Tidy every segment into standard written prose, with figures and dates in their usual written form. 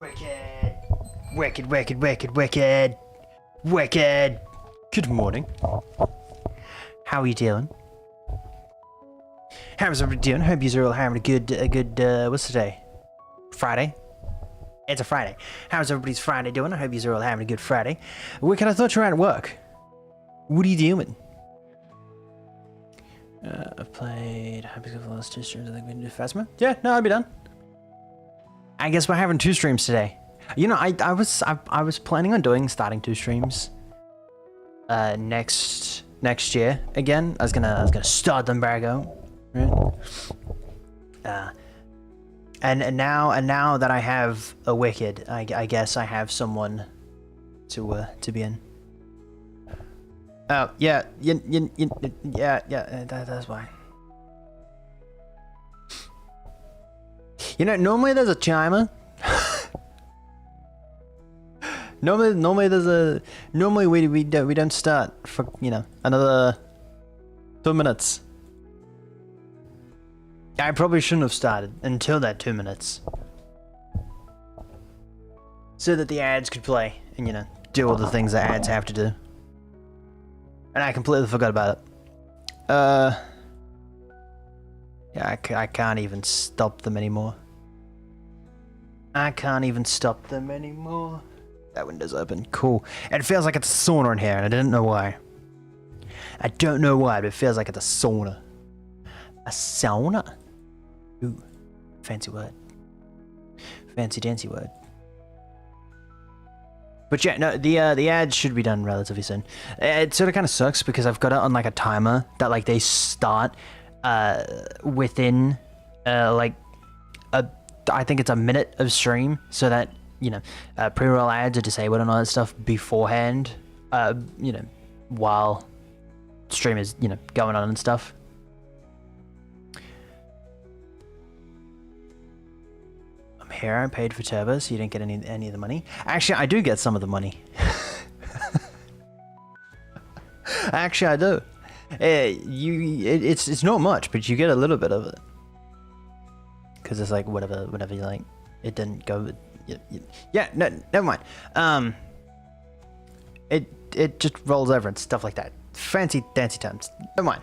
Wicked. Wicked, wicked, wicked, wicked. Wicked. Good morning. How are you doing? How's everybody doing? Hope you're all having a good, what's today? Friday? It's a Friday. How's everybody's Friday doing? I hope you're all having a good Friday. Wicked, I thought you were at work. What are you doing? I've played Happy for the last 2 streams. I think we can do Phasma. Yeah, no, I'll be done. I guess we're having 2 streams today. You know, I was planning on starting 2 streams next year again. I was gonna start the embargo, right? And now that I have a Wicked, I guess I have someone to be in. Oh yeah, that's why. You know, normally there's a timer. Normally we don't start for, you know, another 2 minutes. I probably shouldn't have started until that 2 minutes, so that the ads could play and, you know, do all the things that ads have to do. And I completely forgot about it. Yeah, I can't even stop them anymore. That window's open. Cool. It feels like it's a sauna in here, and I didn't know why. I don't know why, but it feels like it's a sauna. A sauna? Ooh, fancy word. Fancy dancy word. But yeah, no, the ads should be done relatively soon. It sort of kind of sucks because I've got it on like a timer that like they start within like I think it's a minute of stream, so that, you know, pre-roll ads are disabled and all that stuff beforehand, you know, while stream is, you know, going on and stuff. I'm here, I paid for turbo, so you didn't get any of the money. Actually, I do get some of the money. Actually, I do. It's not much, but you get a little bit of it. Because it's like whatever you like. It didn't go. Yeah, no, never mind. It just rolls over and stuff like that. Fancy dancy terms. Never mind.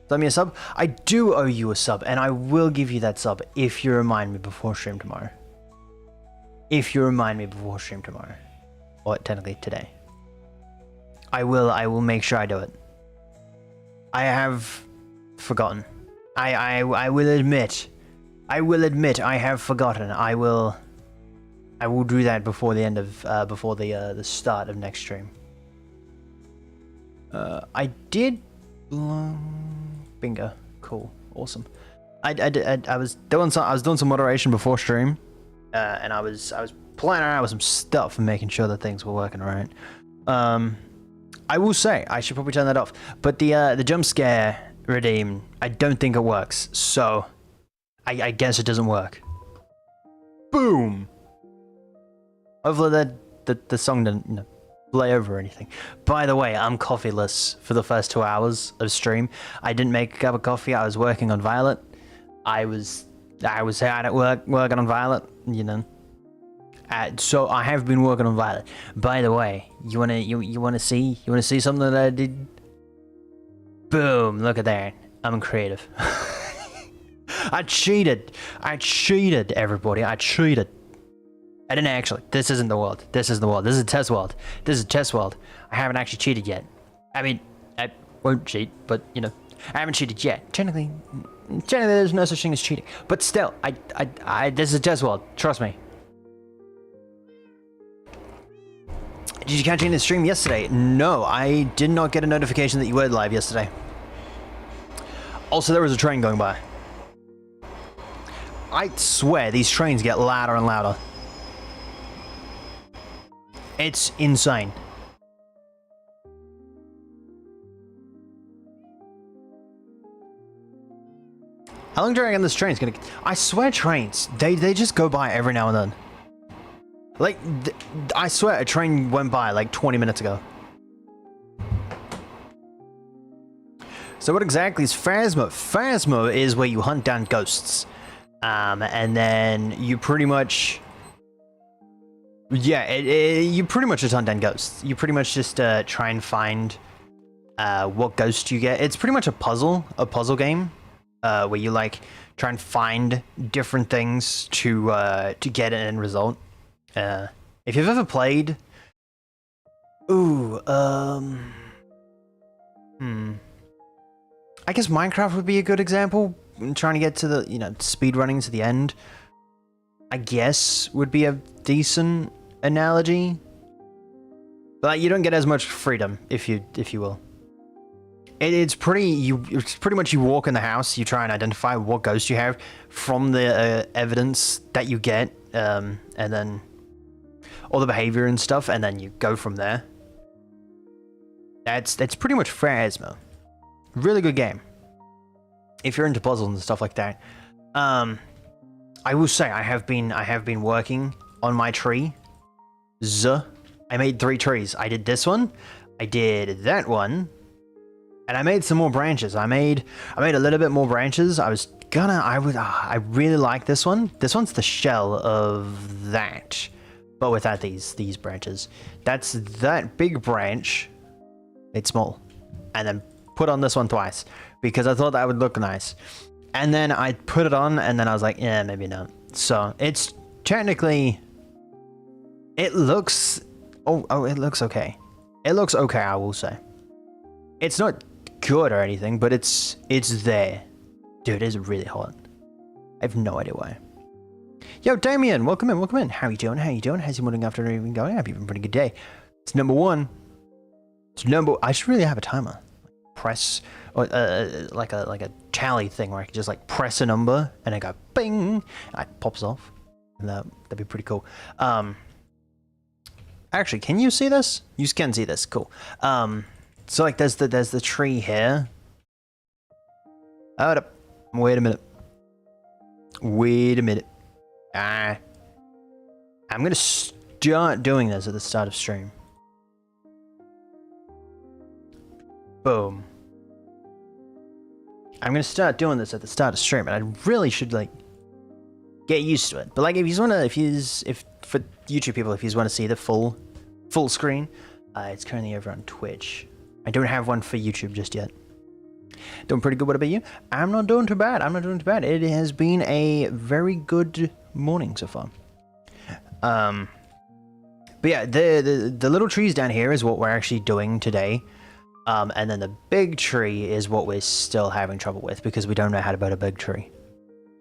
Send me a sub. I do owe you a sub, and I will give you that sub if you remind me before stream tomorrow. Or technically today. I will make sure I do it. I have forgotten. I will admit I have forgotten. I will do that before the end of before the start of next stream. I did bingo. Cool. Awesome. I was doing some moderation before stream, and I was playing around with some stuff and making sure that things were working right. I will say I should probably turn that off, but the jump scare redeem, I don't think it works, so I guess it doesn't work. Boom. Hopefully the song didn't, you know, play over or anything. By the way, I'm coffeeless for the first 2 hours of stream. I didn't make a cup of coffee. I was working on Violet. I was hard at work working on Violet, you know. So I have been working on Violet. By the way, you wanna see something that I did? Boom! Look at that. I'm creative. I cheated, everybody. I cheated. I didn't actually. This isn't the world. This is a test world. I haven't actually cheated yet. I mean, I won't cheat, but, you know, I haven't cheated yet. Technically, there's no such thing as cheating. But still, this is a test world. Trust me. Did you catch any of the stream yesterday? No, I did not get a notification that you were live yesterday. Also, there was a train going by. I swear these trains get louder and louder. It's insane. How long do you reckon this train's gonna... I swear trains, they just go by every now and then. Like, I swear a train went by like 20 minutes ago. So what exactly is Phasma? Phasma is where you hunt down ghosts. And then you pretty much Yeah, you pretty much just hunt down ghosts. You pretty much just try and find what ghost you get. It's pretty much a puzzle game, where you like try and find different things to get an end result. If you've ever played, I guess Minecraft would be a good example. Trying to get to the speed running to the end, I guess would be a decent analogy. But like, you don't get as much freedom, if you will. It's pretty much you walk in the house, you try and identify what ghost you have from the evidence that you get, and then all the behavior and stuff, and then you go from there. That's pretty much Pharasma. Really good game. If you're into puzzles and stuff like that. I will say I have been working on my tree. I made 3 trees. I did this one, I did that one, and I made some more branches. I made a little bit more branches. I really like this one. This one's the shell of that, but without these branches. That's that big branch. It's small, and then put on this one twice because I thought that would look nice. And then I put it on, and then I was like, yeah, maybe not. So it's technically, it looks, it looks okay. It looks okay, I will say. It's not good or anything, but it's there. Dude, it's really hot. I have no idea why. Yo, Damien, welcome in. How you doing? How's your morning, afternoon been going? I hope you're having a pretty good day. It's number 1. I should really have a timer. Press, or like a tally thing where I can just like press a number and then go bing, and it pops off. And that'd be pretty cool. Actually, can you see this? You can see this. Cool. So like there's the tree here. Hold up. Wait a minute. I'm gonna start doing this at the start of stream. Boom. I'm gonna start doing this at the start of stream, and I really should like get used to it. But like, if for YouTube people, if you want to see the full screen, it's currently over on Twitch. I don't have one for YouTube just yet. Doing pretty good. What about you? I'm not doing too bad. It has been a very good morning so far. But yeah, the little trees down here is what we're actually doing today. And then the big tree is what we're still having trouble with because we don't know how to build a big tree.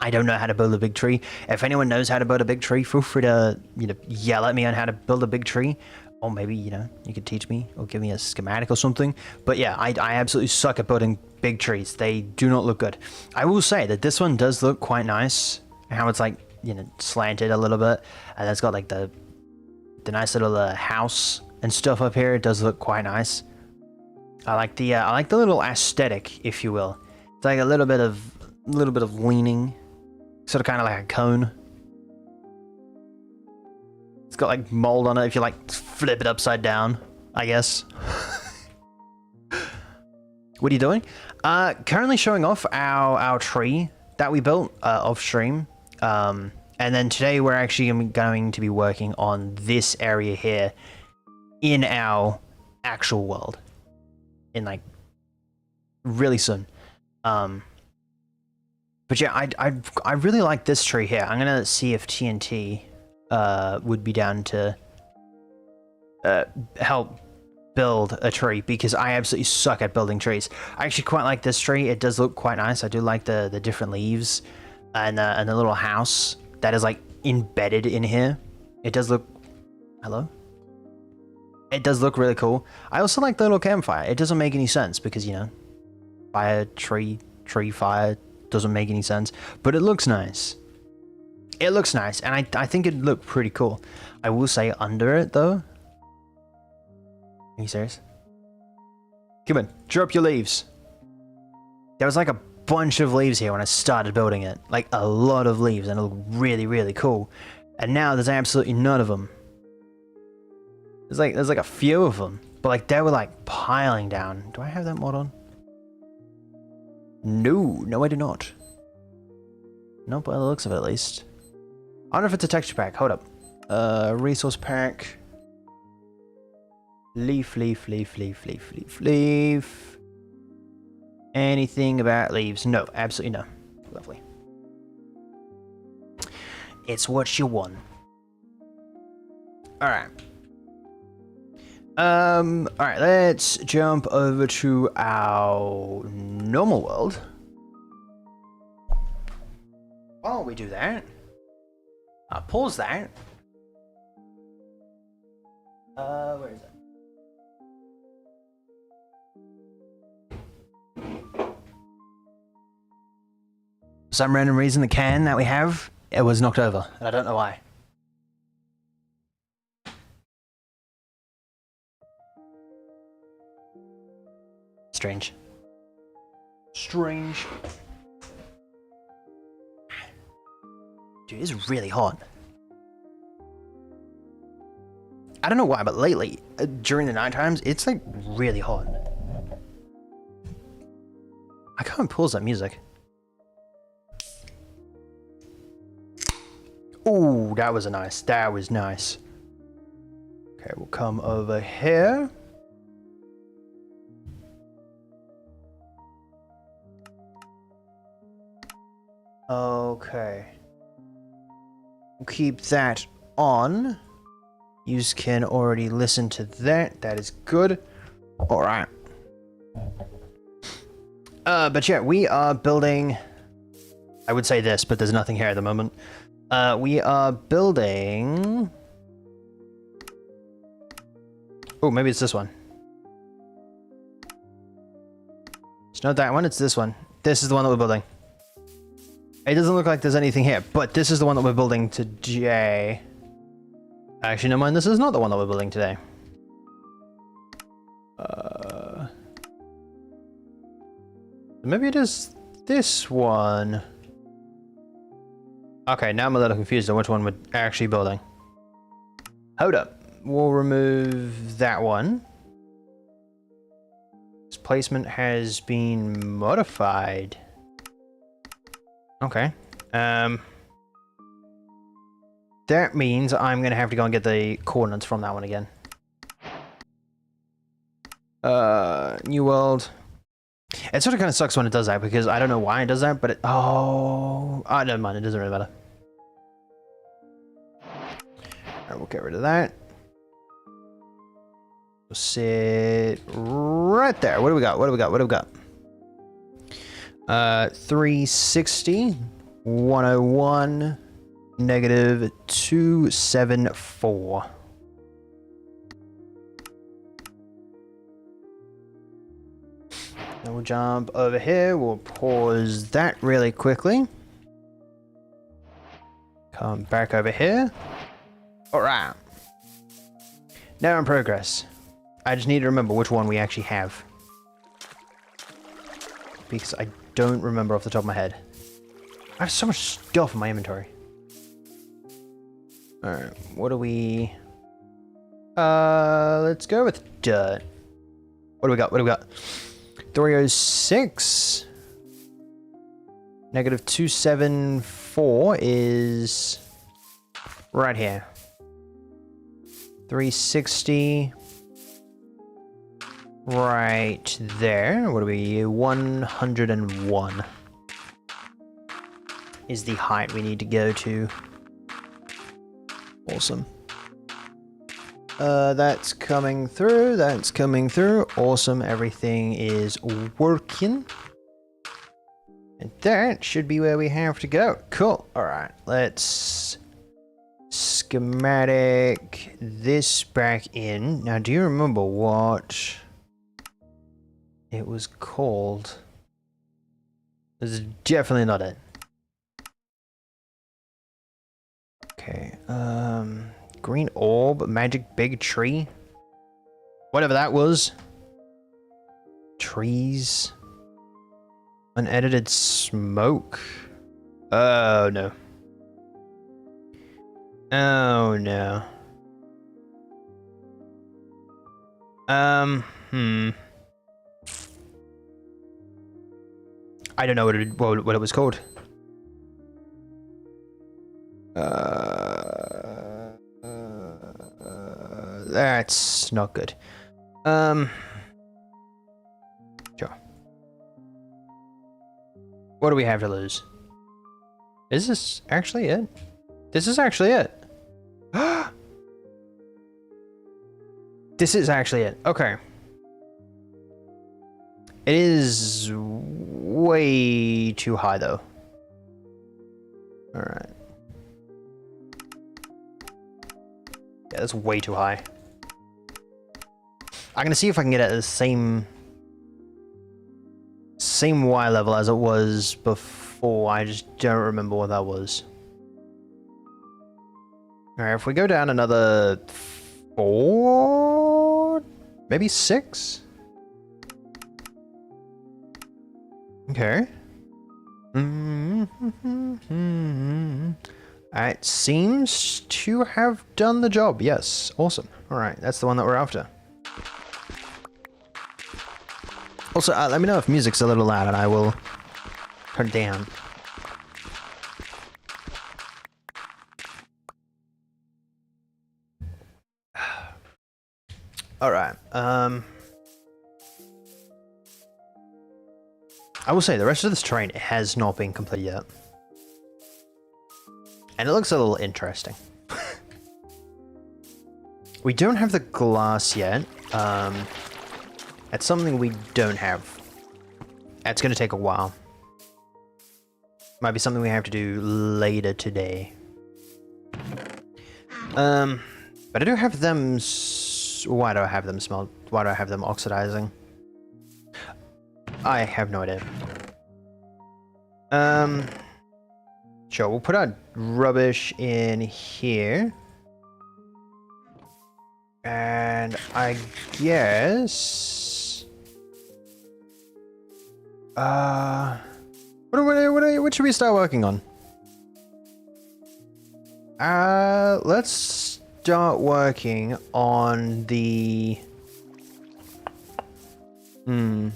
I don't know how to build a big tree. If anyone knows how to build a big tree, feel free to yell at me on how to build a big tree. Or maybe, you could teach me or give me a schematic or something. But yeah, I absolutely suck at building big trees. They do not look good. I will say that this one does look quite nice. How it's like, slanted a little bit. And it's got like the nice little house and stuff up here. It does look quite nice. I like the little aesthetic, if you will. It's like a little bit of leaning, sort of kind of like a cone. It's got like mold on it if you like flip it upside down, I guess. What are you doing? Currently showing off our tree that we built off stream. And then today we're actually going to be working on this area here in our actual world. In like really soon. But yeah, I really like this tree here. I'm gonna see if TNT would be down to help build a tree because I absolutely suck at building trees. I actually quite like this tree. It does look quite nice. I do like the different leaves and the little house that is like embedded in here. It does look. Hello? It does look really cool. I also like the little campfire. It doesn't make any sense because, fire, tree, fire doesn't make any sense. But it looks nice. It looks nice, and I think it'd look pretty cool. I will say under it, though. Are you serious? Come on, drop your leaves. There was like a bunch of leaves here when I started building it. Like a lot of leaves, and it looked really, really cool. And now there's absolutely none of them. There's like a few of them, but like they were like piling down. Do I have that mod on? No, I do not. Not by the looks of it, at least. I don't know if it's a texture pack. Hold up. Resource pack. Leaf. Anything about leaves? No, absolutely no. Lovely. It's what you want. Alright. Alright, let's jump over to our normal world. While we do that, I'll pause that. Where is it? For some random reason, the can that we have, it was knocked over, and I don't know why. Strange. Strange. Dude, it's really hot. I don't know why, but lately, during the night times, it's like really hot. I can't pause that music. Ooh, that was nice. That was nice. Okay, we'll come over here. Okay. We'll keep that on. You can already listen to that. That is good. Alright. But yeah, we are building... I would say this, but there's nothing here at the moment. We are building... Oh, maybe it's this one. It's not that one, it's this one. This is the one that we're building. It doesn't look like there's anything here, but this is the one that we're building today. Actually, never mind, this is not the one that we're building today. Maybe it is this one. Okay, now I'm a little confused on which one we're actually building. Hold up. We'll remove that one. This placement has been modified. Okay. That means I'm gonna have to go and get the coordinates from that one again. New world. It sort of kind of sucks when it does that because I don't know why it does that, but it... Oh, never mind. It doesn't really matter. Alright, we'll get rid of that. We'll sit right there. What do we got? What do we got? What do we got? 360, 101, negative 274. Then we'll jump over here. We'll pause that really quickly. Come back over here. Alright. Now in progress. I just need to remember which one we actually have. Because I don't remember off the top of my head. I have so much stuff in my inventory. Alright, what do we... let's go with dirt. What do we got? What do we got? 306. Negative 274 is right here. 360. Right there. What are we? 101 is the height we need to go to. Awesome. That's coming through. That's coming through. Awesome. Everything is working. And that should be where we have to go. Cool. All right. Let's schematic this back in. Now, do you remember what it was called? This is definitely not it. Okay. Green orb, magic big tree. Whatever that was. Trees. Unedited smoke. Oh no. Oh no. I don't know what it was called. That's not good. Sure. What do we have to lose? Is this actually it? This is actually it. This is actually it. Okay. It is way too high though. All right. Yeah, that's way too high. I'm gonna see if I can get it at the same Y level as it was before. I just don't remember what that was. All right, if we go down another 4, maybe 6. Okay. It seems to have done the job. Yes, awesome. All right, that's the one that we're after. Also, let me know if music's a little loud and I will turn it down. All right. I will say the rest of this terrain has not been completed yet. And it looks a little interesting. We don't have the glass yet. That's something we don't have. That's going to take a while. Might be something we have to do later today. But I do have them... Why do I have them smelt? Why do I have them oxidizing? I have no idea. Sure, we'll put our rubbish in here. And I guess... What should we start working on? Let's start working on the... I'm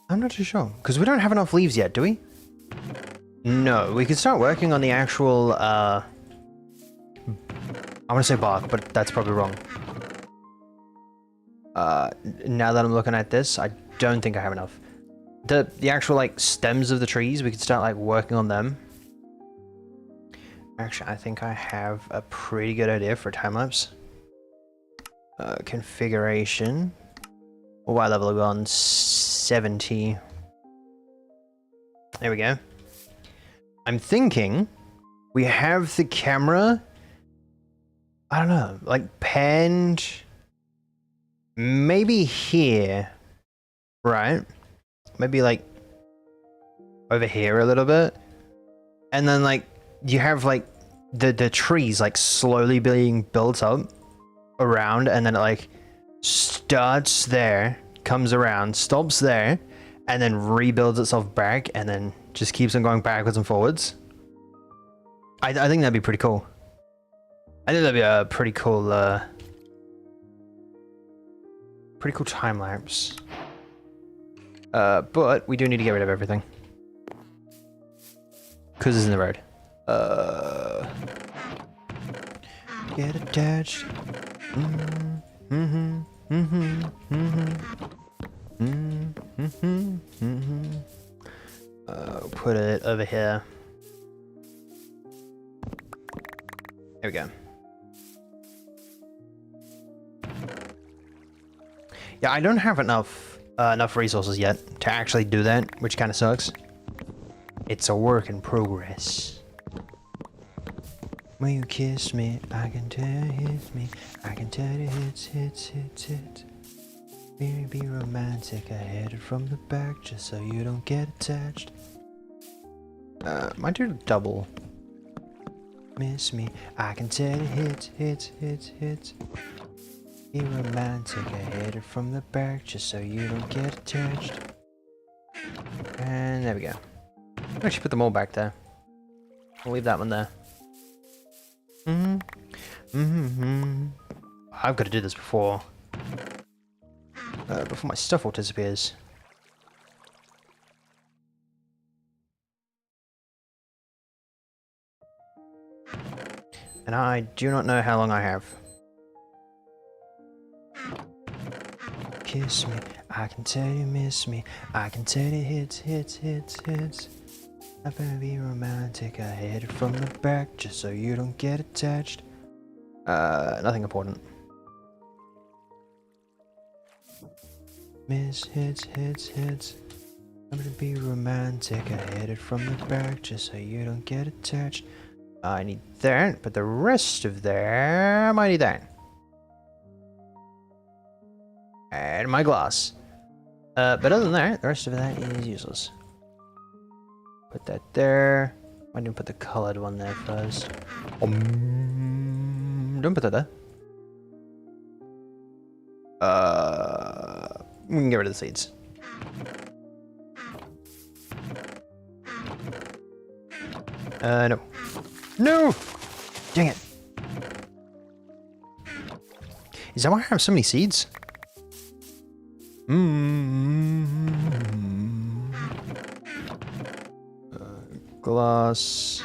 not too sure, because we don't have enough leaves yet, do we? No, we could start working on the actual, I want to say bark, but that's probably wrong. Now that I'm looking at this, I don't think I have enough. The actual, like, stems of the trees, we could start, like, working on them. Actually, I think I have a pretty good idea for a time-lapse. Configuration. What level are we on? 70. There we go. I'm thinking we have the camera, I don't know, like panned maybe here, right? Maybe like over here a little bit. And then like you have like the trees like slowly being built up around, and then it like starts there, comes around, stops there, and then rebuilds itself back, and then just keeps on going backwards and forwards. I think that'd be pretty cool. I think that'd be a pretty cool time lapse. But we do need to get rid of everything. Cause it's in the road. Get attached. Put it over here. There we go. Yeah, I don't have enough resources yet to actually do that, which kind of sucks. It's a work in progress. When you kiss me, I can tell it hits me. I can tell it hits. Maybe be romantic. I hit it from the back just so you don't get attached. Might do double. Miss me. I can tell it hits. Be romantic. I hit it from the back just so you don't get attached. And there we go. I'll actually put them all back there. I'll leave that one there. I've got to do this before my stuff all disappears. And I do not know how long I have. Kiss me, I can tell you miss me. I can tell you hits. I'm gonna be romantic. I hit it from the back just so you don't get attached. Nothing important. Miss hits. I'm gonna be romantic. I hit it from the back just so you don't get attached. I need that, but the rest of them, I need that. And my glass. But other than that, the rest of that is useless. Put that there. Why didn't put the colored one there first? Don't put that there. We can get rid of the seeds. No. No! Dang it. Is that why I have so many seeds? Glass.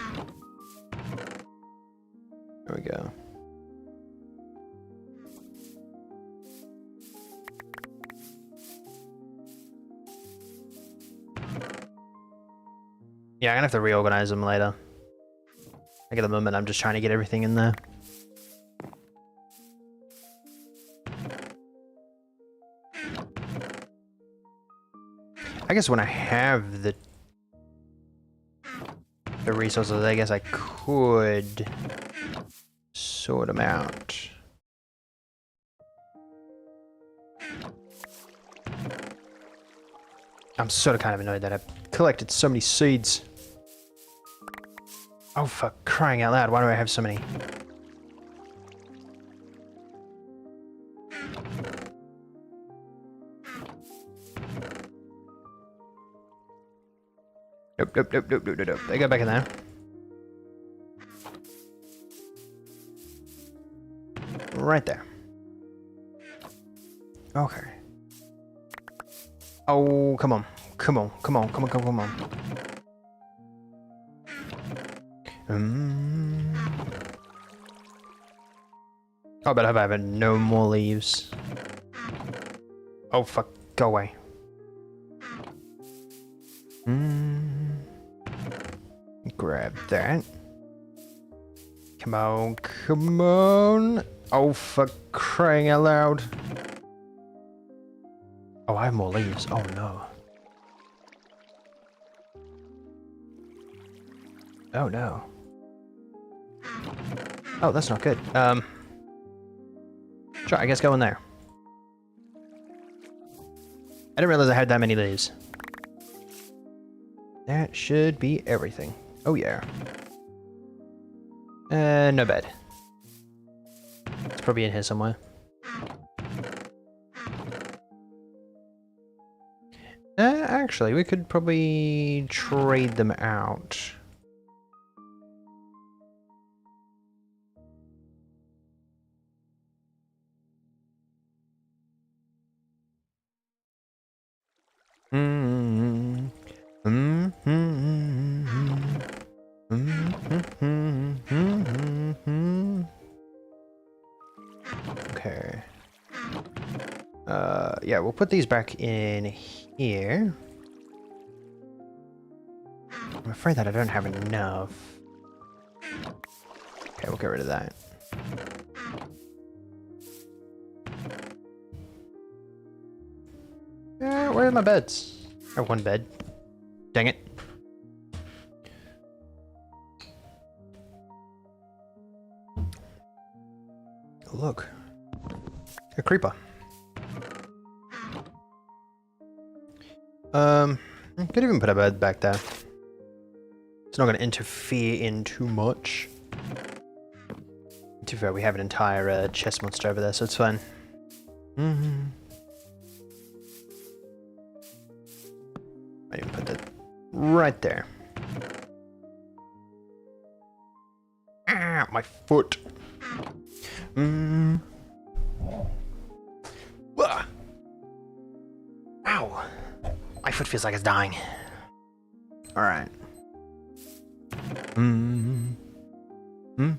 There we go. Yeah, I'm gonna have to reorganize them later. Like at the moment, I'm just trying to get everything in there. I guess when I have the resources, I guess I could sort them out. I'm sort of kind of annoyed that I've collected so many seeds. Oh, for crying out loud, why do I have so many? Nope. They go back in there. Right there. Okay. Oh, come on. Come on. Oh, but I have no more leaves. Oh, fuck. Go away. Grab that. Come on. Oh, for crying out loud. Oh, I have more leaves. Oh, no. Oh, no. Oh, that's not good. Sure, I guess go in there. I didn't realize I had that many leaves. That should be everything. Oh, yeah. No bed. It's probably in here somewhere. Actually, we could probably trade them out. Okay. Yeah, we'll put these back in here. I'm afraid that I don't have enough. Okay, we'll get rid of that. Where are my beds? I have one bed. Dang it. Look. A creeper. Could even put a bed back there. It's not going to interfere in too much. To be fair, we have an entire chest monster over there, so it's fine. I even put that right there. Ah, my foot. Ow. My foot feels like it's dying. Alright. Okay.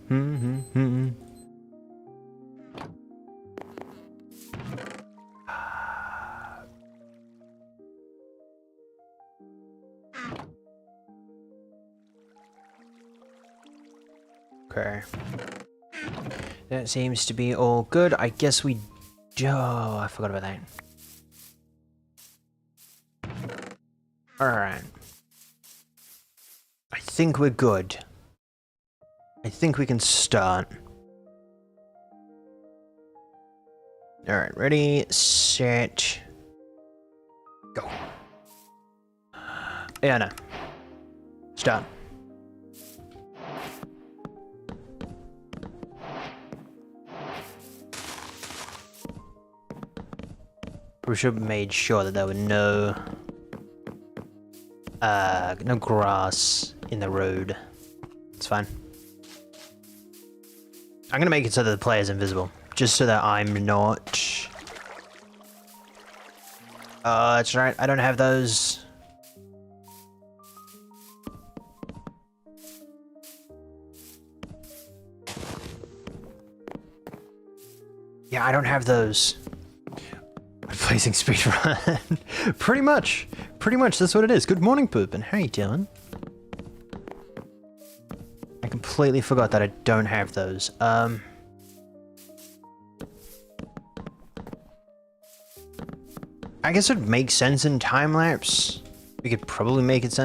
That seems to be all good. I guess we... Oh, I forgot about that. Alright. I think we're good. I think we can start. Alright, ready, set, go. Yeah, no. Start. We should have made sure that there were no grass in the road. It's fine. I'm gonna make it so that the player's invisible, just so that I'm not... Oh, that's right, I don't have those. Yeah, I don't have those. Replacing speedrun. Pretty much, that's what it is. Good morning, Poopin'. How you doing? I completely forgot that I don't have those. I guess it would make sense in time lapse. We could probably make it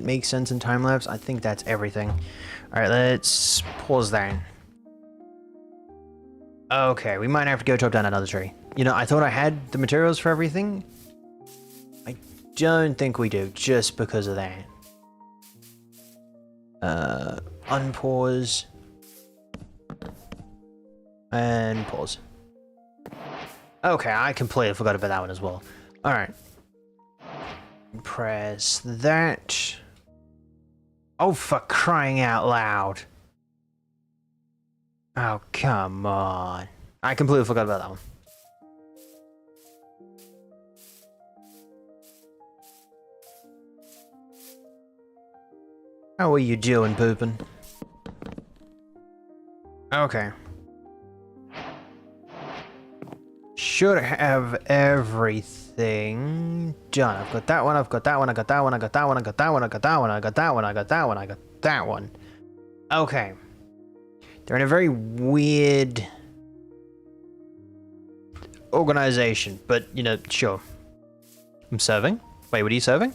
make sense in time lapse. I think that's everything. All right, let's pause that. Okay, we might have to go chop down another tree. You know, I thought I had the materials for everything. I don't think we do, just because of that. Unpause. And pause. Okay, I completely forgot about that one as well. Alright. Press that. Oh, for crying out loud. Oh, come on. I completely forgot about that one. How are you doing, Poopin'? Okay. Should have everything done. I've got that one, I've got that one, I got that one, I got that one, I got that one, I got that one, I got that one, I got that one, I got that one. Okay. They're in a very weird organization, but, you know, sure. I'm serving? Wait, what are you serving?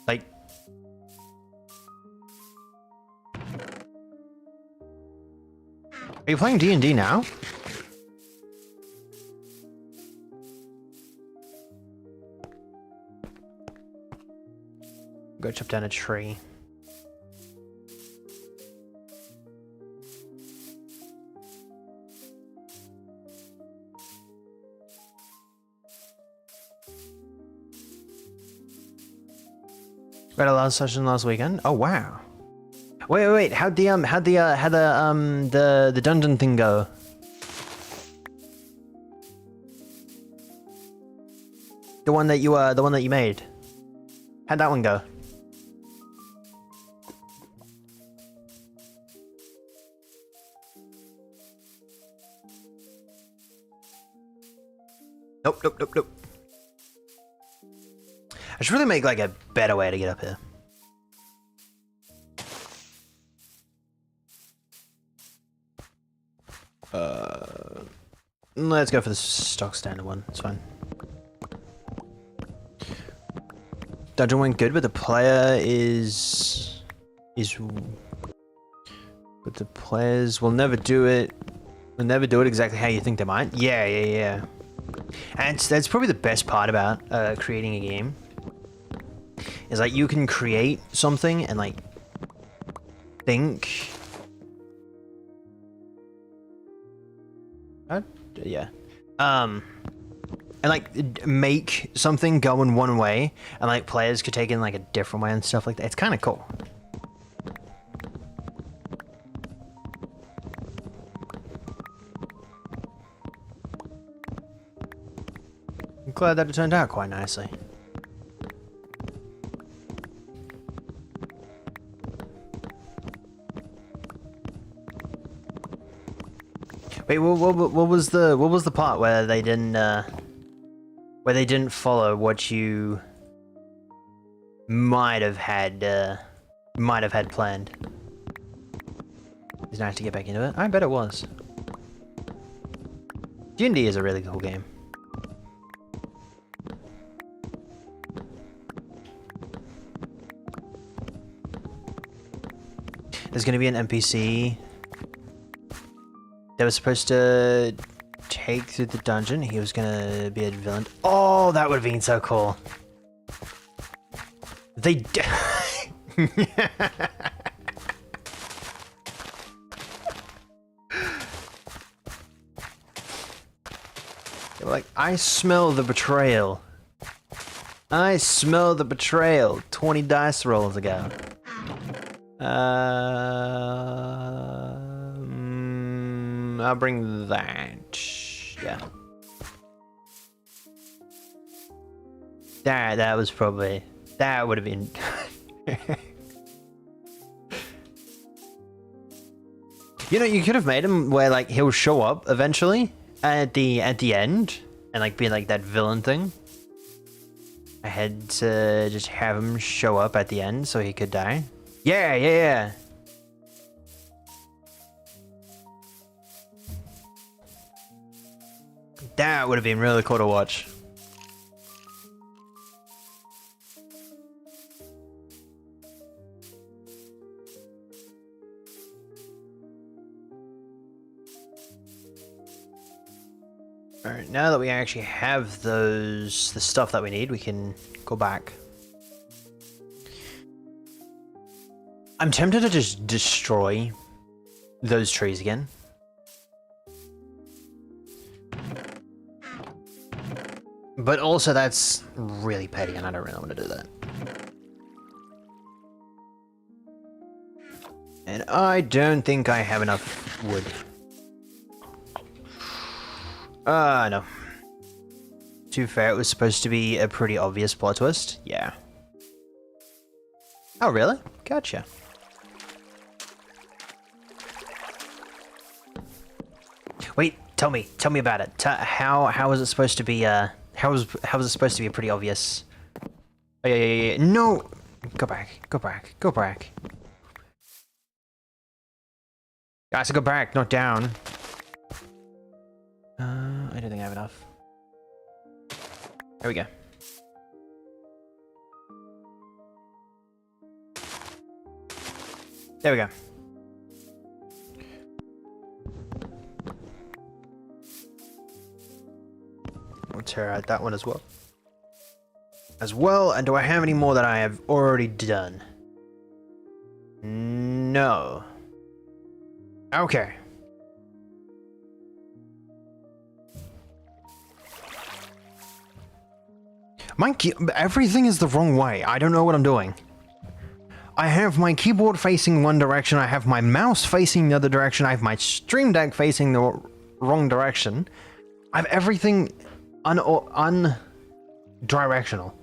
Like... Are you playing D&D now? Go chop down a tree. Read a last session last weekend. Oh wow. Wait. How'd the dungeon thing go? The one that you made. How'd that one go? Nope. I should really make like a better way to get up here. Let's go for the stock standard one. It's fine. Dungeon went good, but the player but the players will never do it. Will never do it exactly how you think they might. Yeah. And that's probably the best part about creating a game. Is like you can create something and like think. Yeah. And like make something go in one way, and like players could take it in like a different way and stuff like that. It's kind of cool. I'm glad that it turned out quite nicely. Wait, what was the part where they didn't follow what you might have had planned? It's nice to get back into it. I bet it was. D&D is a really cool game. There's gonna be an NPC that was supposed to take through the dungeon. He was gonna be a villain. Oh, that would have been so cool. They They were like, I smell the betrayal. I smell the betrayal 20 dice rolls ago. I'll bring that. Yeah. That was probably... That would have been... You know, you could have made him where, like, he'll show up eventually at the end and, like, be like that villain thing. I had to just have him show up at the end so he could die. Yeah. That would have been really cool to watch. Alright, now that we actually have the stuff that we need, we can go back. I'm tempted to just destroy those trees again. But also that's really petty and I don't really want to do that. And I don't think I have enough wood. No. To be fair, it was supposed to be a pretty obvious plot twist. Yeah. Oh, really? Gotcha. Wait, tell me about it. How was it supposed to be? How was it supposed to be pretty obvious? Oh, yeah. No, go back. Guys, go back, not down. I don't think I have enough. There we go. There we go. We'll tear out that one as well. And do I have any more that I have already done? No. Okay. Everything is the wrong way. I don't know what I'm doing. I have my keyboard facing one direction, I have my mouse facing the other direction, I have my stream deck facing the wrong direction. I have everything un-directional.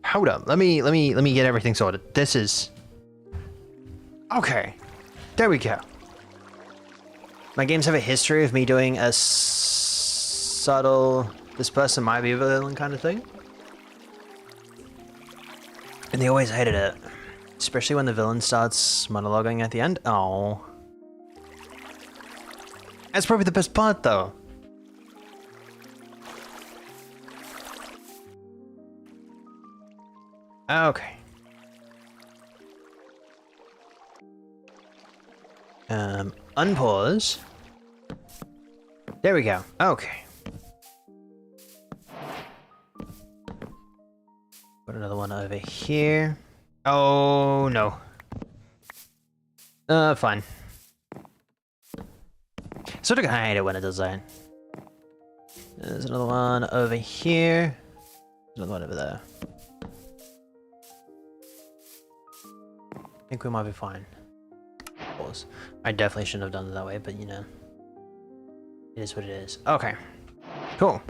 Hold up, let me get everything sorted. This is... Okay. There we go. My games have a history of me doing a subtle, this person might be a villain kind of thing. And they always hated it. Especially when the villain starts monologuing at the end. Oh. That's probably the best part though. Okay. Unpause. There we go. Okay. Put another one over here. Oh, no. Fine. Sort of hate it when it does that. There's another one over here. There's another one over there. I think we might be fine. Pause. I definitely shouldn't have done it that way, but you know. It is what it is. Okay. Cool.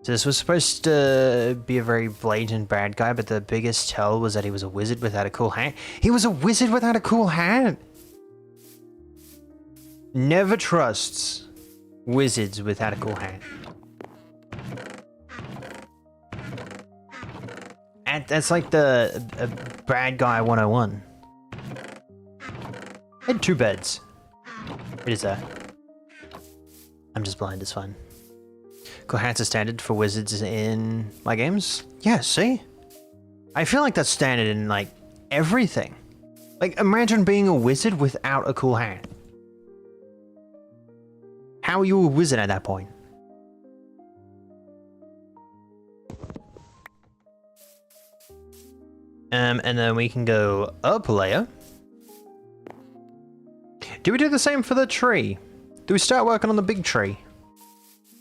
So this was supposed to be a very blatant bad guy, but the biggest tell was that he was a wizard without a cool hat. He was a wizard without a cool hat? Never trusts wizards without a cool hand. And that's like the bad guy 101. I had 2 beds. What is that? I'm just blind, it's fine. Cool hands are standard for wizards in my games? Yeah, see? I feel like that's standard in like everything. Like imagine being a wizard without a cool hand. How are you a wizard at that point? And then we can go up a layer. Do we do the same for the tree? Do we start working on the big tree?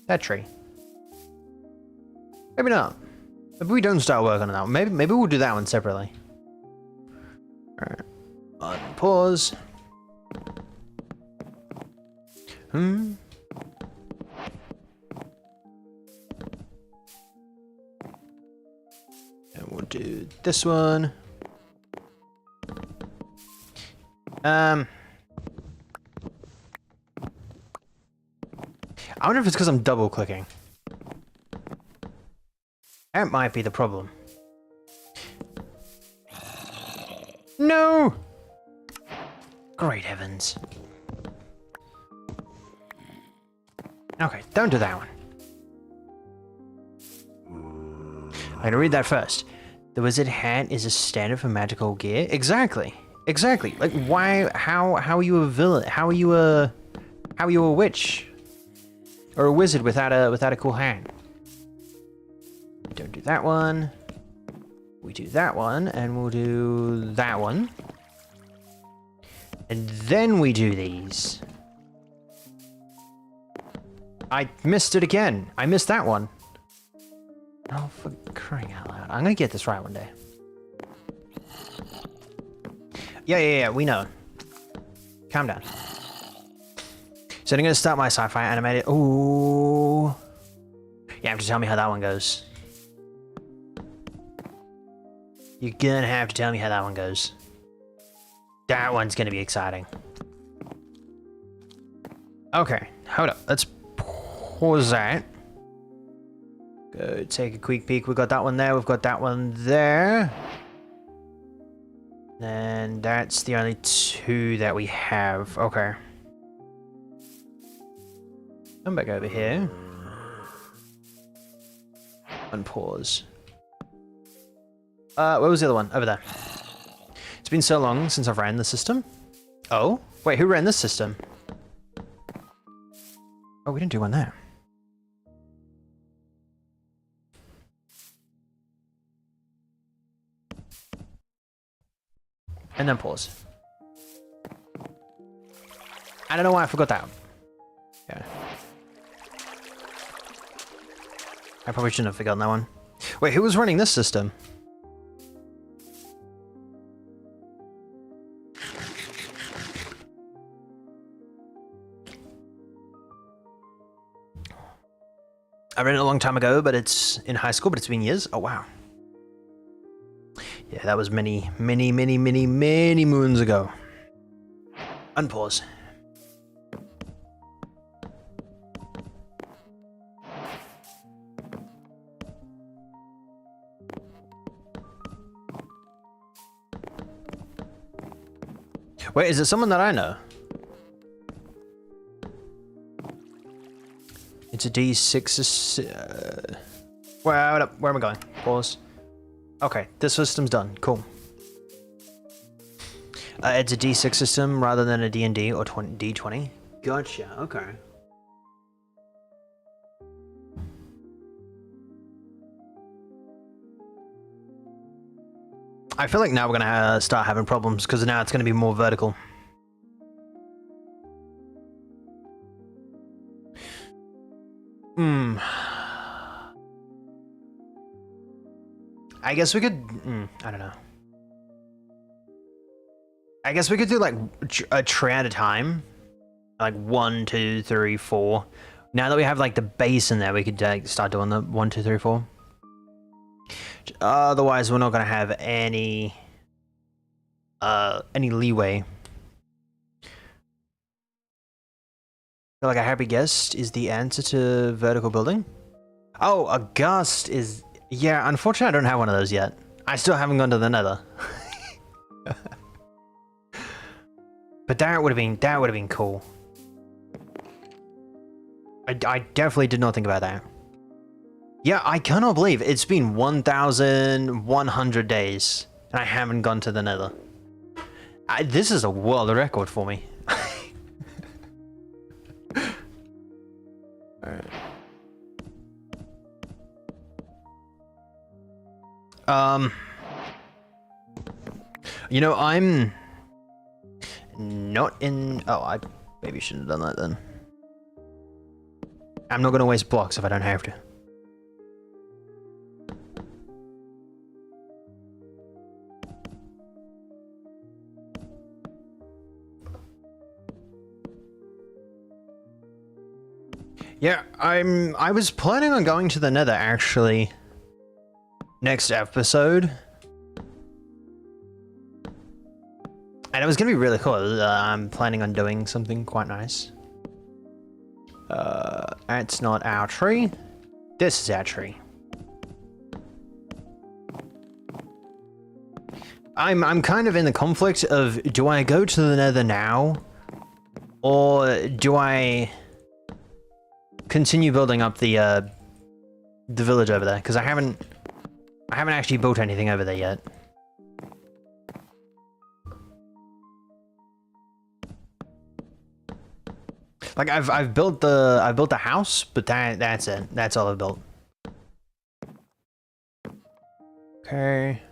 That tree. Maybe not. Maybe we don't start working on that one. Maybe we'll do that one separately. Alright. Pause. And we'll do this one. I wonder if it's because I'm double clicking. That might be the problem. No! Great heavens. Okay, don't do that one. I'm gonna read that first. The wizard hat is a standard for magical gear? Exactly. Exactly. Like why how are you a villain? How are you a witch? Or a wizard without a cool hand? Don't do that one. We do that one, and we'll do that one. And then we do these. I missed it again. I missed that one. Oh, for crying out loud. I'm gonna get this right one day. Yeah, we know. Calm down. So I'm gonna start my sci-fi animated. Ooh. You have to tell me how that one goes. You're gonna have to tell me how that one goes. That one's gonna be exciting. Okay, hold up. Let's pause that. Go take a quick peek. We've got that one there. We've got that one there. And that's the only 2 that we have. Okay. Come back over here. Unpause. Where was the other one? Over there. It's been so long since I've ran the system. Oh? Wait, who ran this system? Oh, we didn't do one there. And then pause. I don't know why I forgot that. Yeah. I probably shouldn't have forgotten that one. Wait, who was running this system? I ran it a long time ago, but it's in high school, but it's been years. Oh, wow. Yeah, that was many moons ago. Unpause. Wait, is it someone that I know? It's a D6. Where am I going? Pause. Okay, this system's done. Cool. It's a D6 system rather than a D&D or D20. Gotcha. Okay. I feel like now we're gonna start having problems because now it's gonna be more vertical. I guess we could. I don't know. I guess we could do like a tray at a time, like 1, 2, 3, 4. Now that we have like the base in there, we could start doing the 1, 2, 3, 4. Otherwise, we're not gonna have any leeway. Feel like a happy guest is the answer to vertical building. Oh, a gust is... Yeah, unfortunately I don't have one of those yet. I still haven't gone to the nether. But that would have been cool. I definitely did not think about that. Yeah, I cannot believe it's been 1,100 days and I haven't gone to the nether. This is a world record for me. Alright. You know, I'm not in... Oh, I maybe shouldn't have done that then. I'm not going to waste blocks if I don't have to. Yeah, I was planning on going to the nether actually next episode. And it was gonna be really cool. I'm planning on doing something quite nice. That's not our tree. This is our tree. I'm kind of in the conflict of, do I go to the nether now? Or do I continue building up the village over there? Because I haven't actually built anything over there yet. Like I've built the house, but that's it. That's all I've built. Okay.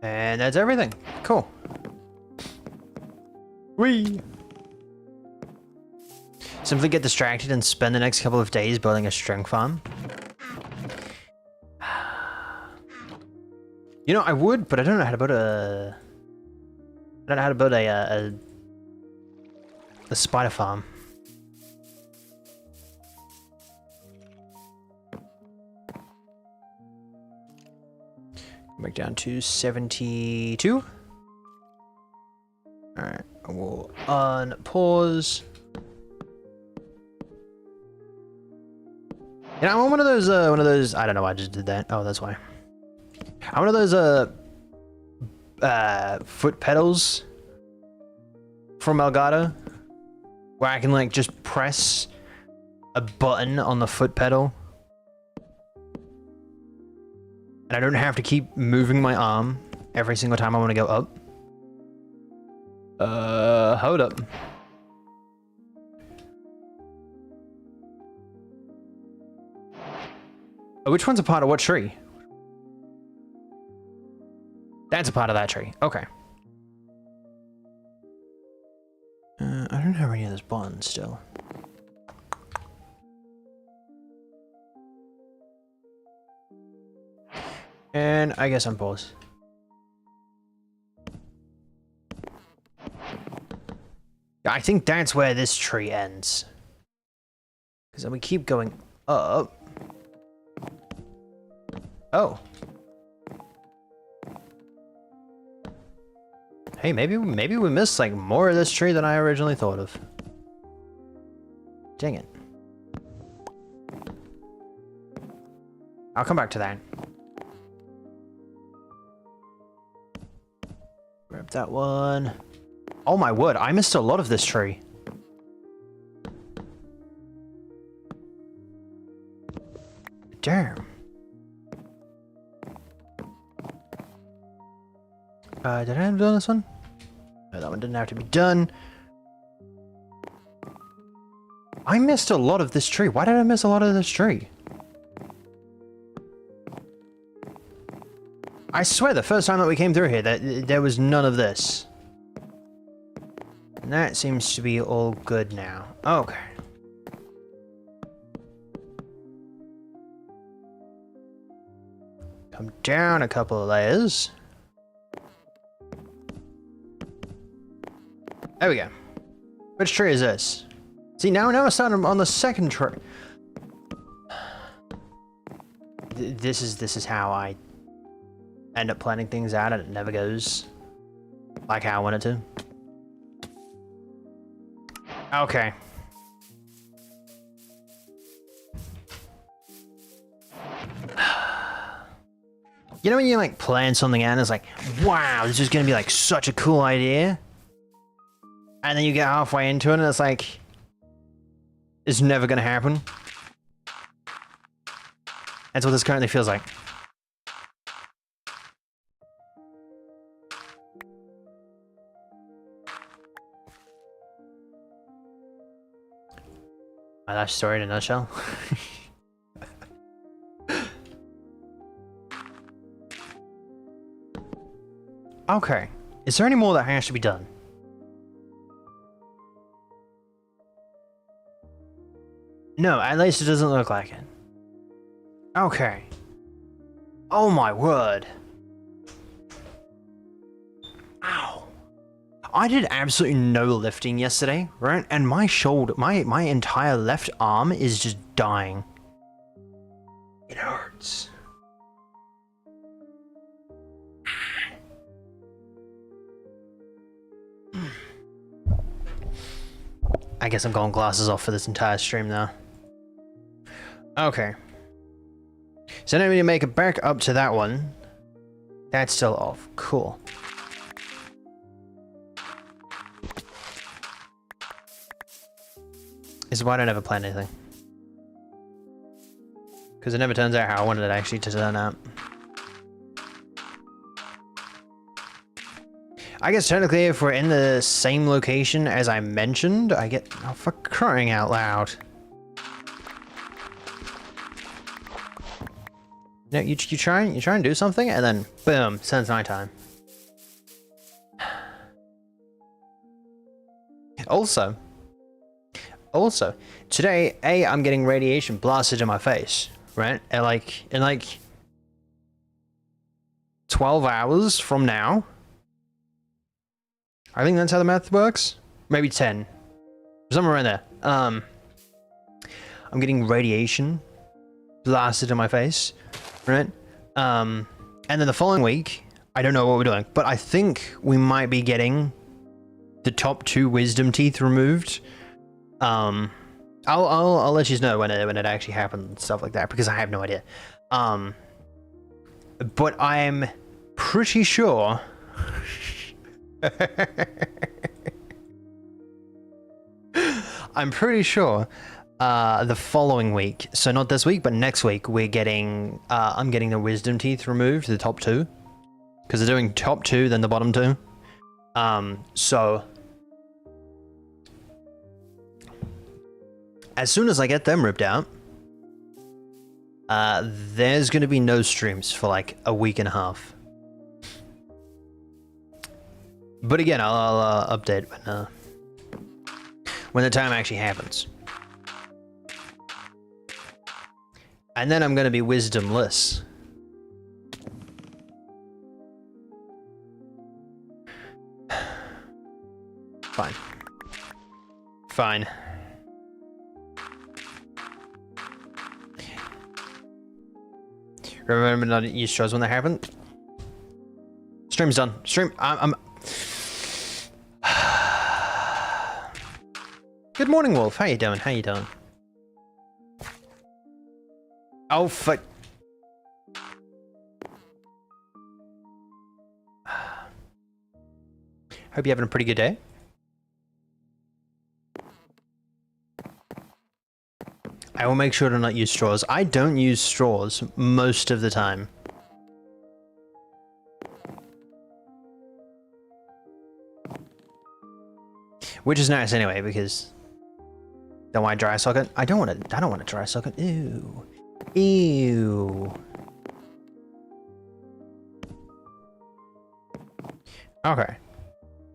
And that's everything. Cool. Whee! Simply get distracted and spend the next couple of days building a strength farm. You know, I would, but I don't know how to build a... I don't know how to build a spider farm. Back down to 72. Alright, we'll unpause. You know, I want one of those, I don't know why I just did that. Oh, that's why. I want one of those, foot pedals from Elgato, where I can, like, just press a button on the foot pedal. And I don't have to keep moving my arm every single time I want to go up. Hold up. Oh, which one's a part of what tree? That's a part of that tree. Okay. I don't have any of those buttons still. And I guess I'm paused. I think that's where this tree ends. Because then we keep going up. Oh. Hey, maybe we missed like more of this tree than I originally thought of. Dang it. I'll come back to that. Grab that one. Oh my word, I missed a lot of this tree. Damn. Did I have to do this one? No, that one didn't have to be done. I missed a lot of this tree. Why did I miss a lot of this tree? I swear the first time that we came through here, that there was none of this. And that seems to be all good now. Okay. Come down a couple of layers. There we go. Which tree is this? See, now we're starting on the second tree. This is how I end up planning things out and it never goes like how I want it to. Okay. You know when you like plan something out and it's like, wow, this is gonna be like such a cool idea? And then you get halfway into it and it's like, it's never gonna happen. That's what this currently feels like. My last story in a nutshell. Okay. Is there any more that has to be done? No, at least it doesn't look like it. Okay. Oh my word. Ow. I did absolutely no lifting yesterday, right? And my shoulder, my entire left arm is just dying. It hurts. I guess I'm going glasses off for this entire stream now. Okay. So now we need to make it back up to that one. That's still off. Cool. This is why I don't ever plan anything. Because it never turns out how I wanted it actually to turn out. I guess technically if we're in the same location as I mentioned, I get... Oh, for crying out loud. No, you try and do something and then boom, since nighttime. Also, today, I'm getting radiation blasted in my face, right? And in like 12 hours from now, I think that's how the math works. Maybe 10, somewhere around there. I'm getting radiation blasted in my face, right? And then the following week, I don't know what we're doing, but I think we might be getting the top 2 wisdom teeth removed. I'll let you know when it actually happens and stuff like that, because I have no idea. But I'm pretty sure. I'm pretty sure the following week, so not this week, but next week, we're getting I'm getting the wisdom teeth removed, the top 2, because they're doing top 2, then the bottom 2. So as soon as I get them ripped out, there's gonna be no streams for like a week and a half. But again, I'll update when the time actually happens. And then I'm gonna be wisdomless. Fine. Fine. Remember not to use straws when that happened? Stream's done. I'm Good morning, Wolf. How you doing? How you doing? Oh, fuck. Hope you're having a pretty good day. I will make sure to not use straws. I don't use straws most of the time. Which is nice anyway, because don't want a dry socket. I don't want a dry socket. Ew. Ew. Okay.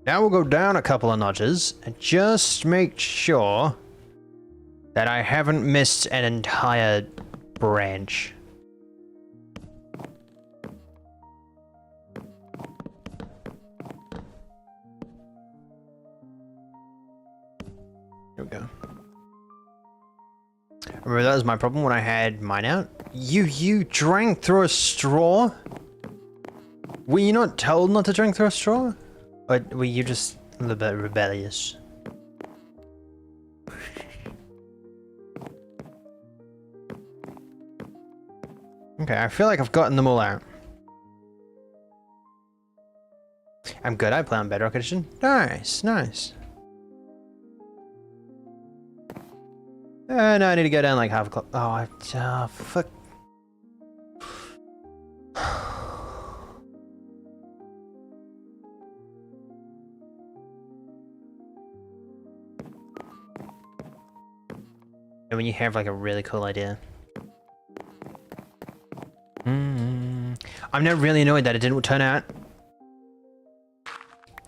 Now we'll go down a couple of notches and just make sure that I haven't missed an entire branch. Here we go. Remember that was my problem when I had mine out? You drank through a straw? Were you not told not to drink through a straw? Or were you just a little bit rebellious? Okay, I feel like I've gotten them all out. I'm good, I play on Bedrock Edition. Nice, nice. No, I need to go down like half a clock. Oh, fuck. And when you have like a really cool idea. I'm now really annoyed that it didn't turn out.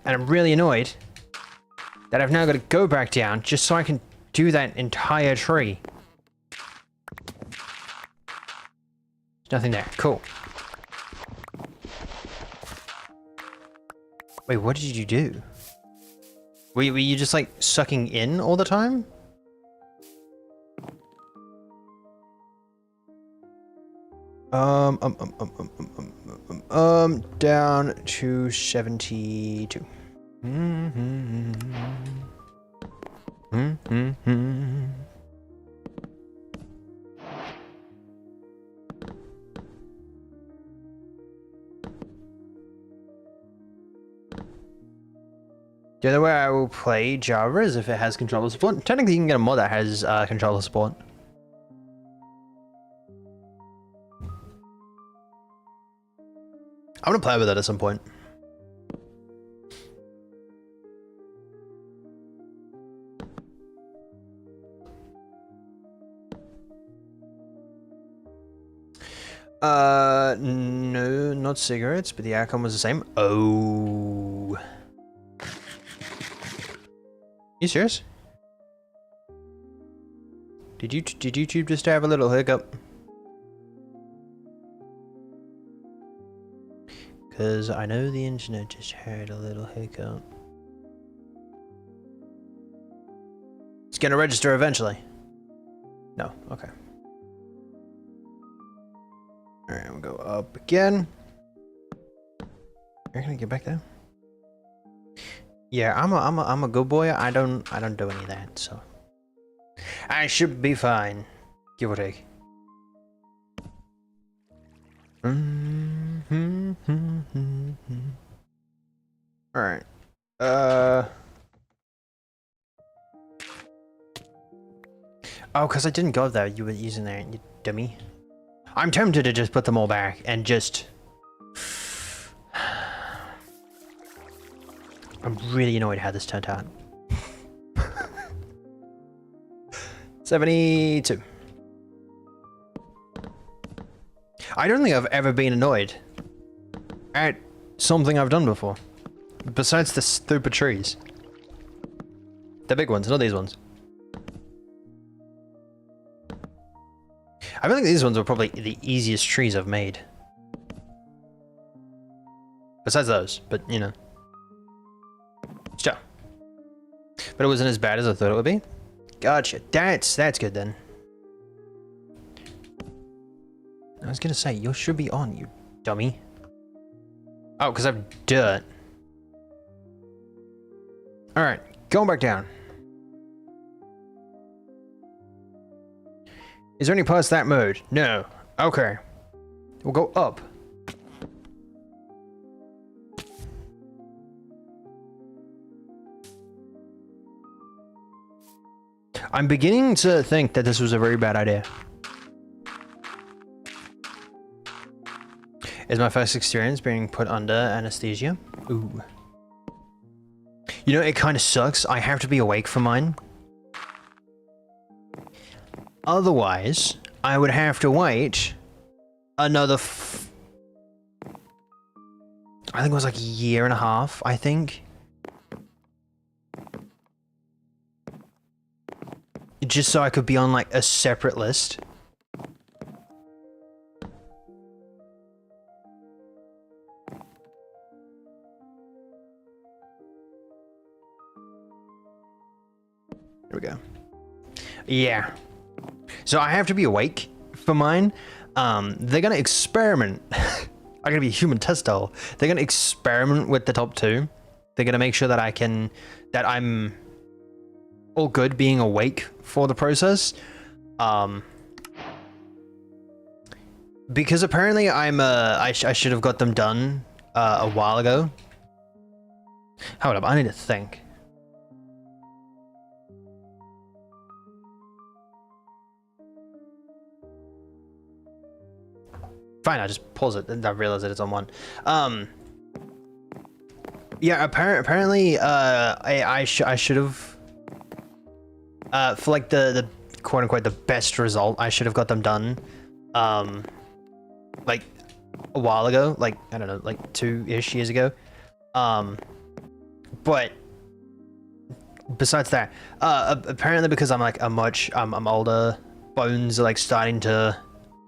And I'm really annoyed that I've now got to go back down just so I can do that entire tree. There's nothing there. Cool. Wait, what did you do? Were you just like sucking in all the time? Down to 72. The other way I will play Java is if it has controller support. Technically, you can get a mod that has controller support. I'm gonna play with it at some point. No, not cigarettes, but the outcome was the same. Oh. You serious? Did YouTube just have a little hiccup? Because I know the internet just had a little hiccup. It's gonna register eventually. No, okay. Alright, we'll go up again. You're gonna get back there? Yeah, I'm a good boy. I don't do any of that, so I should be fine. Give or take. Alright. Oh, because I didn't go there. You were using that, you dummy. I'm tempted to just put them all back and just... I'm really annoyed how this turned out. 72. I don't think I've ever been annoyed at something I've done before. Besides the stupid trees. The big ones, not these ones. I feel like these ones were probably the easiest trees I've made. Besides those, but you know. Still. But it wasn't as bad as I thought it would be. Gotcha. That's good then. I was gonna say, you should be on, you dummy. Oh, because I've dirt. Alright, going back down. Is there any past that mode? No. Okay. We'll go up. I'm beginning to think that this was a very bad idea. Is my first experience being put under anesthesia? Ooh. You know, it kind of sucks. I have to be awake for mine. Otherwise, I would have to wait another I think it was like a year and a half, I think. Just so I could be on like a separate list. There we go. Yeah. So I have to be awake for mine. They're gonna experiment I'm gonna be a human test doll. They're gonna experiment with the top 2. They're gonna make sure that I'm all good being awake for the process. Because apparently I should have got them done a while ago. Hold up, I need to think. Fine, I just pause it and I realize that it's on 1. Yeah, apparently I should have for like the quote unquote the best result, I should have got them done like a while ago, like I don't know, like 2-ish years ago. But besides that, apparently because I'm older, bones are like starting to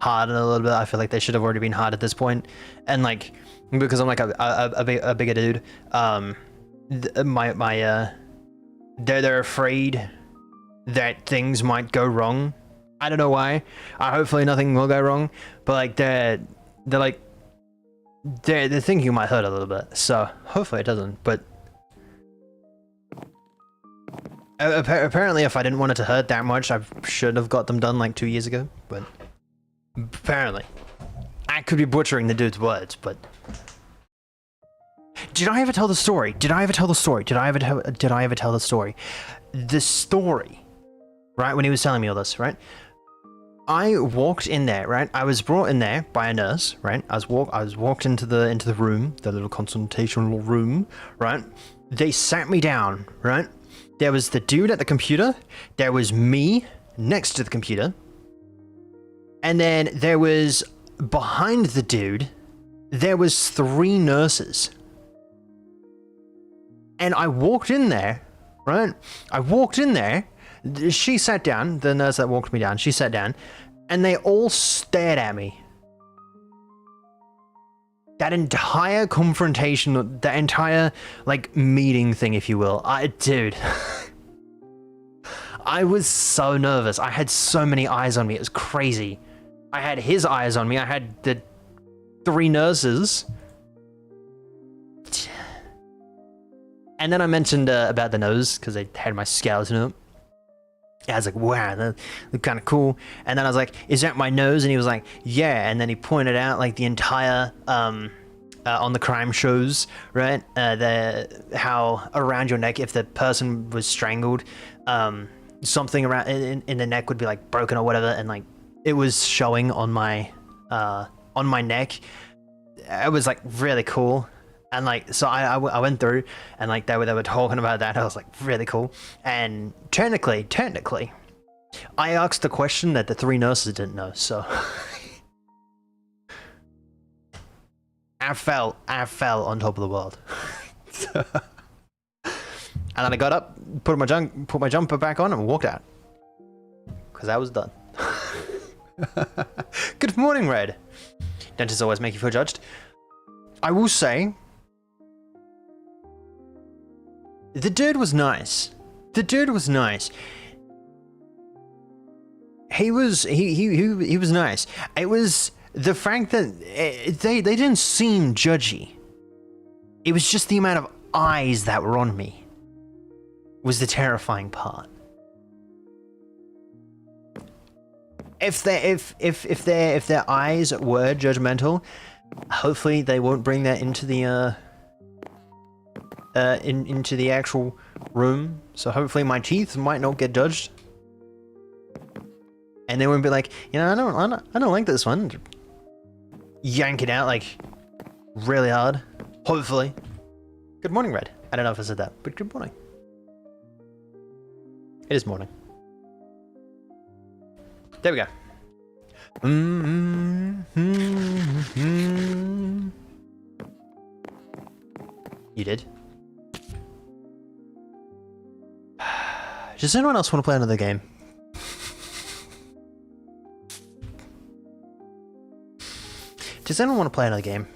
harden a little bit. I feel like they should have already been hard at this point, and like because I'm like a bigger dude, they're afraid that things might go wrong. I don't know why. Hopefully nothing will go wrong, but like they're thinking it might hurt a little bit. So hopefully it doesn't. But apparently, if I didn't want it to hurt that much, I should have got them done like 2 years ago. But apparently, I could be butchering the dude's words. But did I ever tell the story? Did I ever tell the story? Did I ever tell the story? The story. Right, when he was telling me all this, right? I walked in there, right? I was brought in there by a nurse, right? I was walked into the room, the little consultational room, right? They sat me down, right? There was the dude at the computer, there was me next to the computer, and then there was behind the dude, there was 3 nurses. And I walked in there, right? I walked in there. She sat down, the nurse that walked me down, she sat down, and they all stared at me. That entire confrontation, that entire, like, meeting thing, if you will. Dude. I was so nervous. I had so many eyes on me. It was crazy. I had his eyes on me. I had the 3 nurses. And then I mentioned about the nose, because they had my skeleton up. I was like, wow, that looked kind of cool. And then I was like, is that my nose? And he was like, yeah. And then he pointed out like the entire, on the crime shows, right? How around your neck, if the person was strangled, something around in the neck would be like broken or whatever. And like, it was showing on my neck. It was like really cool. And like, so I went through and like they were talking about that. I was like, really cool. And technically, I asked the question that the 3 nurses didn't know. So I fell on top of the world. And then I got up, put my jumper back on and walked out. Cause I was done. Good morning, Red. Dentists always make you feel judged. I will say, the dude was nice. The dude was nice. He was nice. It was the fact that they didn't seem judgy. It was just the amount of eyes that were on me was the terrifying part. If their eyes were judgmental, hopefully they won't bring that into the into the actual room. So hopefully my teeth might not get judged, and they won't be like, you know, I don't like this one. Yank it out like really hard. Hopefully. Good morning, Red. I don't know if I said that, but good morning. It is morning. There we go. You did? Does anyone else want to play another game? Does anyone want to play another game?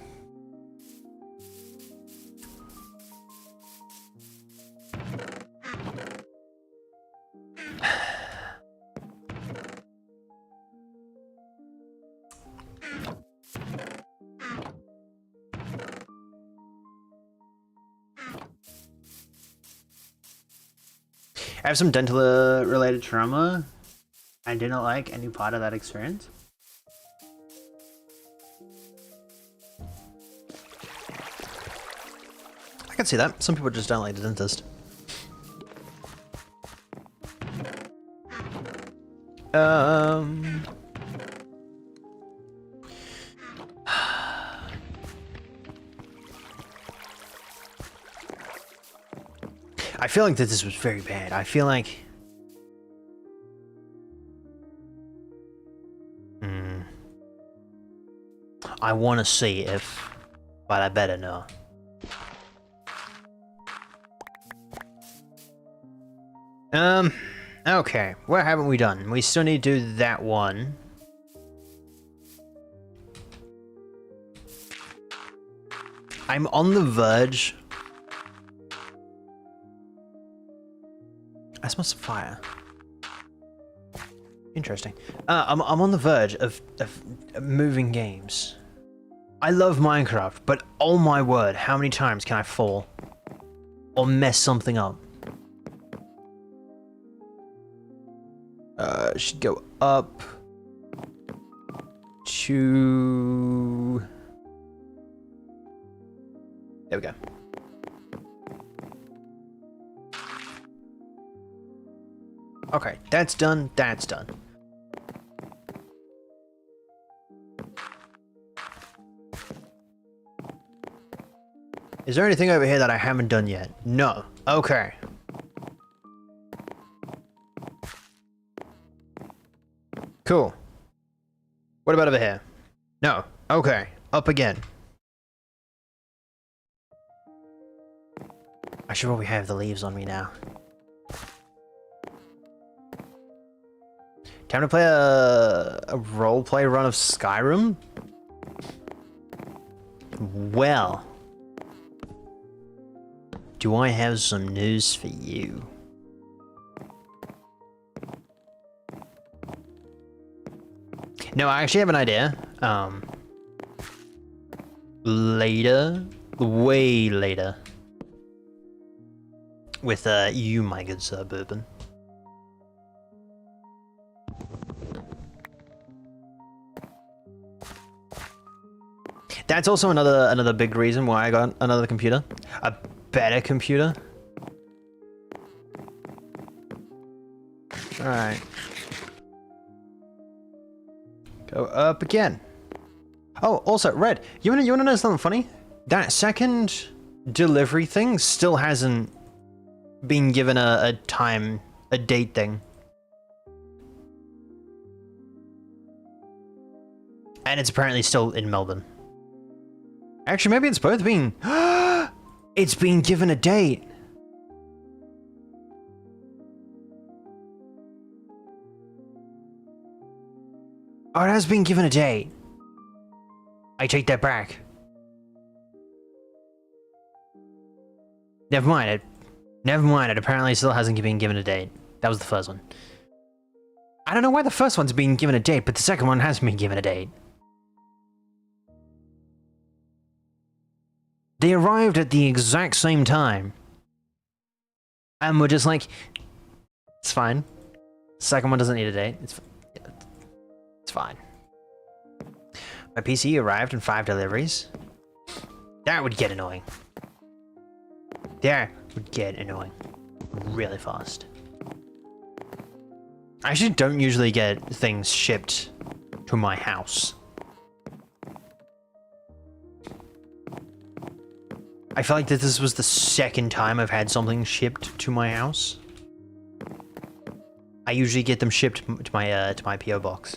I have some dental related trauma. I didn't like any part of that experience. I can see that. Some people just don't like the dentist. I feel like that this was very bad. I feel like... I want to see if... But I better know. Okay. What haven't we done? We still need to do that one. I'm on the verge... I smell some fire. Interesting. I'm on the verge of moving games. I love Minecraft, but oh my word, how many times can I fall? Or mess something up? Should go up to... There we go. Okay, that's done, that's done. Is there anything over here that I haven't done yet? No. Okay. Cool. What about over here? No. Okay. Up again. I should probably have the leaves on me now. Time to play a roleplay run of Skyrim? Well, do I have some news for you? No, I actually have an idea. Later, way later, with you, my good sir, Bourbon. That's also another big reason why I got another computer. A better computer. Alright. Go up again. Oh, also, Red, you wanna know something funny? That second delivery thing still hasn't been given a date thing. And it's apparently still in Melbourne. Actually, maybe it's both being... It's been given a date! Oh, it has been given a date. I take that back. Never mind, it apparently still hasn't been given a date. That was the first one. I don't know why the first one's being given a date, but the second one hasn't been given a date. They arrived at the exact same time. And we're just like, it's fine. Second one doesn't need a date. It's fine. My PC arrived in 5 deliveries. That would get annoying. That would get annoying. Really fast. I actually don't usually get things shipped to my house. I feel like that this was the second time I've had something shipped to my house. I usually get them shipped to my PO box.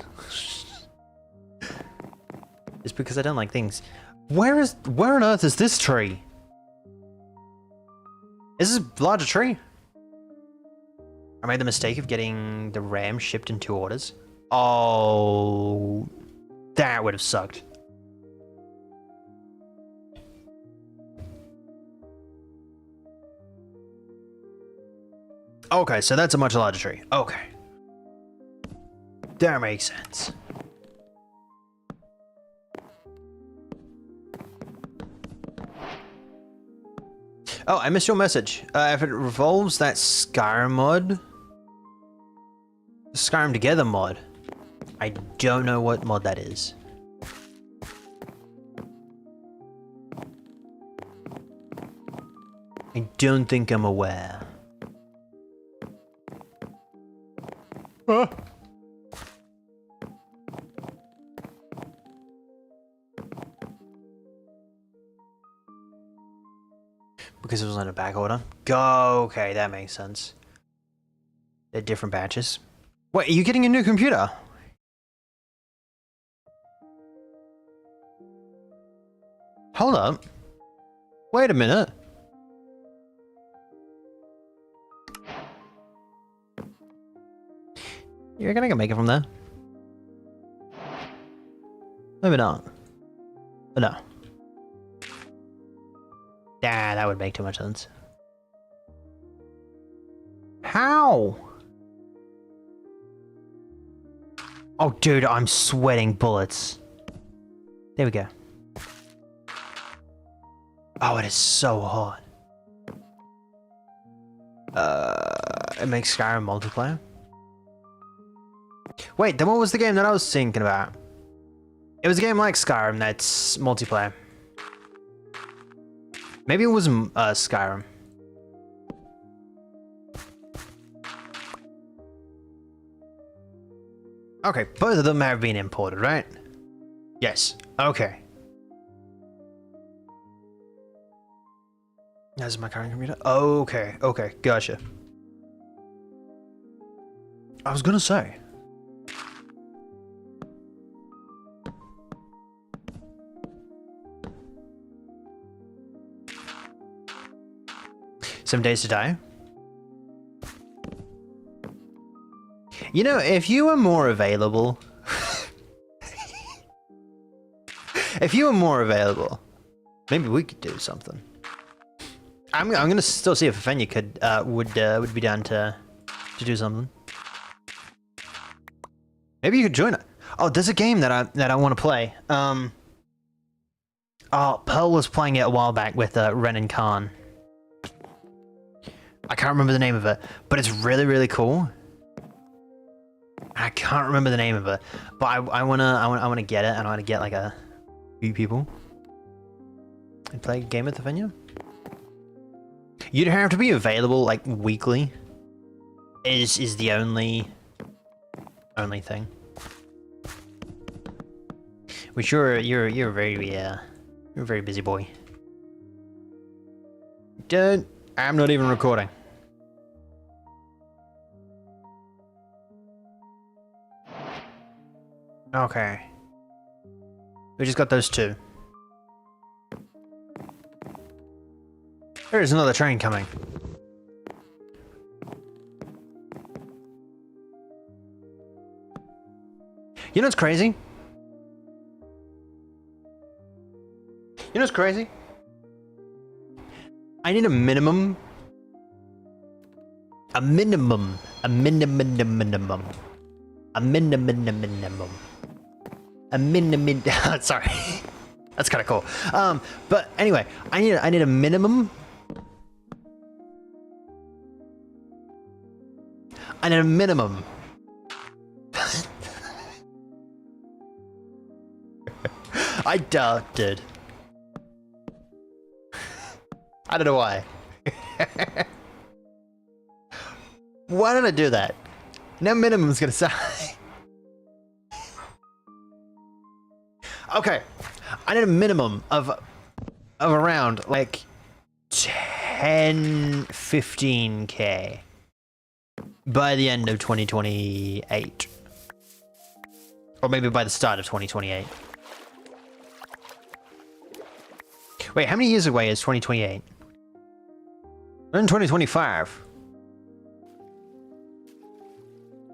It's because I don't like things. Where on earth is this tree? Is this a larger tree? I made the mistake of getting the RAM shipped in 2 orders. Oh, that would have sucked. Okay, so that's a much larger tree. Okay. That makes sense. Oh, I missed your message. If it revolves that Skyrim mod, Skyrim Together mod, I don't know what mod that is. I don't think I'm aware. Huh? Because it was on a back order. Go, okay, that makes sense. They're different batches. Wait, are you getting a new computer? Hold up. Wait a minute. You reckon I can make it from there? Maybe not. But no. Nah, that would make too much sense. How? Oh, dude, I'm sweating bullets. There we go. Oh, it is so hot. It makes Skyrim multiplayer. Wait, then what was the game that I was thinking about? It was a game like Skyrim that's multiplayer. Maybe it was Skyrim. Okay, both of them have been imported, right? Yes. Okay. That's my current computer. Okay, okay, gotcha. I was gonna say. Some Days to Die. You know, if you were more available, if you were more available, maybe we could do something. I'm gonna still see if Fenya could would be down to do something. Maybe you could join it. Oh, there's a game that I want to play. Oh, Pearl was playing it a while back with Ren and Khan. I can't remember the name of it, but it's really, really cool. I can't remember the name of it, but I wanna get it, and I wanna get like a few people and play a game with the venue. You'd have to be available like weekly. Is the only thing. Which you're a very busy boy. Dude, I'm not even recording. Okay. We just got those two. There's another train coming. You know what's crazy? You know what's crazy? I need a minimum. A minimum. A minimum. A minimum. A minimum. Sorry. That's kind of cool. But anyway, I need a minimum. I need a minimum. I doubted. I don't know why. Why did I do that? No minimum's gonna sound. Okay, I need a minimum of around like 15K by the end of 2028, or maybe by the start of 2028. Wait, how many years away is 2028? We're in 2025.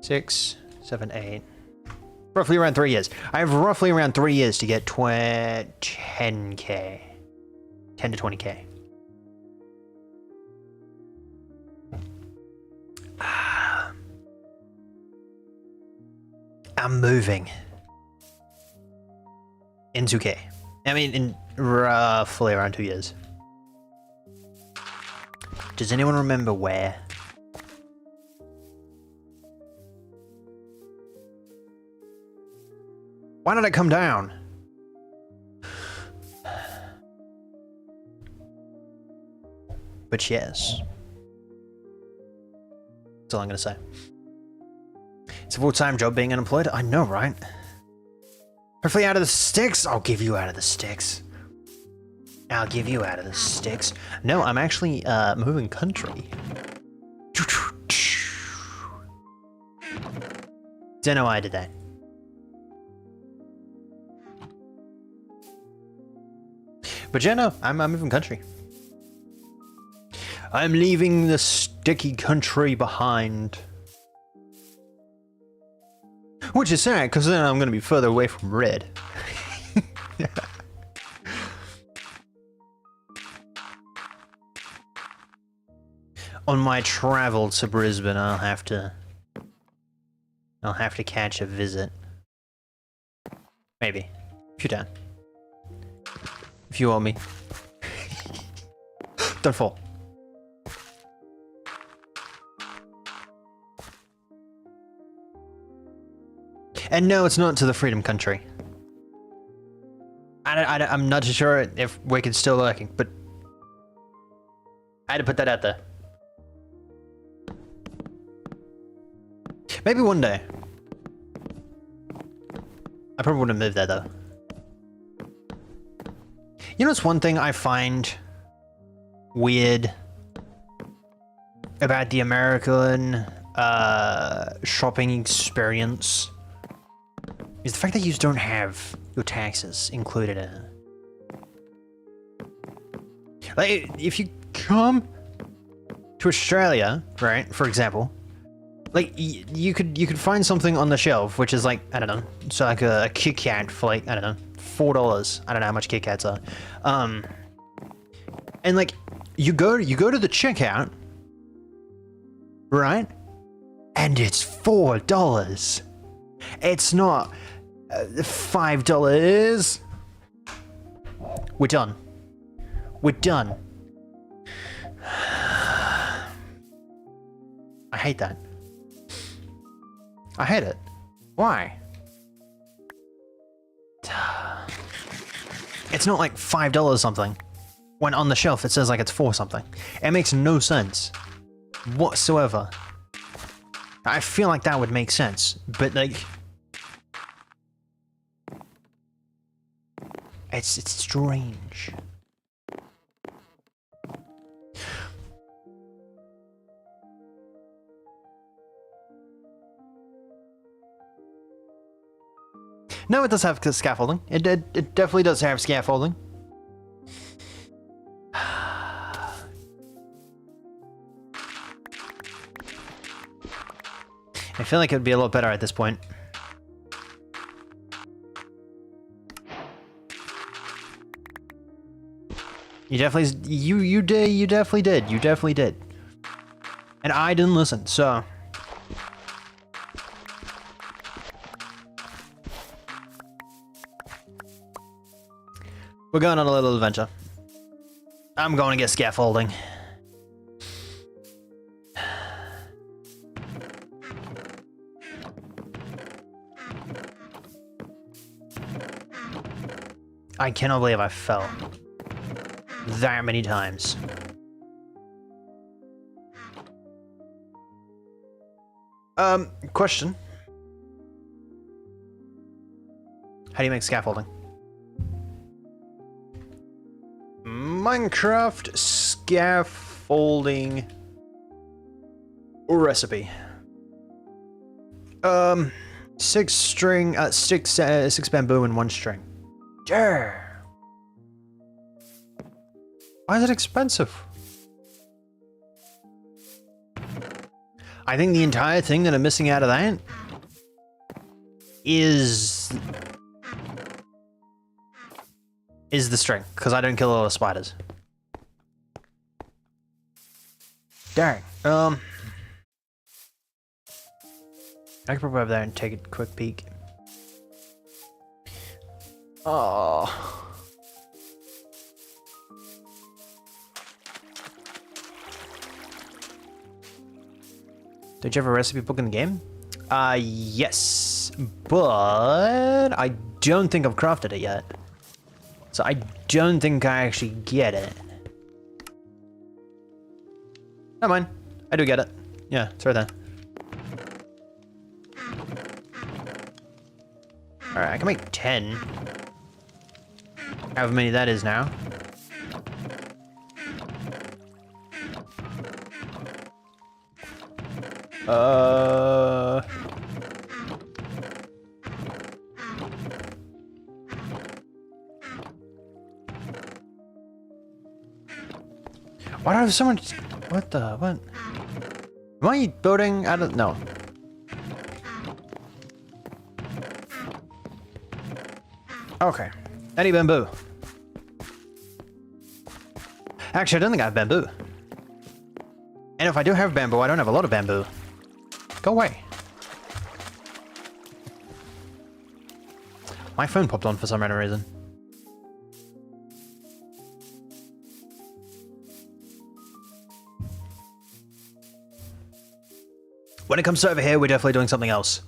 6, 7, 8. Roughly around 3 years. I have roughly around 3 years to get 10K. 10 to 20K. I'm moving. In 2K. I mean, in roughly around 2 years. Does anyone remember where? Why did it come down? But yes. That's all I'm gonna say. It's a full-time job being unemployed. I know, right? Hopefully out of the sticks. I'll give you out of the sticks. I'll give you out of the sticks. No, I'm actually moving country. Don't know why I did that. But yeah, no, I'm moving country. I'm leaving the sticky country behind. Which is sad, because then I'm going to be further away from red. On my travel to Brisbane, I'll have to catch a visit. Maybe. If you're down. If you want me. Don't fall. And no, it's not to the Freedom Country. I'm not too sure if Wicked's still lurking, but I had to put that out there. Maybe one day. I probably wouldn't move there though. You know, it's one thing I find weird about the American shopping experience is the fact that you just don't have your taxes included in it. Like, if you come to Australia, right, for example, like, you could find something on the shelf, which is like, I don't know, so like a Kit Kat for like, I don't know, $4. I don't know how much Kit Kats are. And like, you go to the checkout, right? And it's $4. It's not $5. We're done. We're done. I hate that. I hate it. Why? It's not like $5 something when on the shelf it says like it's $4 something. It makes no sense whatsoever. I feel like that would make sense, but like, it's strange. No, it does have scaffolding. It definitely does have scaffolding. I feel like it would be a lot better at this point. You definitely, you definitely did. And I didn't listen, so. We're going on a little adventure. I'm going to get scaffolding. I cannot believe I fell that many times. Question. How do you make scaffolding? Minecraft scaffolding recipe. 6 bamboo and 1 string. Yeah. Why is it expensive? I think the entire thing that I'm missing out of that is the string, because I don't kill a lot of spiders. Dang. I could probably go over there and take a quick peek. Oh. Did you have a recipe book in the game? Yes, but I don't think I've crafted it yet. So I don't think I actually get it. Never mind. I do get it. Yeah, it's right there. Alright, I can make 10. However many that is now. Why do I have so much? What the? What? Am I building? I don't know. Okay. Any bamboo? Actually, I don't think I have bamboo. And if I do have bamboo, I don't have a lot of bamboo. Go away. My phone popped on for some random reason. When it comes to over here, we're definitely doing something else.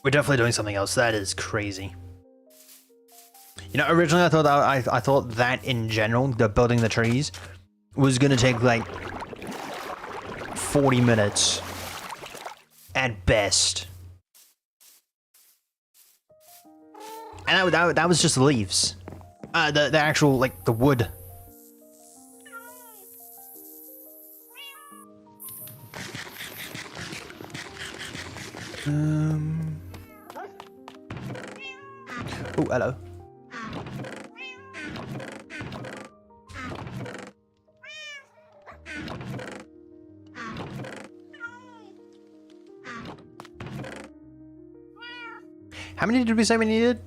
We're definitely doing something else. That is crazy. You know, originally I thought that I thought that in general, the building the trees was gonna take like 40 minutes at best. And that was just the leaves. The actual, like, the wood. Oh, hello. How many did we say we needed?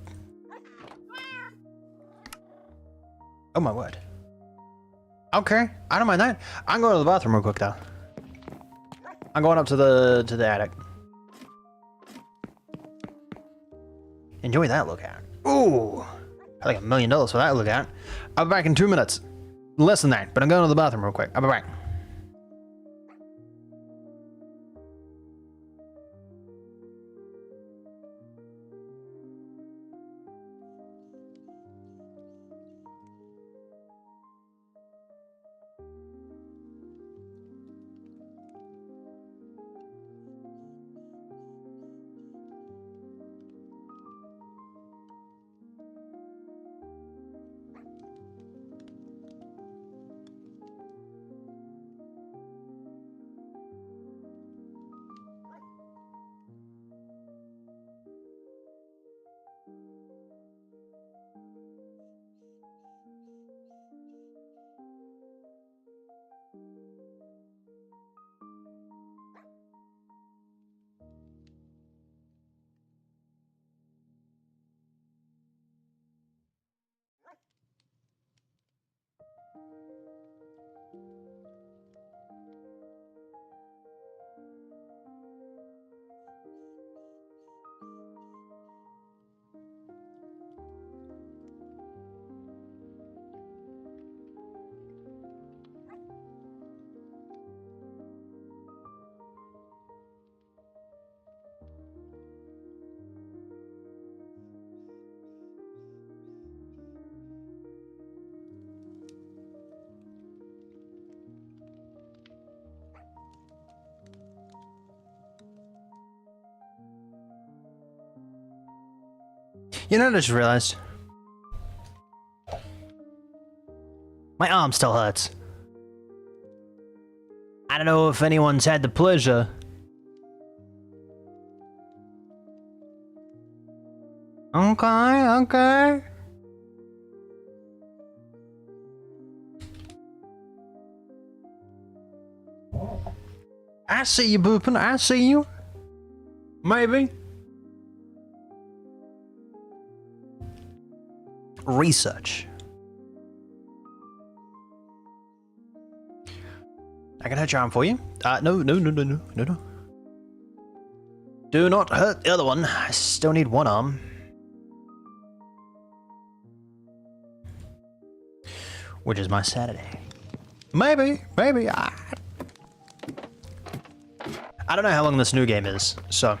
Oh my word. Okay, I don't mind that. I'm going to the bathroom real quick though. I'm going up to the attic. Enjoy that lookout. Ooh, like $1 million for that lookout. I'll be back in 2 minutes. Less than that, but I'm going to the bathroom real quick. I'll be back. You know what I just realized? My arm still hurts. I don't know if anyone's had the pleasure. Okay, okay. I see you, Boopin. I see you. Maybe. Research. I can hurt your arm for you. No. Do not hurt the other one. I still need one arm. Which is my Saturday. Maybe. I don't know how long this new game is, so.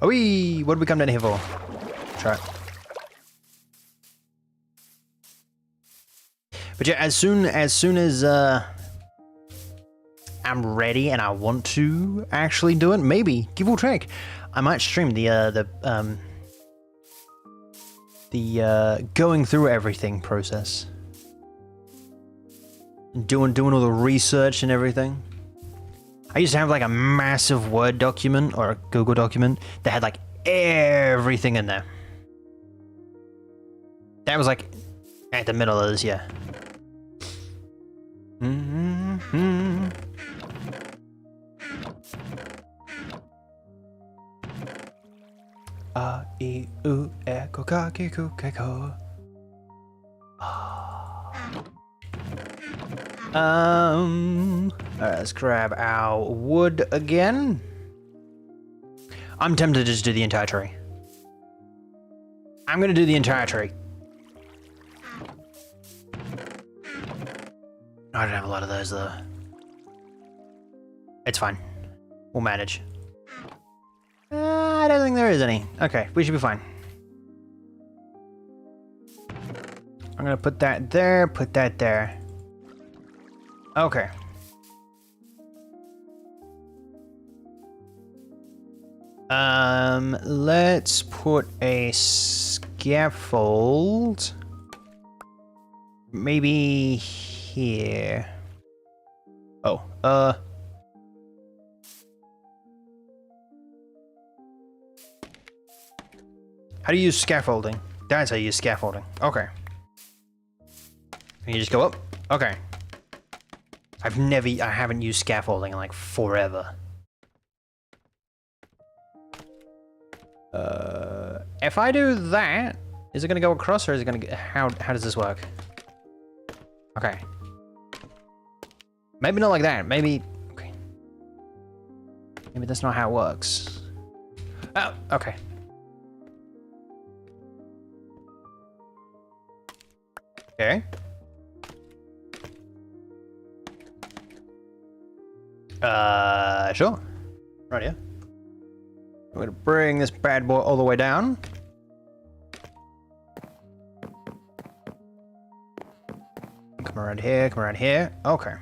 Oh, what did we come down here for? Try it. But yeah, as soon as I'm ready and I want to actually do it, maybe give or take, I might stream the going through everything process, doing all the research and everything. I used to have like a massive Word document or a Google document that had like everything in there. That was like at the middle of this, yeah. Mm-hmm. A, E, U, E, Ko, Ka, Ki, Ku, Ke, Ko. Alright, let's grab our wood again. I'm tempted to just do the entire tree. I'm gonna do the entire tree. I don't have a lot of those though. It's fine. We'll manage. I don't think there is any. Okay, we should be fine. I'm gonna put that there, put that there. Okay. Let's put a scaffold. Maybe here. Oh, how do you use scaffolding? That's how you use scaffolding. Okay. Can you just go up? Okay. I haven't used scaffolding in like forever. If I do that, is it gonna go across or is it gonna how does this work? Okay. Maybe not like that. Maybe, okay. Maybe that's not how it works. Oh, okay. Okay. Sure. Right here. We're gonna bring this bad boy all the way down. Come around here, come around here. Okay.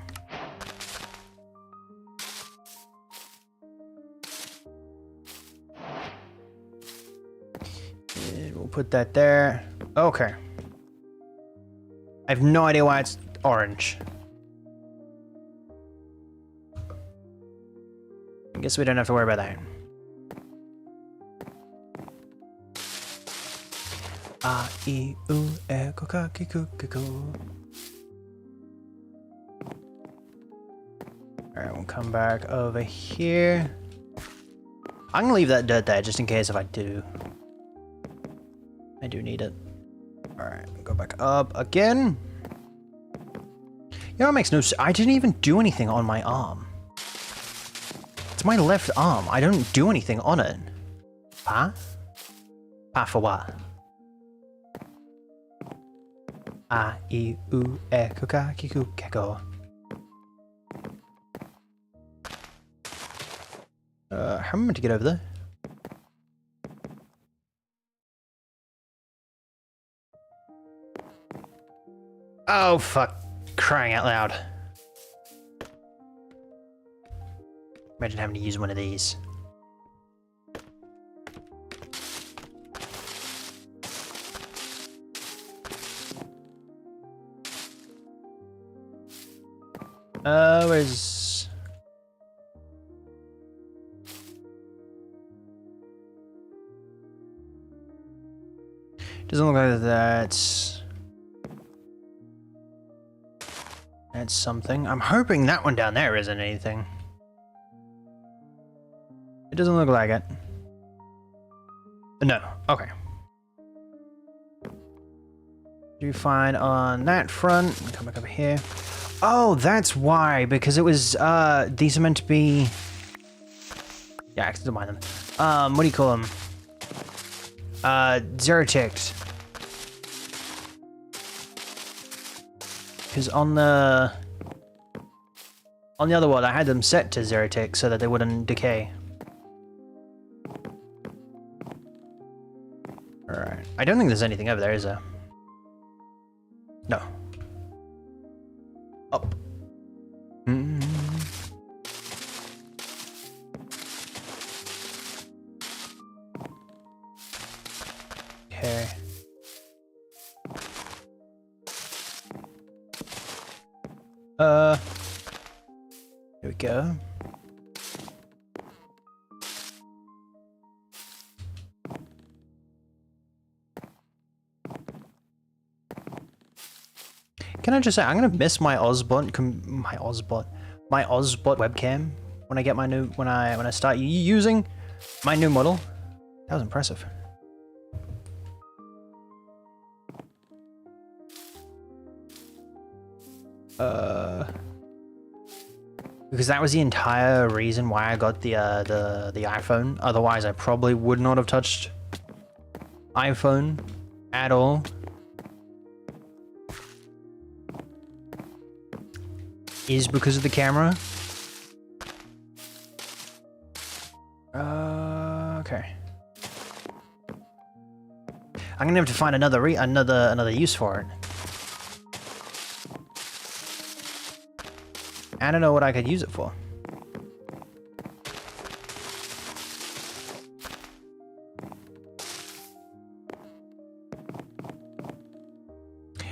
And we'll put that there. Okay. I have no idea why it's orange. I guess we don't have to worry about that. A, I, U, E, Ko, Ka, Ki, Ku, Ke, Ko. Alright, we'll come back over here. I'm gonna leave that dirt there just in case if I do need it. Alright, go back up again. You know, it makes no sense. I didn't even do anything on my arm. It's my left arm. I don't do anything on it. Huh? Pa for what? A, I, U, E, Ko, Ka, Ki, Ku, Ke, Ko. How am I meant to get over there? Oh, fuck. Crying out loud. Imagine having to use one of these. Where's... Doesn't look like that's something. I'm hoping that one down there isn't anything. It doesn't look like it. No. Okay. Do fine on that front. Come back over here. Oh, that's why. Because it was, these are meant to be... Yeah, I don't mind them. What do you call them? Zero-ticked. Because on the... On the other world, I had them set to 0 tick so that they wouldn't decay. Alright. I don't think there's anything over there, is there? No. Up. Okay. Here we go. Can I just say, I'm gonna miss my Ozbot webcam when I get my new, when I start using my new model. That was impressive. Because that was the entire reason why I got the iPhone. Otherwise, I probably would not have touched iPhone at all. Is because of the camera. Okay. I'm gonna have to find another use for it. I don't know what I could use it for.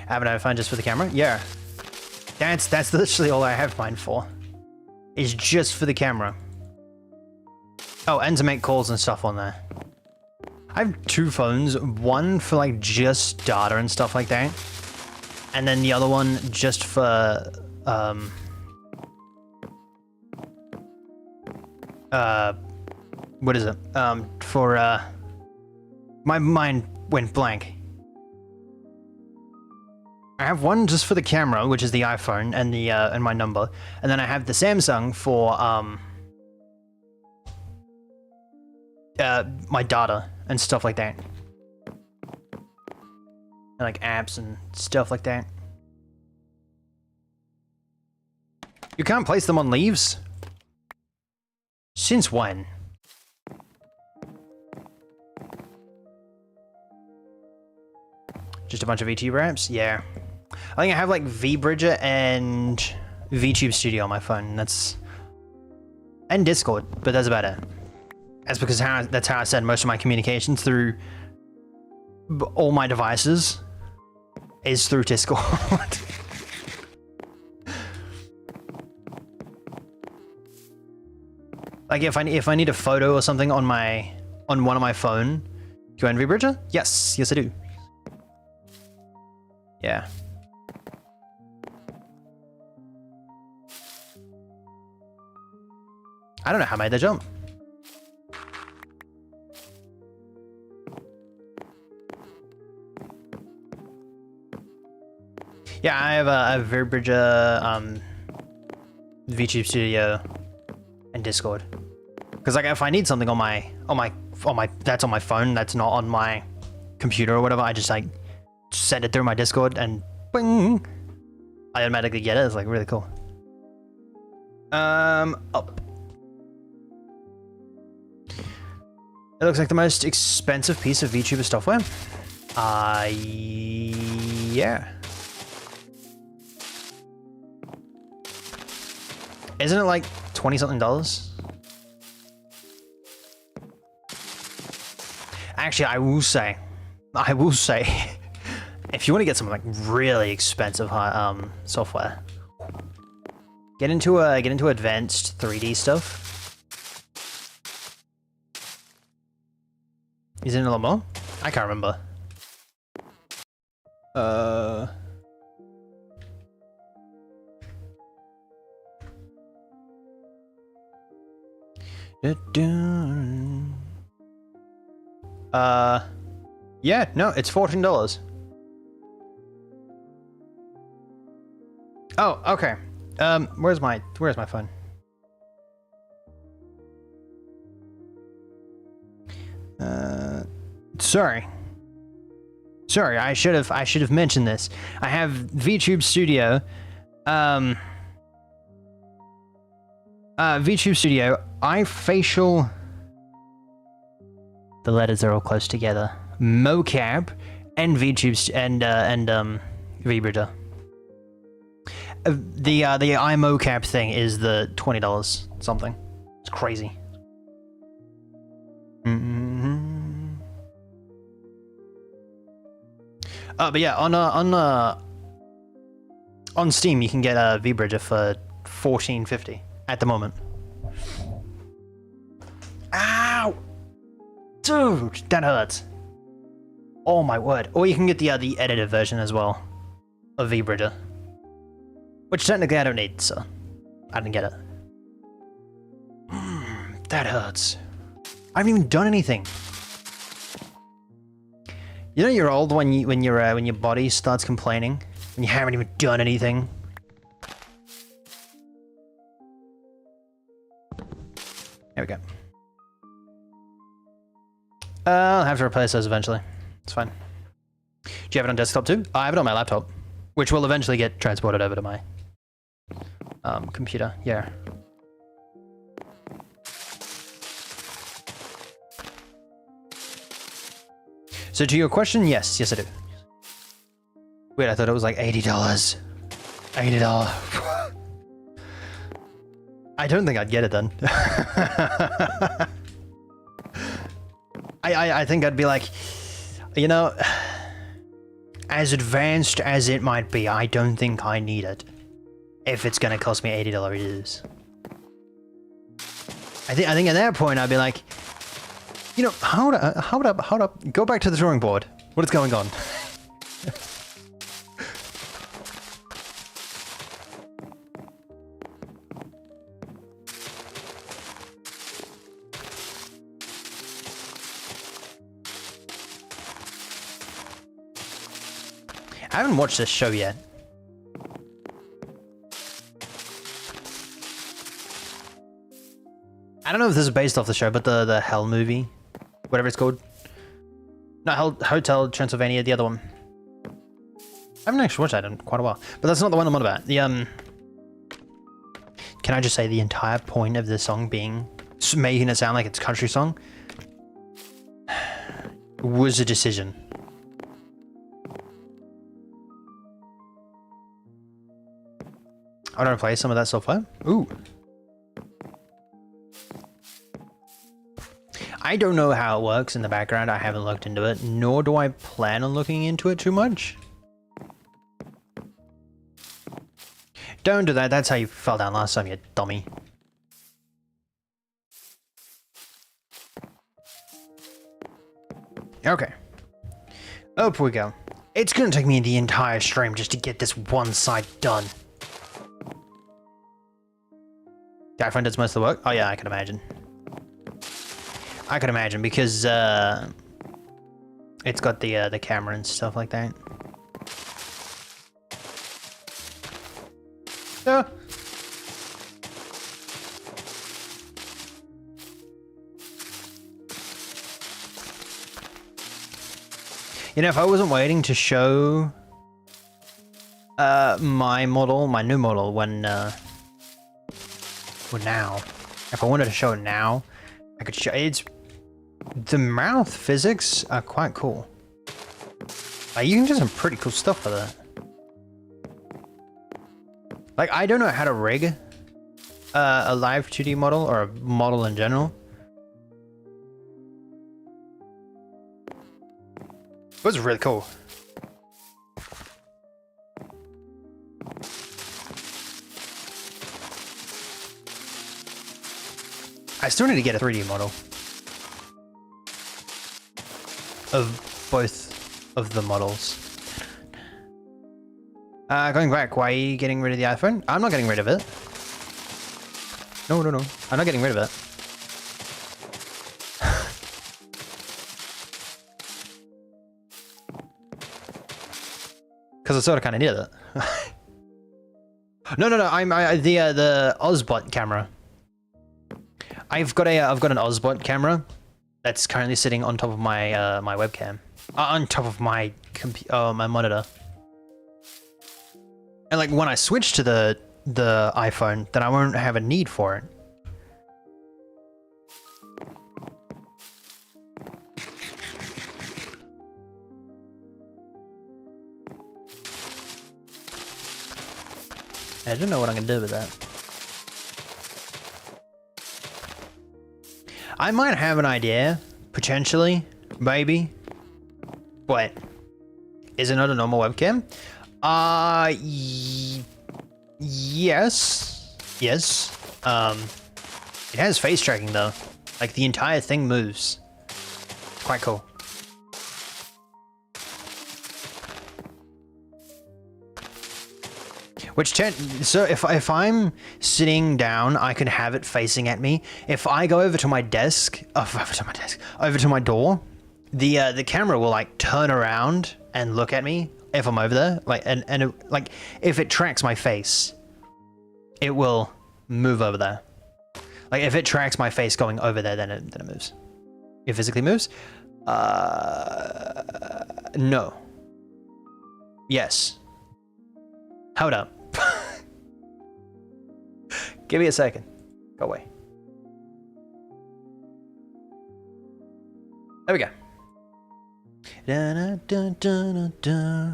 Haven't I found just for the camera? Yeah. That's literally all I have mine for. Is just for the camera. Oh, and to make calls and stuff on there. I have 2 phones, one for like just data and stuff like that. And then the other one just for what is it? For my mind went blank. I have one just for the camera, which is the iPhone and the and my number, and then I have the Samsung for my data and stuff like that, and like apps and stuff like that. You can't place them on leaves? Since when? Just a bunch of VT wraps? Yeah. I think I have like VBridger and VTube Studio on my phone. And Discord, but that's about it. That's because that's how I send most of my communications through all my devices is through Discord. Like if I need a photo or something on one of my phone, do you want VBridger? Yes, I do. Yeah. I don't know how I made the jump. Yeah, I have a VBridger, VTube Studio, and Discord. Because like if I need something on my that's on my phone, that's not on my computer or whatever, I just like send it through my Discord and bing, I automatically get it. It's like really cool. Up. It looks like the most expensive piece of VTuber software. Yeah. Isn't it like $20-something? Actually, I will say, if you want to get some like really expensive software, get into advanced 3D stuff. Is it a lot more? I can't remember. Yeah, no, it's $14. Oh, okay. Where's my phone? Sorry, I should have mentioned this. I have VTube Studio. VTube Studio, iFacial. The letters are all close together. Mocap and VTube and VBridger. The iMocap thing is the $20 something. It's crazy. But yeah, on Steam you can get a VBridger for $14.50 at the moment. Ow! Dude, that hurts. Oh my word. Or you can get the edited version as well of VBridger. Which technically I don't need, so I didn't get it. That hurts. I haven't even done anything. You know you're old when your body starts complaining when you haven't even done anything. There we go. I'll have to replace those eventually. It's fine. Do you have it on desktop too? I have it on my laptop, which will eventually get transported over to my computer. Yeah. So to your question, yes, I do. Wait, I thought it was like $80. $80. I don't think I'd get it then. I think I'd be like, you know, as advanced as it might be, I don't think I need it. If it's gonna cost me $80 use. I think at that point I'd be like, you know, hold up, go back to the drawing board. What is going on? I haven't watched this show yet. I don't know if this is based off the show, but the Hell movie, whatever it's called. No, Hotel Transylvania, the other one. I haven't actually watched that in quite a while, but that's not the one I'm on about. The can I just say the entire point of this song being making it sound like it's a country song was a decision. I don't play some of that so far. Ooh. I don't know how it works in the background. I haven't looked into it, nor do I plan on looking into it too much. Don't do that. That's how you fell down last time, you dummy. Okay. Up we go. It's gonna take me the entire stream just to get this one side done. The iPhone does most of the work? Oh yeah, I can imagine. I can imagine because it's got the camera and stuff like that. Yeah. You know, if I wasn't waiting to show my new model when now, if I wanted to show it now, I could show it's the mouth physics are quite cool. Like, you can do some pretty cool stuff with it. Like, I don't know how to rig a live 2D model or a model in general. It was really cool. I still need to get a 3D model of both of the models. Going back, why are you getting rid of the iPhone? I'm not getting rid of it. No. I'm not getting rid of it. Because I sort of kind of needed it. No. The Ozbot camera. I've got an Ozbot camera that's currently sitting on top of my my webcam, on top of my my monitor. And like when I switch to the iPhone, then I won't have a need for it I don't know what I'm gonna do with that. I might have an idea, potentially, maybe. Wait, is it not a normal webcam? Yes. Yes. It has face tracking though. Like the entire thing moves. Quite cool. So if I'm sitting down, I can have it facing at me. If I go over to my desk, over to my door, the camera will like turn around and look at me if I'm over there. Like like if it tracks my face, it will move over there. Like if it tracks my face going over there, then it moves. It physically moves. No. Yes. Hold up. Give me a second. Go away. There we go. Da, da, da, da, da.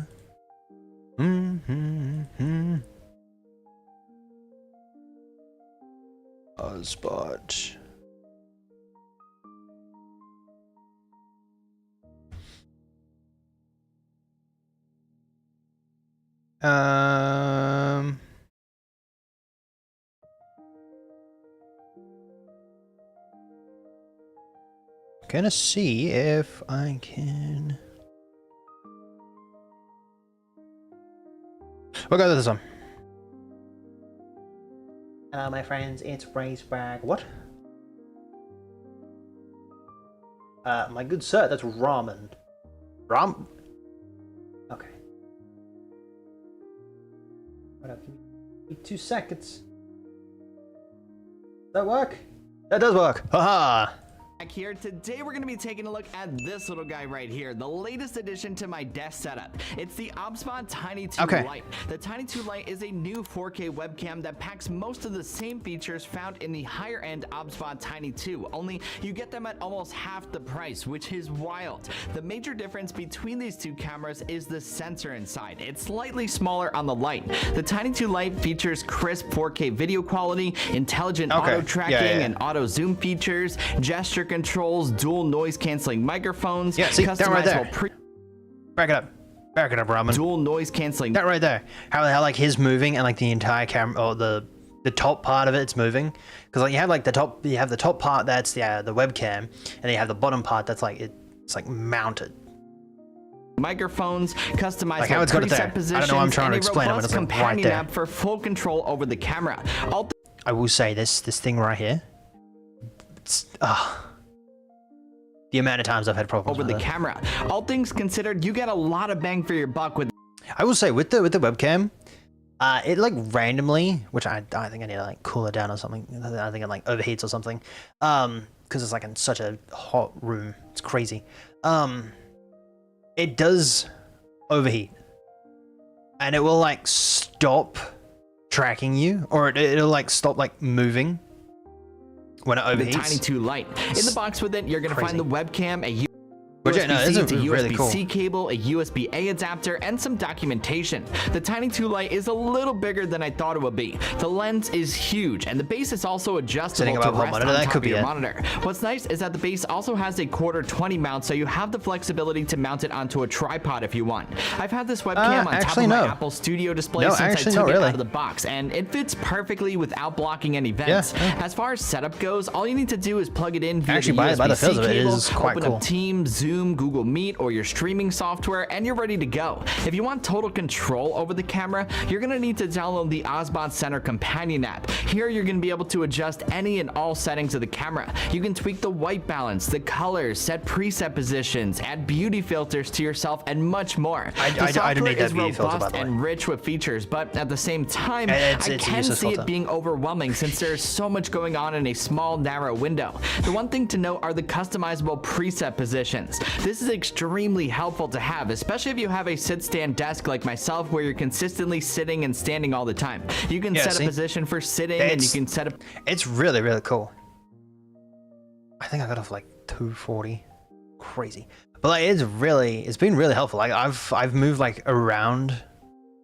Spot. Gonna see if I can. We'll go with this one. Hello, my friends. It's Raceback. What? My good sir, that's ramen. Okay. What up? Give me 2 seconds. Does that work? That does work. Haha. Back here. Today we're going to be taking a look at this little guy right here, the latest addition to my desk setup. It's the OBSBot Tiny 2 Lite. The Tiny 2 Lite is a new 4K webcam that packs most of the same features found in the higher end OBSBot Tiny 2, only you get them at almost half the price, which is wild. The major difference between these two cameras is the sensor inside. It's slightly smaller on the Lite. The Tiny 2 Lite features crisp 4K video quality, intelligent auto tracking and auto zoom features, gesture controls, dual noise canceling microphones, see, that right there. Back it up, Ramen. Dual noise canceling. That right there. How like his moving and like the entire camera, or the top part of it's moving. Because like you have like the top part that's the webcam, and then you have the bottom part that's like it's like mounted. Microphones, customized like how it's got it there. positions, I don't know. I'm trying to explain it, but it's like right there. App for full control over the camera. I will say this thing right here. It's the amount of times I've had problems over the camera. All things considered, you get a lot of bang for your buck with. I will say with the webcam, it like randomly, which I think I need to like cool it down or something. I think it like overheats or something, because it's like in such a hot room. It's crazy. It does overheat, and it will like stop tracking you, or it'll like stop like moving when it overheats. The Tiny 2 Lite. In the box with it, you're going to find the webcam, a USB-C to really USB-C cool. cable, a USB-A adapter, and some documentation. The Tiny 2 Lite is a little bigger than I thought it would be. The lens is huge, and the base is also adjustable to rest on top of your monitor. What's nice is that the base also has a 1/4-20 mount, so you have the flexibility to mount it onto a tripod if you want. I've had this webcam on top of my Apple Studio display since I took it out of the box, and it fits perfectly without blocking any vents. As far as setup goes, all you need to do is plug it in via the USB-C cable, open up Teams, Zoom, Google Meet, or your streaming software, and you're ready to go. If you want total control over the camera, you're going to need to download the OBSBot Center companion app. Here you're going to be able to adjust any and all settings of the camera. You can tweak the white balance, the colors, set preset positions, add beauty filters to yourself, and much more. The software is robust and rich with features, but at the same time, I can see it being overwhelming since there's so much going on in a small, narrow window. The one thing to note are the customizable preset positions. This is extremely helpful to have, especially if you have a sit-stand desk like myself where you're consistently sitting and standing all the time. You can set a position for sitting, and you can set up. It's really, really cool. I think I got off like 240. Crazy. But like it's been really helpful. Like I've moved like around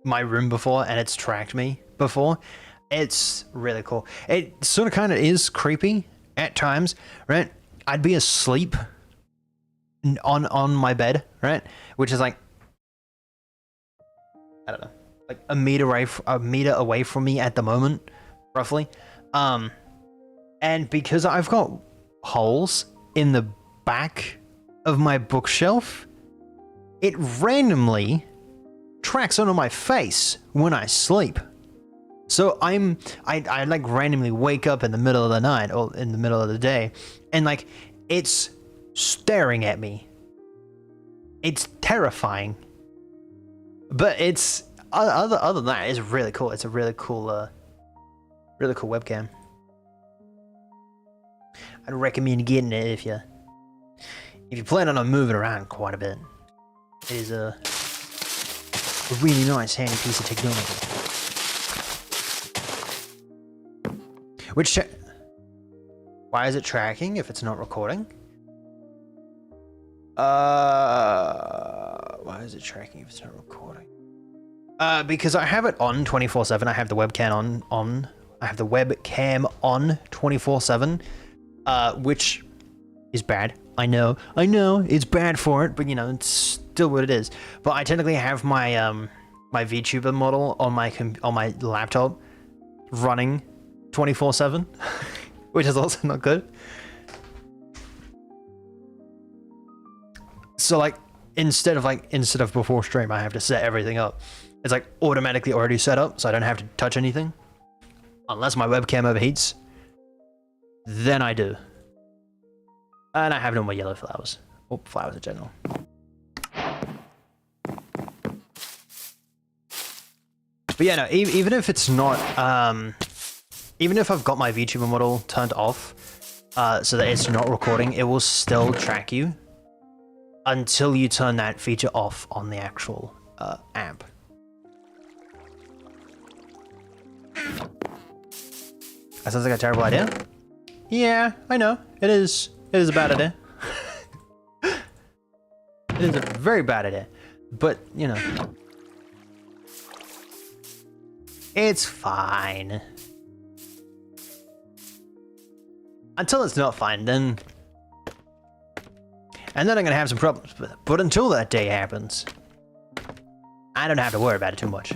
my room before and it's tracked me before. It's really cool. It sort of kind of is creepy at times, right? I'd be asleep on my bed, right? Which is like, I don't know, like a meter away from me at the moment, roughly. And because I've got holes in the back of my bookshelf, it randomly tracks onto my face when I sleep. So I like randomly wake up in the middle of the night or in the middle of the day, and like it's staring at me. It's terrifying. But it's other than that, it's really cool. It's a really cool webcam. I'd recommend getting it if you plan on moving around quite a bit. It is a really nice, handy piece of technology. Why is it tracking if it's not recording? Why is it tracking if it's not recording? Because I have it on 24/7. I have the webcam on. I have the webcam on 24/7, which is bad. I know, it's bad for it, but you know, it's still what it is. But I technically have my my VTuber model on my laptop running 24/7, which is also not good. So like instead of before stream, I have to set everything up. It's like automatically already set up, so I don't have to touch anything unless my webcam overheats. Then I do. And I have no more yellow flowers. Or flowers in general. But yeah, no, even if it's not, even if I've got my VTuber model turned off, so that it's not recording, it will still track you until you turn that feature off on the actual app. That sounds like a terrible idea. Yeah, I know. It is. It is a bad idea. It is a very bad idea. But, you know. It's fine. Until it's not fine, then... And then I'm gonna have some problems with it. But until that day happens, I don't have to worry about it too much.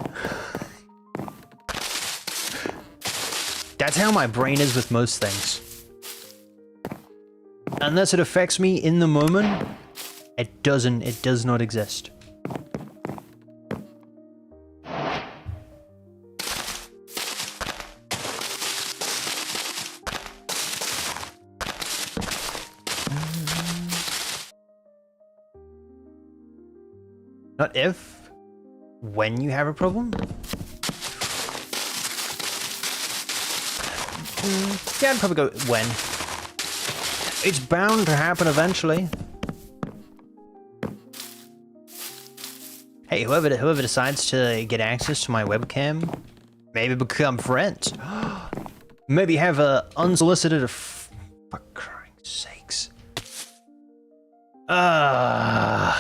That's how my brain is with most things. Unless it affects me in the moment, it does not exist. Not if, when you have a problem? Yeah, I'd probably go when. It's bound to happen eventually. Hey, whoever decides to get access to my webcam, maybe become friends. Maybe have a unsolicited... For crying sakes. Have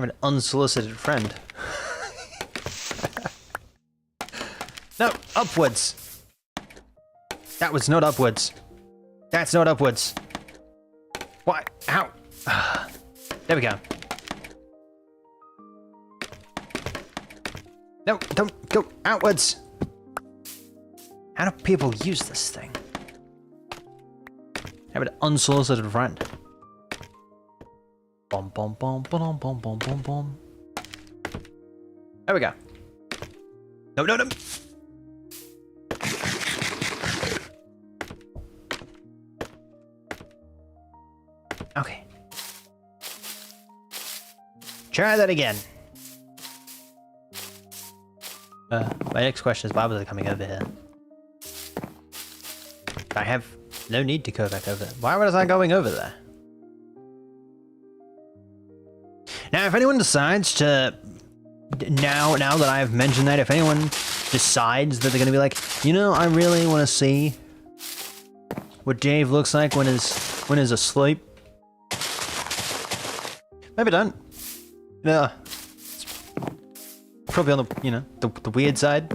an unsolicited friend. No, upwards. That was not upwards. That's not upwards. Why? How? There we go. No, don't go outwards. How do people use this thing? Have an unsolicited friend. Bom bom bom bom bom bom bom bom. There we go. No, no, no. Okay. Try that again. My next question is, why was I coming over here? I have no need to go back over there. Why was I going over there? Now, if anyone decides to... Now that I've mentioned that, if anyone decides that they're going to be like, you know, I really want to see what Dave looks like when he's asleep. Maybe don't. Yeah. It's probably on the, you know, the weird side.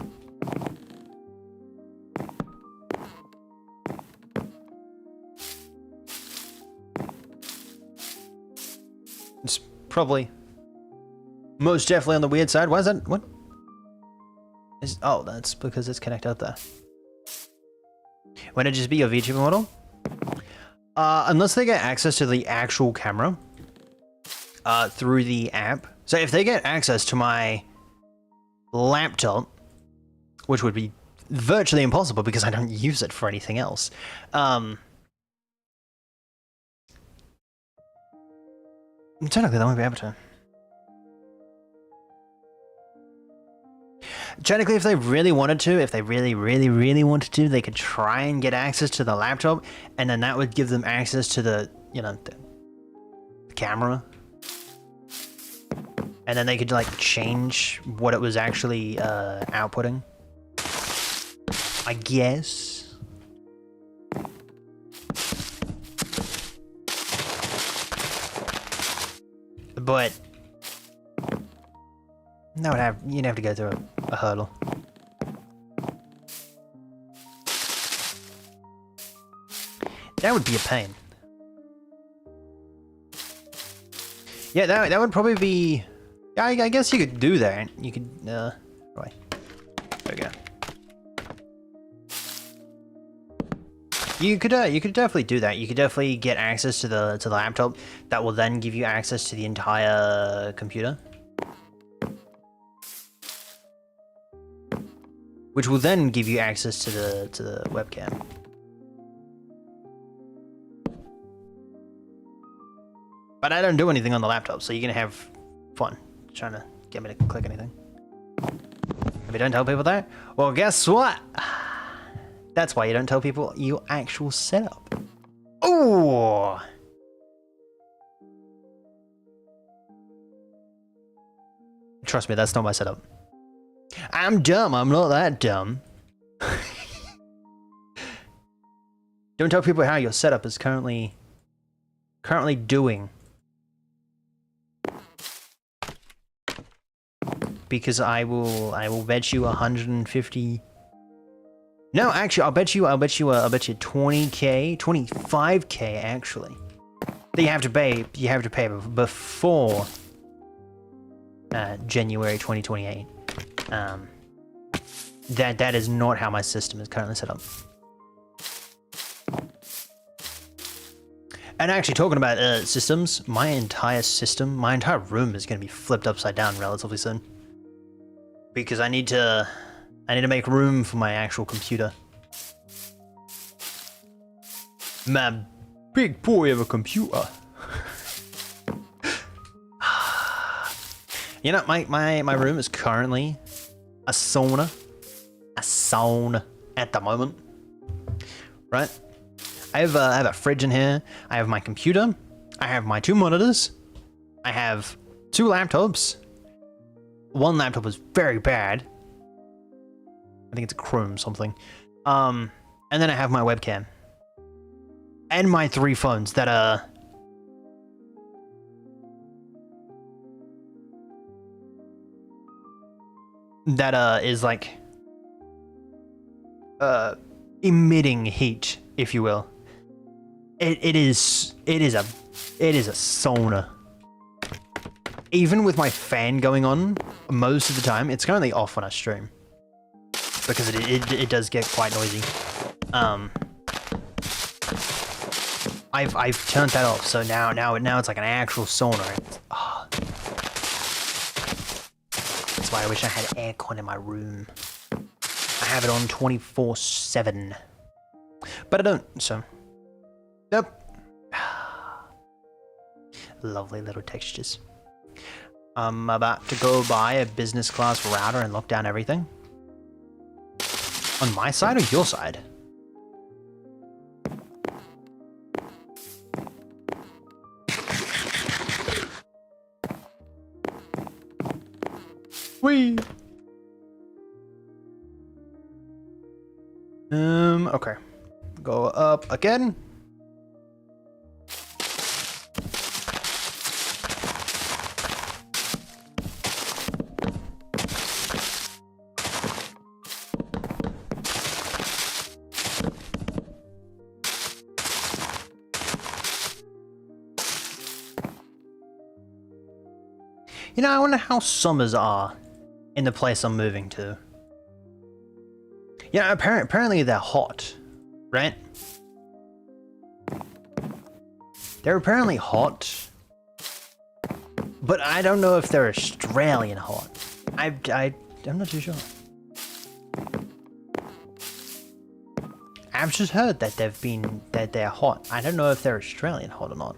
It's probably most definitely on the weird side. Why is that? What? Oh, that's because it's connected up there. Wouldn't it just be your VTuber model? Unless they get access to the actual camera through the app. So if they get access to my laptop, which would be virtually impossible because I don't use it for anything else. Technically, they won't be able to. Technically, if they really wanted to, if they really wanted to, they could try and get access to the laptop, and then that would give them access to the, you know, the camera. And then they could, like, change what it was actually outputting. I guess. But that would you'd have to go through a hurdle. That would be a pain. Yeah, that would probably be. I guess you could do that. You could. Right. There we go. You could definitely do that. You could definitely get access to the laptop. That will then give you access to the entire computer, which will then give you access to the webcam. But I don't do anything on the laptop, so you're gonna have fun trying to get me to click anything. If you don't tell people that, well, guess what? That's why you don't tell people your actual setup. Oh! Trust me, that's not my setup. I'm dumb. I'm not that dumb. Don't tell people how your setup is currently doing. Because I will bet you 150. No, actually, I'll bet you 20k, 25k actually. That you have to pay before January 2028. That is not how my system is currently set up. And actually, talking about systems, my entire room is going to be flipped upside down relatively soon. Because I need to make room for my actual computer. My big boy of a computer. You know, my room is currently a sauna. A sauna at the moment. Right? I have a fridge in here. I have my computer. I have my 2 monitors. I have 2 laptops. One laptop is very bad. I think it's a Chrome something. And then I have my webcam. And my 3 phones that is like emitting heat, if you will. It is a sauna. Even with my fan going on most of the time, it's currently off when I stream. Because it does get quite noisy. I've turned that off, so now it's like an actual sauna. That's why I wish I had aircon in my room. I have it on 24/7, but I don't. So, yep. Lovely little textures. I'm about to go buy a business class router and lock down everything. On my side or your side? Whee! Okay. Go up again. You know, I wonder how summers are in the place I'm moving to. Yeah, apparently they're hot, right? They're apparently hot, but I don't know if they're Australian hot. I'm not too sure. I've just heard that they're hot. I don't know if they're Australian hot or not.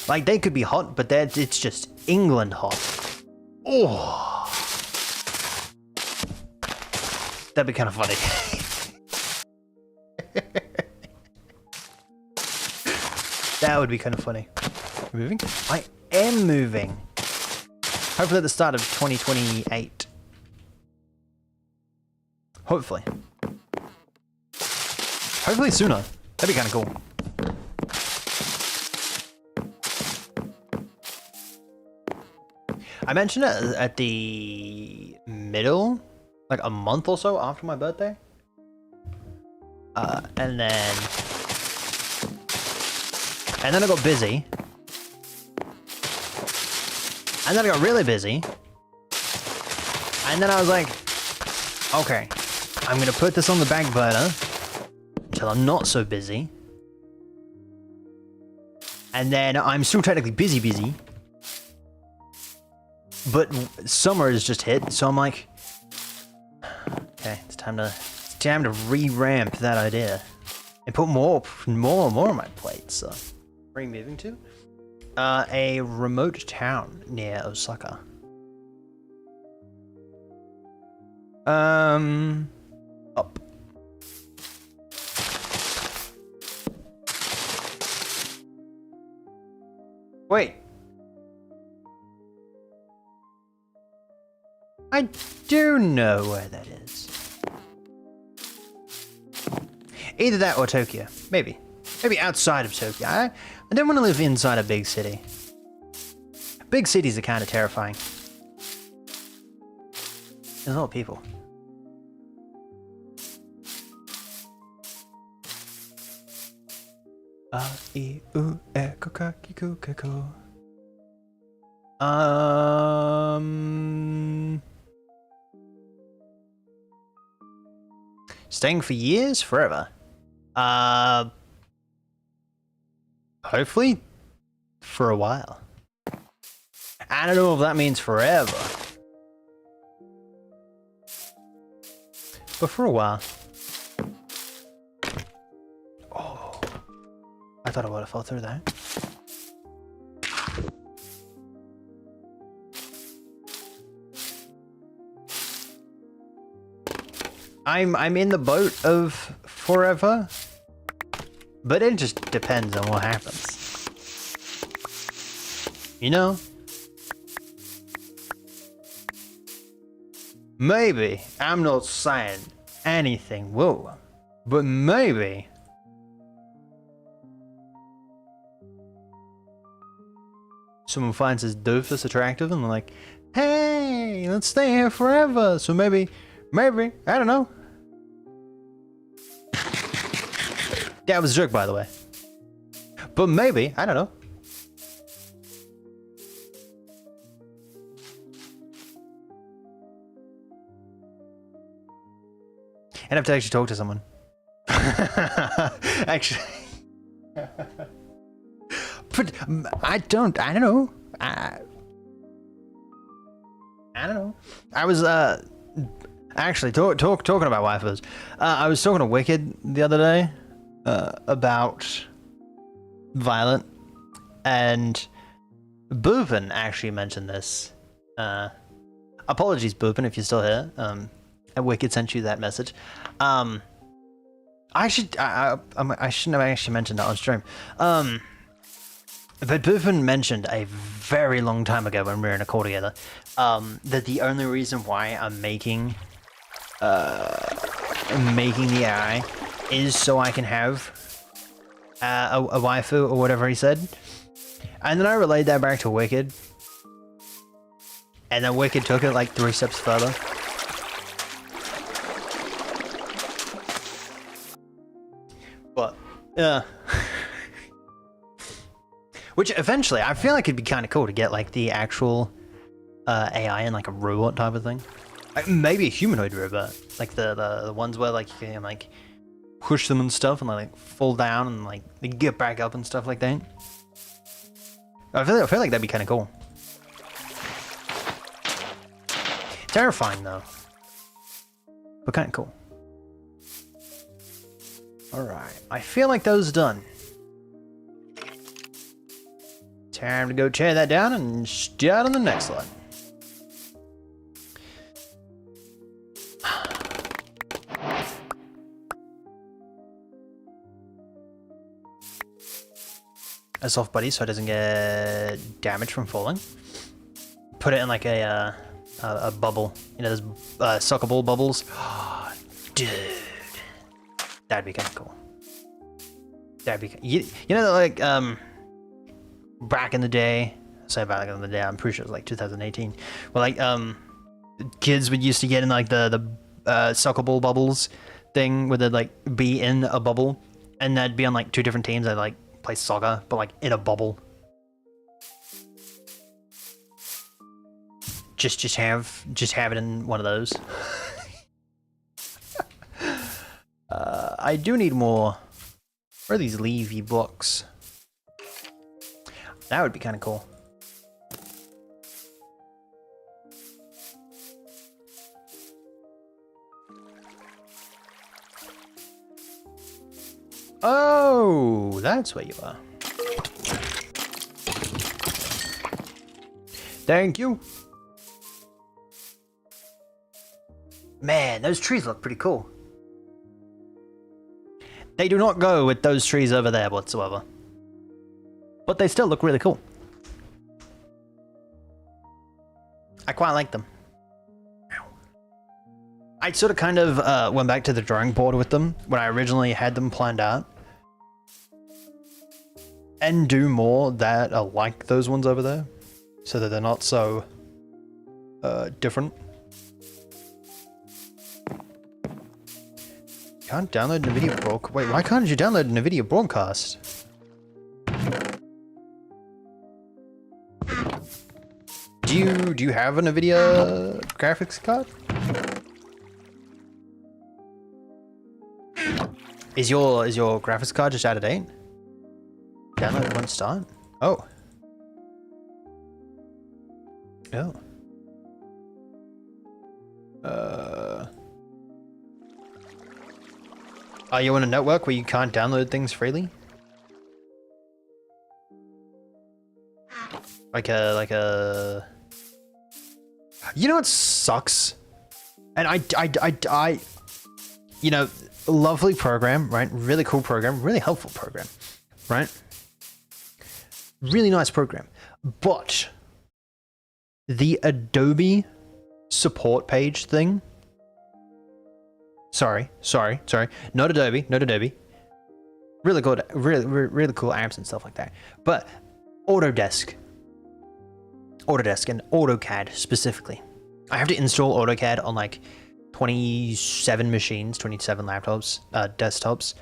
Like, they could be hot, but it's just England hot. Oh, that'd be kind of funny. That would be kind of funny. Moving? I am moving. Hopefully at the start of 2028. Hopefully. Hopefully sooner. That'd be kind of cool. I mentioned it at the middle, like a month or so after my birthday. And then I got busy. And then I got really busy. And then I was like, okay, I'm gonna put this on the back burner until I'm not so busy. And then I'm still technically busy. But summer has just hit, so I'm like, okay, it's time to re-ramp that idea and put more on my plate. So, where are you moving to? A remote town near Osaka. Up. Wait. I do know where that is. Either that or Tokyo. Maybe. Maybe outside of Tokyo. I don't want to live inside a big city. Big cities are kind of terrifying. There's a lot of people. Staying for years? Forever? Hopefully for a while. I don't know if that means forever. But for a while. Oh. I thought I would have fell through that. I'm in the boat of forever, but it just depends on what happens. You know? Maybe, I'm not saying anything will, but maybe someone finds this doofus attractive and they're like, hey, let's stay here forever. So maybe, I don't know. Yeah, it was a joke, by the way. But maybe, I don't know. And I have to actually talk to someone. Actually. But I don't know. I don't know. I was, actually, talking about waifus. I was talking to Wicked the other day. About Violet, and Boopin actually mentioned this. Apologies, Boopin, if you're still here. And Wicked sent you that message. I shouldn't have actually mentioned that on stream. But Boopin mentioned a very long time ago when we were in a call together, that the only reason why I'm making the AI is so I can have a waifu or whatever he said. And then I relayed that back to Wicked. And then Wicked took it like 3 steps further. But, Which eventually, I feel like it'd be kind of cool to get like the actual AI in like a robot type of thing. Like, maybe a humanoid robot, like the ones where like you can like push them and stuff, and like fall down and like they get back up and stuff like that. I feel like that'd be kind of cool. Terrifying though, but kind of cool. All right, I feel like those are done. Time to go tear that down and start on the next one. A soft body so it doesn't get damaged from falling. Put it in like a bubble, you know, those soccer ball bubbles. Oh, dude, that'd be kind of cool. That'd be you know, like back in the day. Say back in the day, I'm pretty sure it was like 2018. Well, like kids would used to get in like the soccer ball bubbles thing, where they'd like be in a bubble, and they'd be on like two different teams. They'd like play soccer, but like in a bubble. Just have it in one of those. I do need more. Where are these Levy blocks? That would be kind of cool. Oh, that's where you are. Thank you. Man, those trees look pretty cool. They do not go with those trees over there whatsoever. But they still look really cool. I quite like them. I sort of kind of went back to the drawing board with them when I originally had them planned out. And do more that are like those ones over there. So that they're not so different. Can't download NVIDIA broadcast. Wait, why can't you download NVIDIA broadcast? Do you have a NVIDIA graphics card? Is your graphics card just out of date? Download one start? Oh. Oh. Are you on a network where you can't download things freely? Like a... You know what sucks? And I you know, lovely program, right? Really cool program, really helpful program, right? Really nice program. But the Adobe support page thing. Sorry. Not Adobe. Really good, really cool apps and stuff like that. But Autodesk and AutoCAD specifically. I have to install AutoCAD on like 27 machines, 27 laptops, desktops.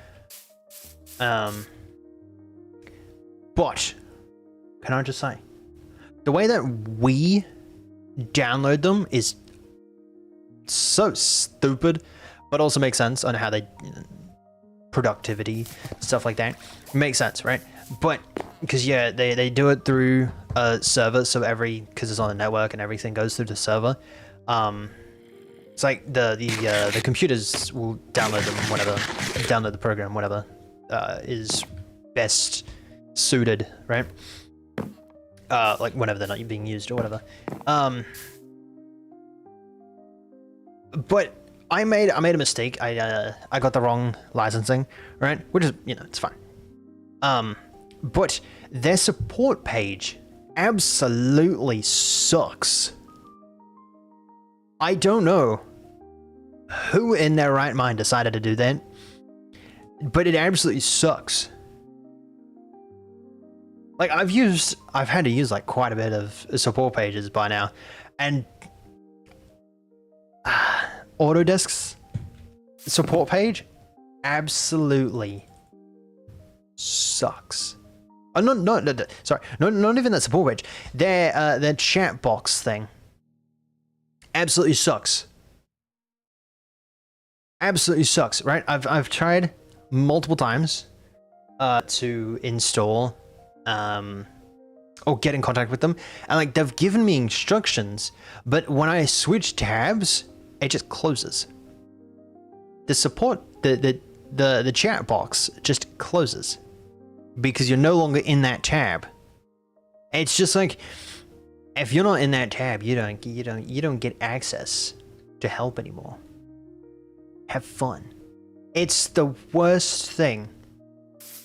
But can I just say, the way that we download them is so stupid, but also makes sense on how they productivity, stuff like that. Makes sense, right? But because yeah, they do it through a server, so because it's on a network and everything goes through the server. It's like the computers will download them whenever, download the program whenever is best suited, right? Like whenever they're not being used or whatever. But I made a mistake. I got the wrong licensing, right? Which is, you know, it's fine. But their support page absolutely sucks. I don't know who in their right mind decided to do that, but it absolutely sucks. Like I've had to use like quite a bit of support pages by now, and Autodesk's support page absolutely sucks. Oh, sorry, not even that support page. Their chat box thing absolutely sucks. Absolutely sucks, right? I've tried multiple times to install or get in contact with them, and like they've given me instructions, but when I switch tabs, it just closes. The support, the chat box just closes because you're no longer in that tab. It's just like, if you're not in that tab, you don't get access to help anymore. Have fun. It's the worst thing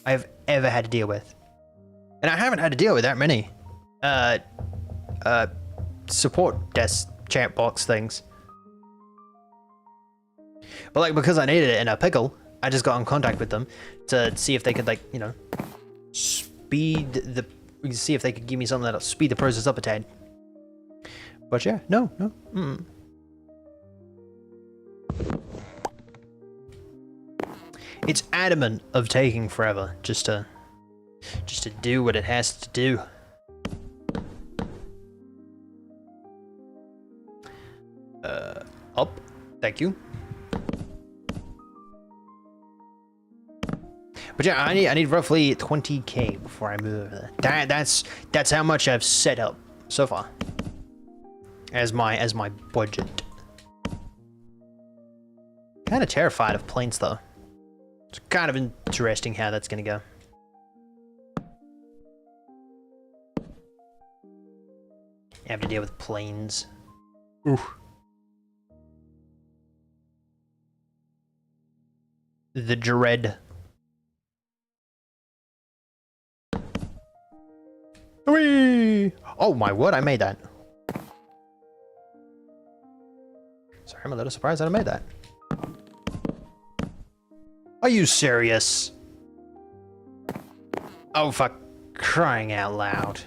I've ever had to deal with. And I haven't had to deal with that many support desk chat box things. But like, because I needed it in a pickle, I just got in contact with them to see if they could, like, you know, see if they could give me something that'll speed the process up a tad. But yeah, no. It's adamant of taking forever just to do what it has to do. Up. Thank you. But yeah, I need roughly 20k before I move over there. That's how much I've set up so far as my budget. Kind of terrified of planes though. It's kind of interesting how that's gonna go. You have to deal with planes. Ooh. The dread. Whee! Oh my word, I made that. Sorry, I'm a little surprised that I made that. Are you serious? Oh, for crying out loud.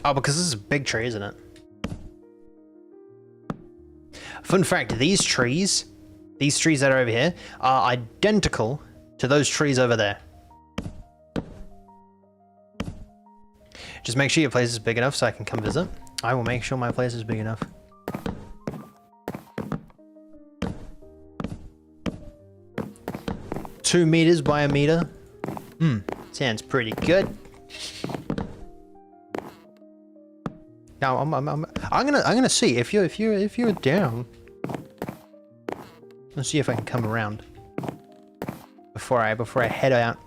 Oh, because this is a big tree, isn't it? Fun fact, these trees that are over here are identical to those trees over there. Just make sure your place is big enough so I can come visit. I will make sure my place is big enough. Two meters by a meter. Sounds pretty good. Now I'm gonna see if you're down. Let's see if I can come around before I head out.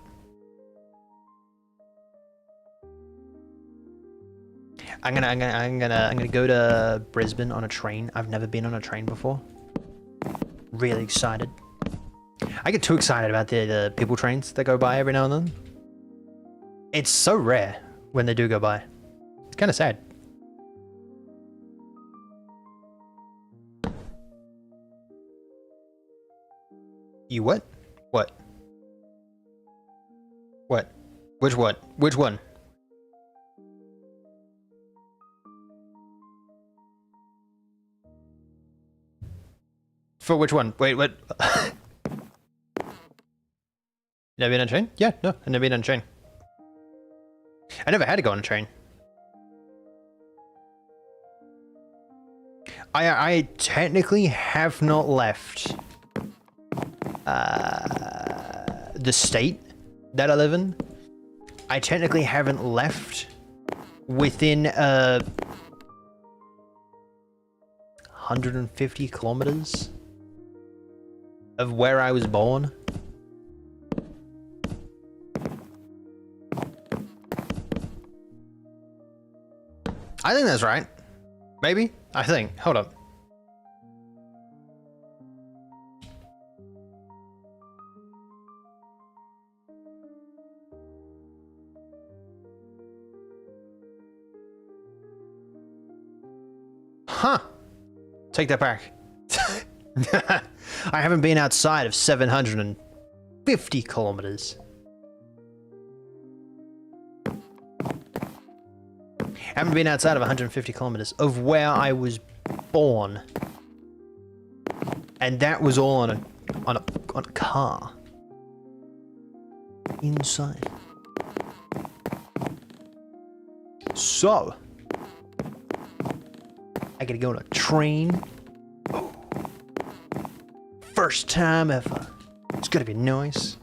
I'm gonna go to Brisbane on a train. I've never been on a train before. Really excited. I get too excited about the people trains that go by every now and then. It's so rare when they do go by. It's kind of sad. You what? What? What? Which what? Which one? For which one? Wait, what? Never been on a train? Yeah, no, I've never been on a train. I never had to go on a train. I technically have not left the state that I live in. I technically haven't left within 150 kilometers of where I was born. I think that's right. Maybe? I think. Hold up. Huh. Take that back. I haven't been outside of 750 kilometers. I haven't been outside of 150 kilometers of where I was born. And that was all on a car. Insane. So I gotta go on a train. Oh. First time ever. It's gonna be nice.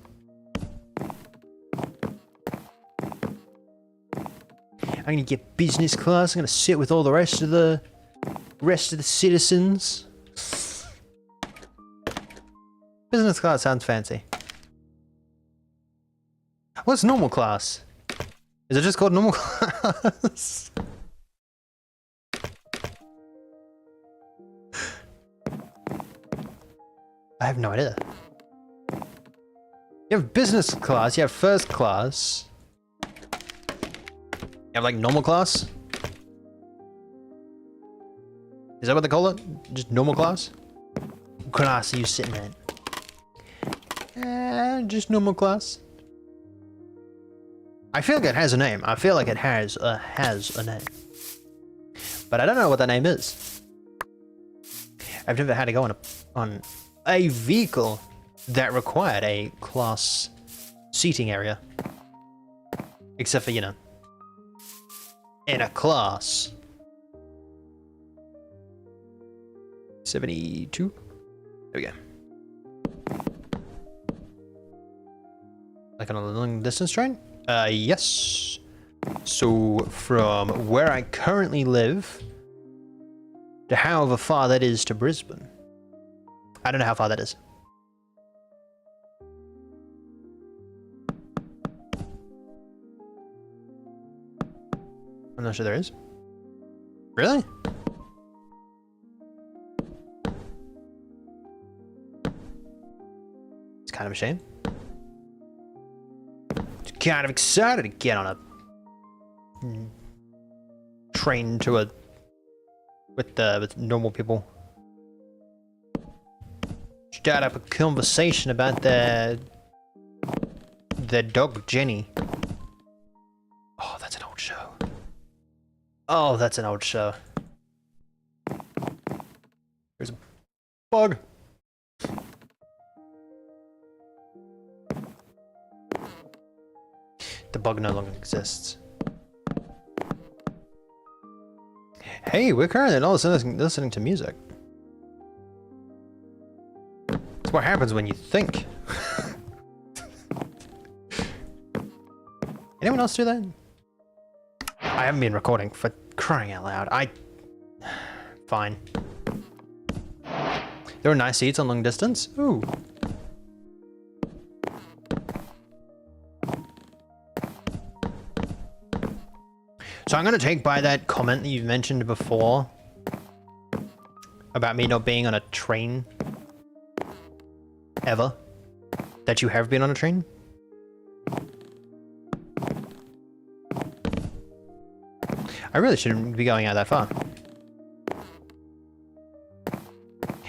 I'm gonna get business class. I'm gonna sit with all the rest of the citizens. Business class sounds fancy. What's normal class? Is it just called normal class? I have no idea. You have business class, you have first class. You have like normal class? Is that what they call it? Just normal class? What class are you sitting in? Just normal class. I feel like it has a name. I feel like it has a name. But I don't know what that name is. I've never had to go on a vehicle that required a class seating area. Except for, you know, in a class. 72? There we go. Like on a long distance train? Yes. So from where I currently live to however far that is to Brisbane. I don't know how far that is. I'm not sure there is. Really? It's kind of a shame. Kind of excited to get on a train to a with normal people. Start up a conversation about their dog Jenny. Oh, that's an old show. Oh, that's an old show. There's a bug. The bug no longer exists. Hey, we're currently not listening to music. That's what happens when you think. Anyone else do that? I haven't been recording, for crying out loud. Fine. There are nice seats on long distance. Ooh. So I'm going to take by that comment that you've mentioned before about me not being on a train ever, that you have been on a train. I really shouldn't be going out that far.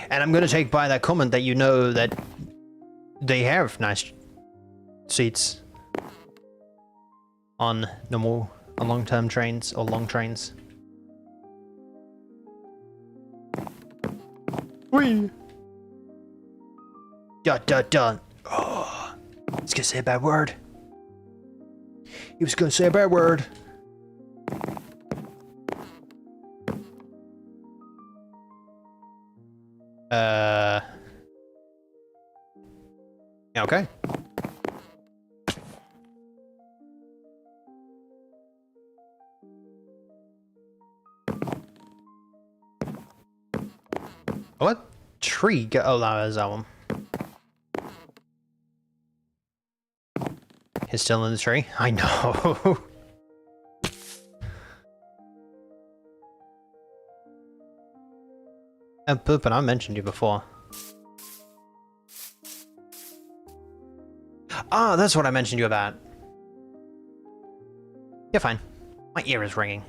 And I'm going to take by that comment that you know that they have nice seats on normal, on long-term trains or long trains. Whee! Dun dun dun. Oh, he's gonna say a bad word. He was gonna say a bad word. Okay. What tree go? Oh, that was that one. He's still in the tree? I know. And Poopin', I mentioned you before. Ah, that's what I mentioned you about. Yeah, fine. My ear is ringing.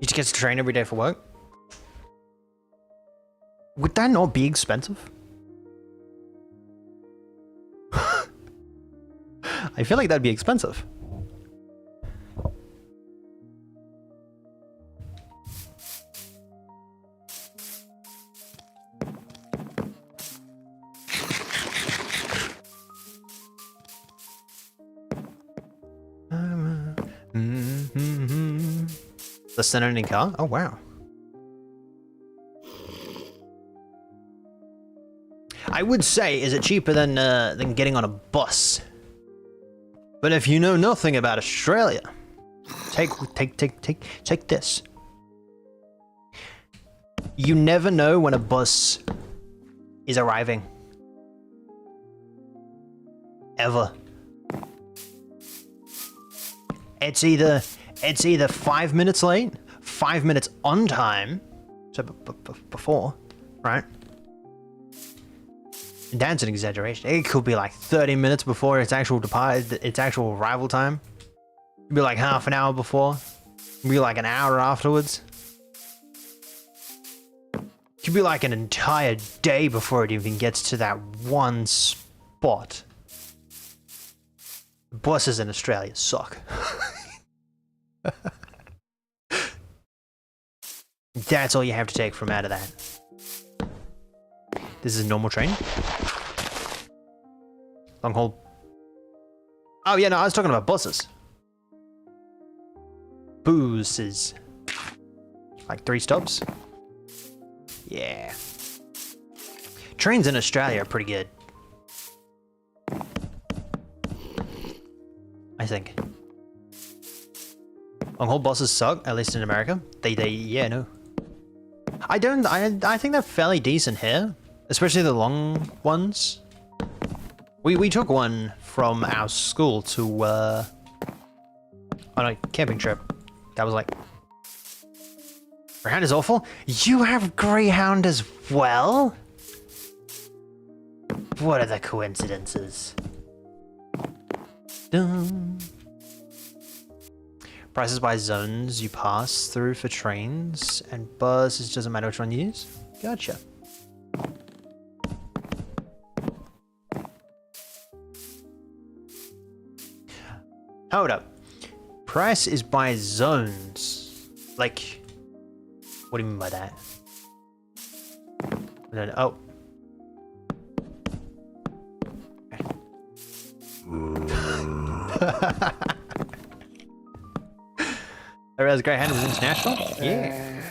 You just get to train every day for work? Would that not be expensive? I feel like that'd be expensive. Less than any car? Oh, wow. I would say, is it cheaper than getting on a bus? But if you know nothing about Australia, take this. You never know when a bus is arriving. Ever. It's either 5 minutes late, 5 minutes on time, so before, right? And that's an exaggeration. It could be like 30 minutes before its actual arrival time. It'd be like half an hour before. It'd be like an hour afterwards. It could be like an entire day before it even gets to that one spot. Buses in Australia suck. That's all you have to take from out of that. This is a normal train. Long haul. Oh yeah, no, I was talking about buses. Boozes. Like 3 stops. Yeah. Trains in Australia are pretty good. I think. Long haul buses suck, at least in America. Yeah, no. I think they're fairly decent here. Especially the long ones. We took one from our school to on a camping trip. That was like, Greyhound is awful. You have Greyhound as well? What are the coincidences? Dun. Prices by zones you pass through for trains and buses, doesn't matter which one you use. Gotcha. Hold up. Price is by zones. Like, what do you mean by that? I don't know. Oh. I realized Greyhound was international? Yeah.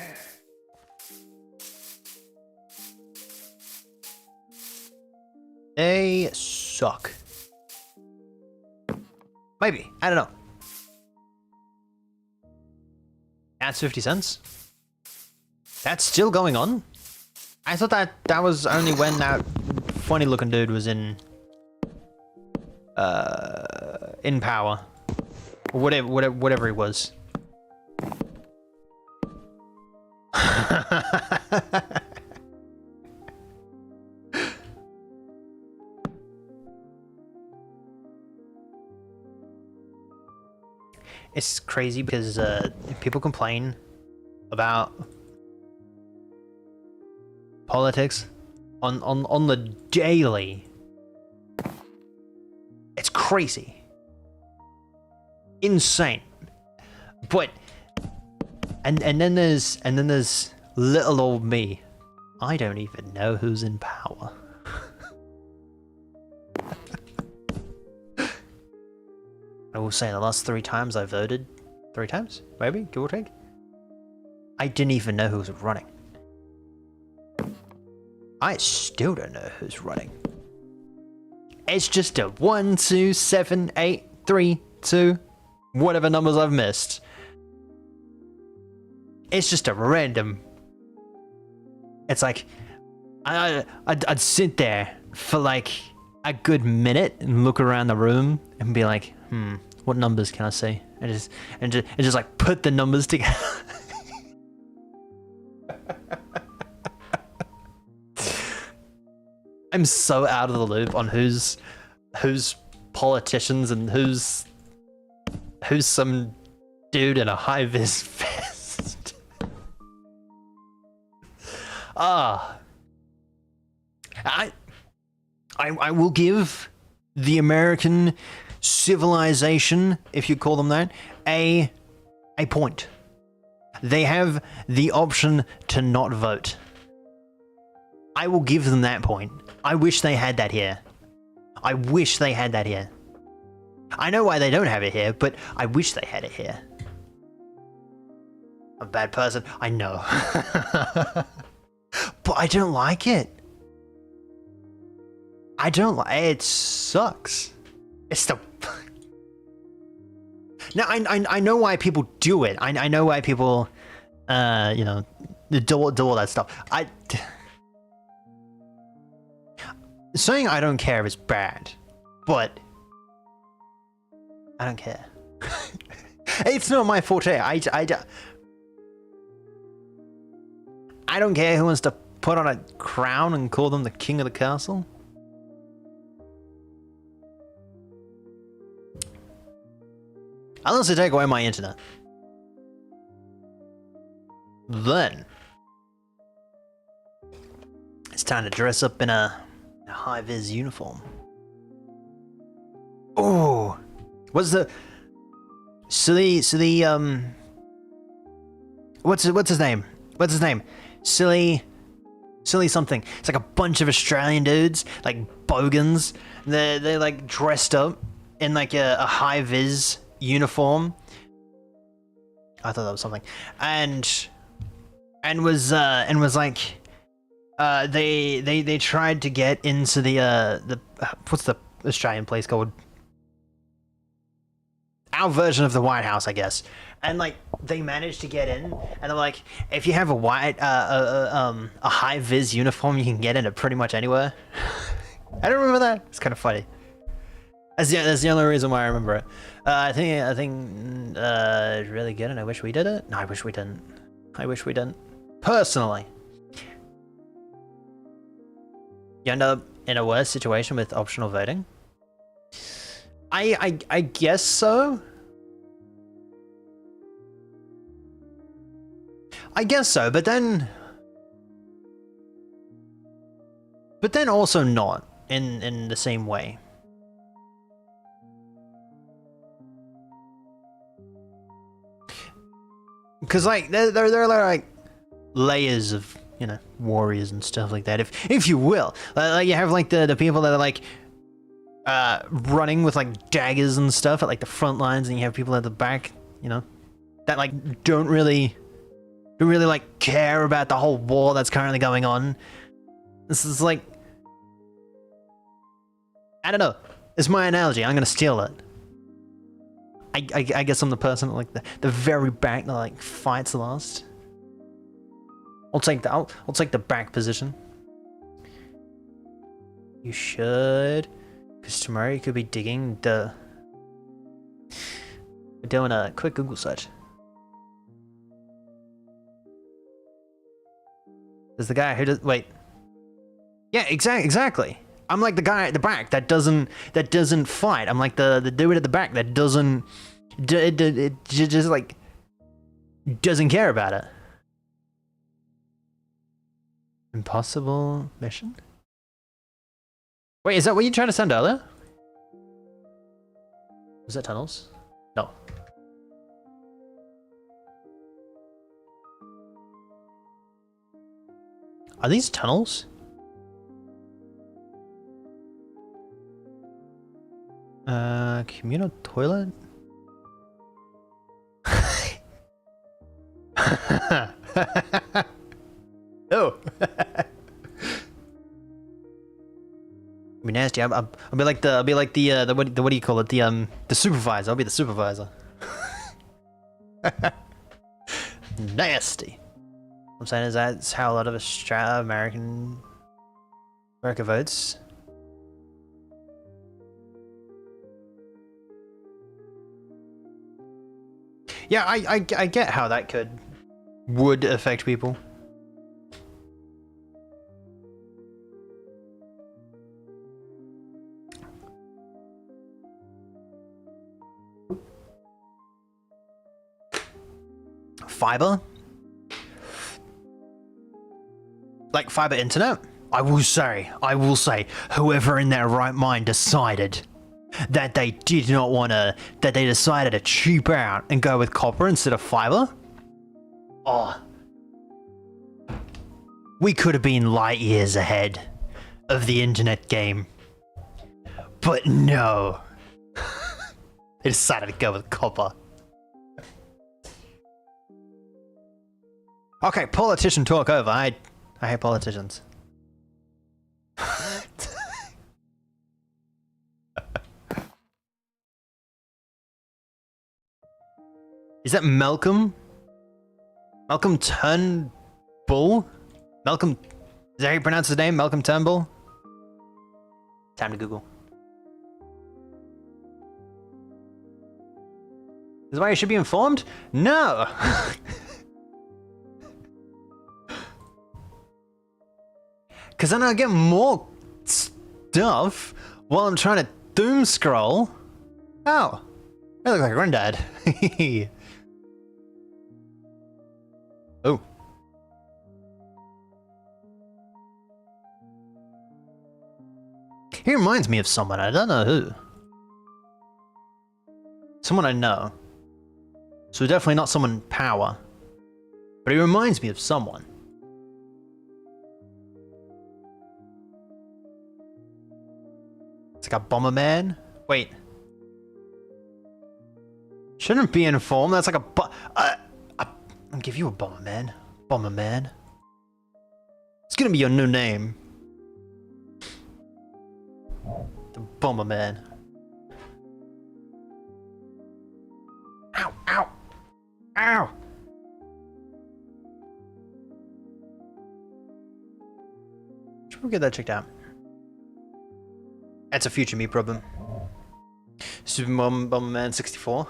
They suck. Maybe. I don't know. That's 50 cents. That's still going on? I thought that was only when that funny looking dude was in power. Or whatever he was. It's crazy because people complain about politics on the daily. It's crazy. Insane. But and then there's little old me. I don't even know who's in power. I will say the last 3 times I voted, 3 times, maybe, give or take, I didn't even know who was running. I still don't know who's running. It's just a 1, 2, 7, 8, 3, 2, whatever numbers I've missed. It's just a random. It's like, I'd sit there for like a good minute and look around the room and be like, what numbers can I see? And just like put the numbers together. I'm so out of the loop on who's politicians and who's some dude in a high-vis vest. I will give the American civilization, if you call them that, a point. They have the option to not vote. I will give them that point. I wish they had that here. I wish they had that here. I know why they don't have it here, but I wish they had it here. I'm a bad person. I know. But I don't like it. I don't like it. Sucks. It's the... Now, I know why people do it. I know why people, you know, do all that stuff. Saying I don't care is bad, but I don't care. It's not my forte. I don't care who wants to put on a crown and call them the king of the castle. Unless they take away my internet. Then it's time to dress up in a high-vis uniform. Oh, what's the what's his name? What's his name? Silly something. It's like a bunch of Australian dudes, like bogans. They're like dressed up in like a high-vis uniform. I thought that was something, and was like, they tried to get into the what's the Australian place called? Our version of the White House, I guess. And like they managed to get in, and they're like, if you have a high vis uniform, you can get into pretty much anywhere. I don't remember that. It's kind of funny. That's the only reason why I remember it. I think it's really good, and I wish we did it. No, I wish we didn't. I wish we didn't. Personally, you end up in a worse situation with optional voting. I guess so. I guess so, but then also not in the same way. Because like they're like layers of, you know, warriors and stuff like that, if you will. Like you have like the people that are like running with like daggers and stuff at like the front lines, and you have people at the back, you know, that like don't really like care about the whole war that's currently going on. This is like, I don't know, it's my analogy, I'm gonna steal it. I guess I'm the person at like the very back that like fights the last. I'll take the back position. You should, because tomorrow you could be digging the... We're doing a quick Google search. There's the guy who does... Wait. Yeah, exactly. I'm like the guy at the back that doesn't fight. I'm like the dude at the back that doesn't... just like... doesn't care about it. Impossible mission? Wait, is that what you tried to send earlier? Was that tunnels? No. Are these tunnels? Communal toilet? Oh. Be nasty. I'll be like the what do you call it? The supervisor. I'll be the supervisor. Nasty. I'm saying is that's how a lot of America votes. Yeah, I get how that would affect people. Fiber? Like fiber internet? I will say, whoever in their right mind decided that they did not want to, that they decided to cheap out and go with copper instead of fiber. Oh. We could have been light years ahead of the internet game. But no. They decided to go with copper. Okay, politician talk over. I hate politicians. Is that Malcolm? Malcolm Turnbull? Malcolm, is that how you pronounce his name? Malcolm Turnbull? Time to Google. Is that why you should be informed? No! Because then I get more stuff while I'm trying to doom scroll. Oh, I look like a granddad. Oh. He reminds me of someone, I don't know who. Someone I know. So definitely not someone in power. But he reminds me of someone. It's like a Bomberman? Wait. Shouldn't be informed, that's like I'll give you a Bomberman. Bomberman. It's gonna be your new name. The Bomberman. Ow, ow, ow! Should we get that checked out? That's a future me problem. Super Bomberman 64.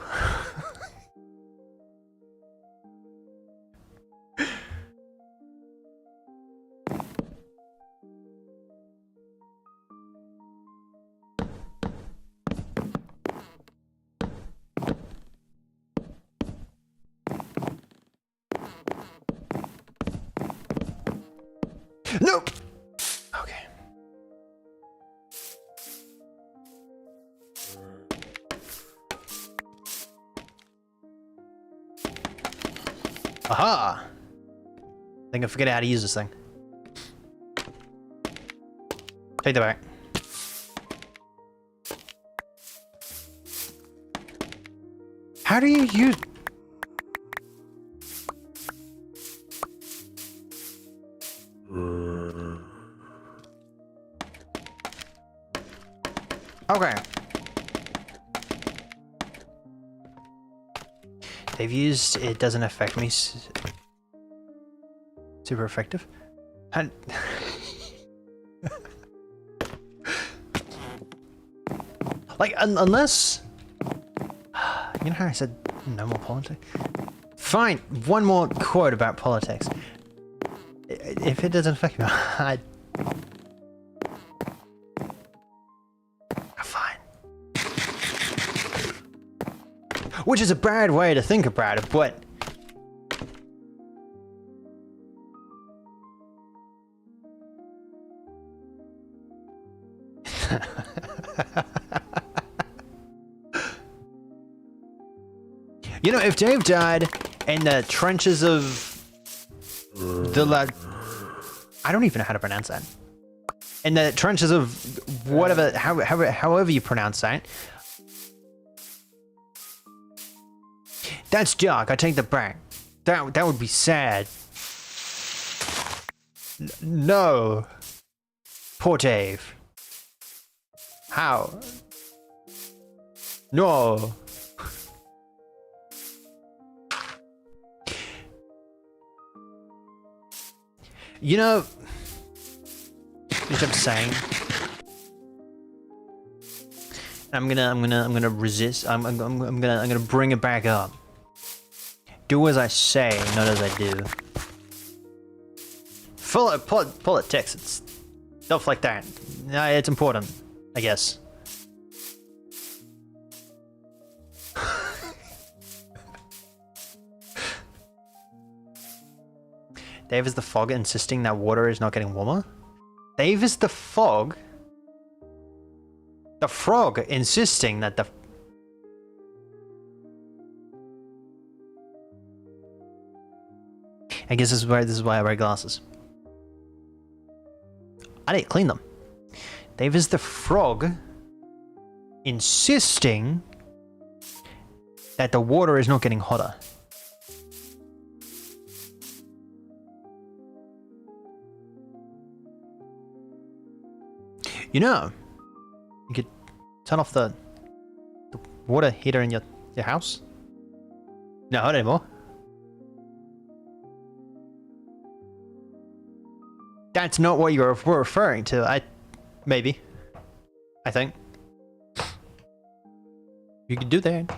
Nope. Okay. Aha! I think I forget how to use this thing. Take that back. How do you use... Okay. They've used it doesn't affect me. Super effective. And like unless you know how I said no more politics. Fine, one more quote about politics. If it doesn't affect me, which is a bad way to think about it, but... You know, if Dave died in the trenches of the I don't even know how to pronounce that. In the trenches of whatever, however you pronounce that. That's dark, I take that back. That would be sad. No. Poor Dave. How? No. You know, what I'm saying. I'm gonna resist. I'm gonna bring it back up. Do as I say, not as I do. Politics, it's stuff like that. It's important, I guess. Dave is the fog insisting that water is not getting warmer? Dave is the fog? The frog insisting that the... I guess this is why I wear glasses. I didn't clean them. Dave is the frog insisting that the water is not getting hotter. You know, you could turn off the water heater in your house. Not hot anymore. That's not what you were referring to. Maybe. I think. You could do that.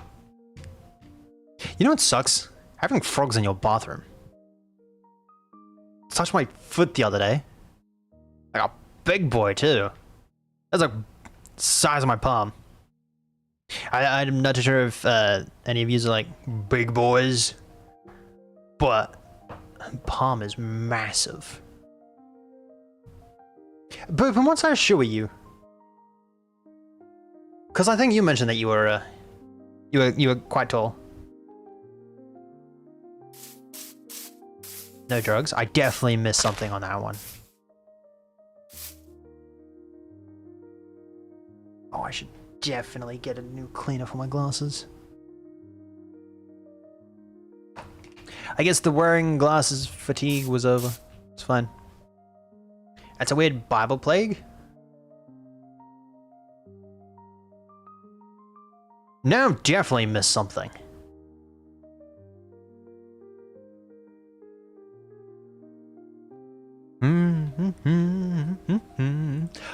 You know what sucks? Having frogs in your bathroom. Touched my foot the other day. Like a big boy too. That's like the size of my palm. I'm not too sure if any of you are like big boys, but palm is massive. But from what size of shoe are you? Because I think you mentioned that you were quite tall. No drugs. I definitely missed something on that one. Oh, I should definitely get a new cleaner for my glasses. I guess the wearing glasses fatigue was over. It's fine. That's a weird Bible plague. No, definitely missed something.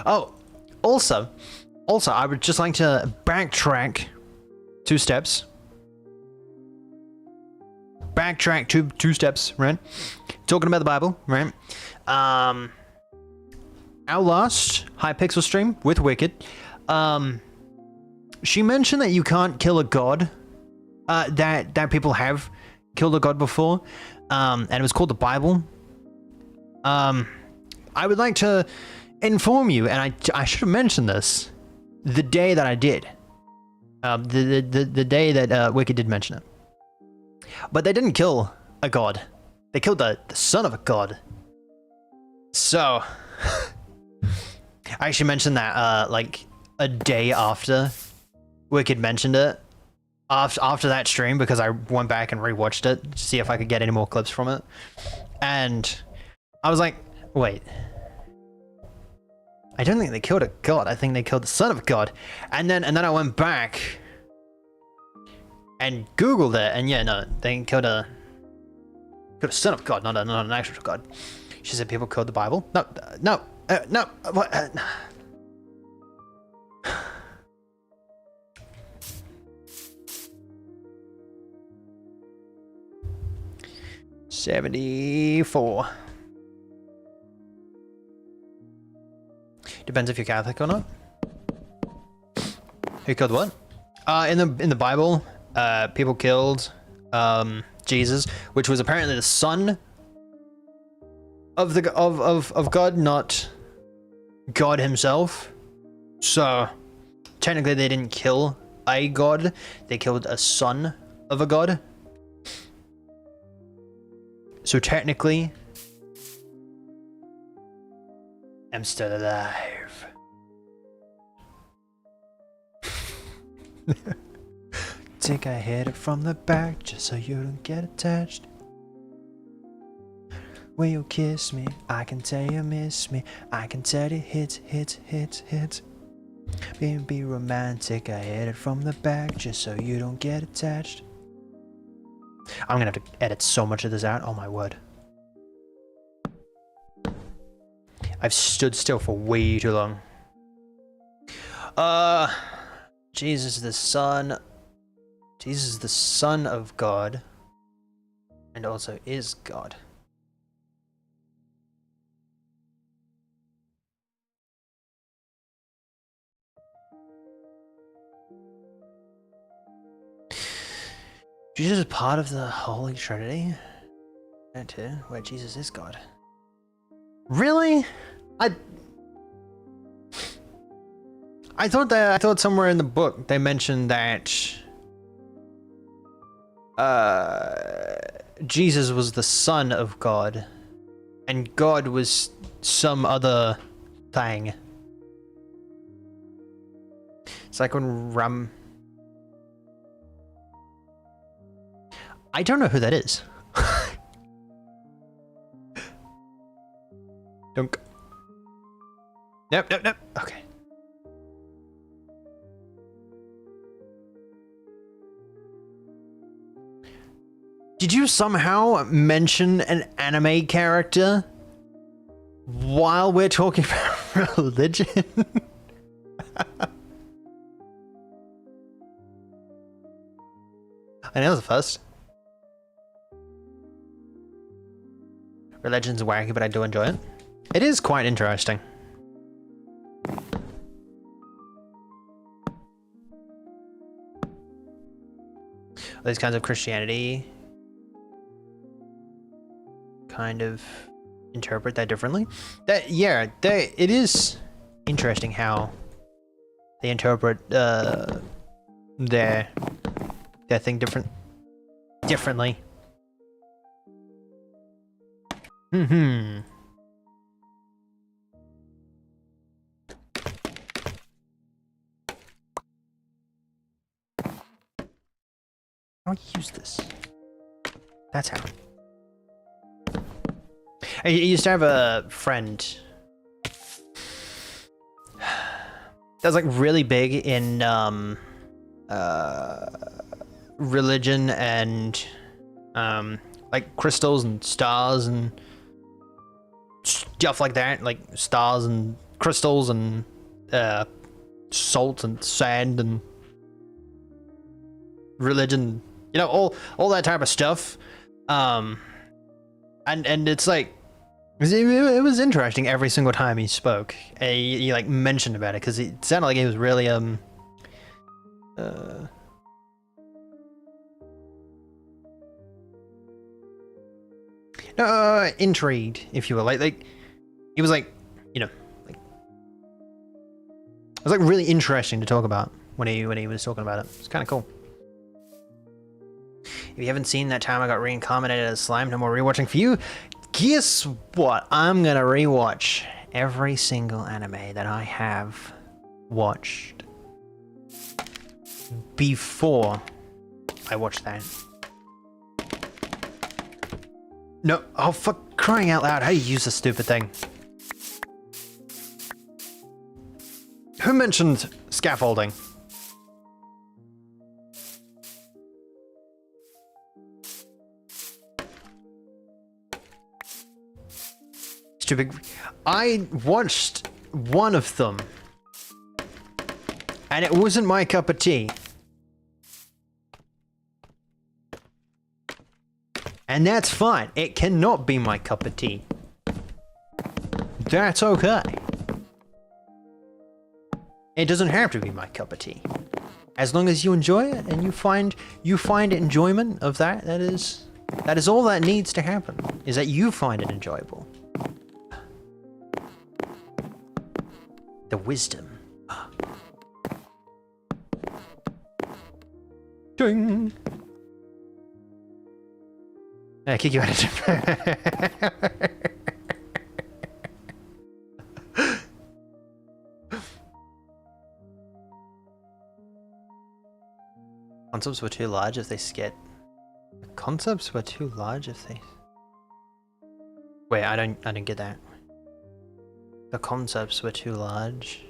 Oh, also, I would just like to backtrack 2 steps. Backtrack two steps, right? Talking about the Bible, right? Our last Hypixel stream with Wicked, she mentioned that you can't kill a god. That people have killed a god before, and it was called the Bible. I would like to inform you, and I should have mentioned this the day that I did. The day that Wicked did mention it. But they didn't kill a god. They killed the son of a god. So, I actually mentioned that like a day after Wicked mentioned it. After that stream, because I went back and rewatched it to see if I could get any more clips from it. And I was like, wait. I don't think they killed a god. I think they killed the son of a god. And then I went back and Googled it, and yeah, no, they killed a son of god, not an actual god. She said people killed the Bible. No. What? 74. Depends if you're Catholic or not. Who killed what? In the Bible, people killed Jesus, which was apparently the son of God, not God himself. So technically, they didn't kill a god; they killed a son of a god. So technically, I'm still alive. Think I hit it from the back just so you don't get attached. When you kiss me, I can tell you miss me. I can tell you hit. Be romantic, I hit it from the back just so you don't get attached. I'm gonna have to edit so much of this out. Oh my word. I've stood still for way too long. Jesus the Son of God, and also is God. Jesus is part of the Holy Trinity, and too, where Jesus is God. Really? I thought somewhere in the book they mentioned that Jesus was the son of God, and God was some other thing. It's like when I don't know who that is. Dunk. Nope. Okay. Did you somehow mention an anime character while we're talking about religion? I know the first. Religion's wacky, but I do enjoy it. It is quite interesting. Those kinds of Christianity kind of interpret that differently. It is interesting how they interpret their thing differently. How do you use this? That's how. I used to have a friend that was like really big in religion and like crystals and stars and stuff like that, like stars and crystals and salt and sand and religion, you know, all that type of stuff. And it's like it was interesting every single time he spoke. He like mentioned about it because it sounded like he was really intrigued, if you will. Like he was like, you know, like it was like really interesting to talk about when he was talking about it. It's kind of cool. If you haven't seen That Time I Got Reincarnated as Slime, no more rewatching for you. Guess what? I'm gonna rewatch every single anime that I have watched before I watch that. No, oh fuck, crying out loud, how do you use this stupid thing? Who mentioned scaffolding? Stupid. I watched one of them and it wasn't my cup of tea. And that's fine. It cannot be my cup of tea. That's okay. It doesn't have to be my cup of tea. As long as you enjoy it and you find enjoyment of that, that is all that needs to happen. Is that you find it enjoyable. The wisdom. Ding. I kick you out of it. Concepts were too large if they scared. Concepts were too large if they. Wait, I don't get that. The concepts were too large.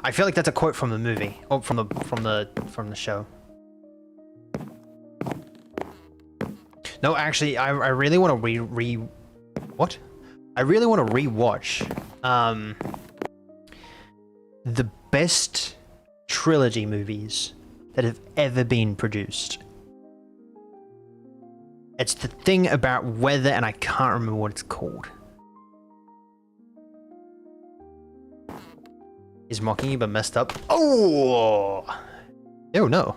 I feel like that's a quote from the movie, or from the show. No, actually, I really want to what? I really want to rewatch the best trilogy movies that have ever been produced. It's the thing about weather, and I can't remember what it's called. Is mocking you but messed up? Oh! Oh no.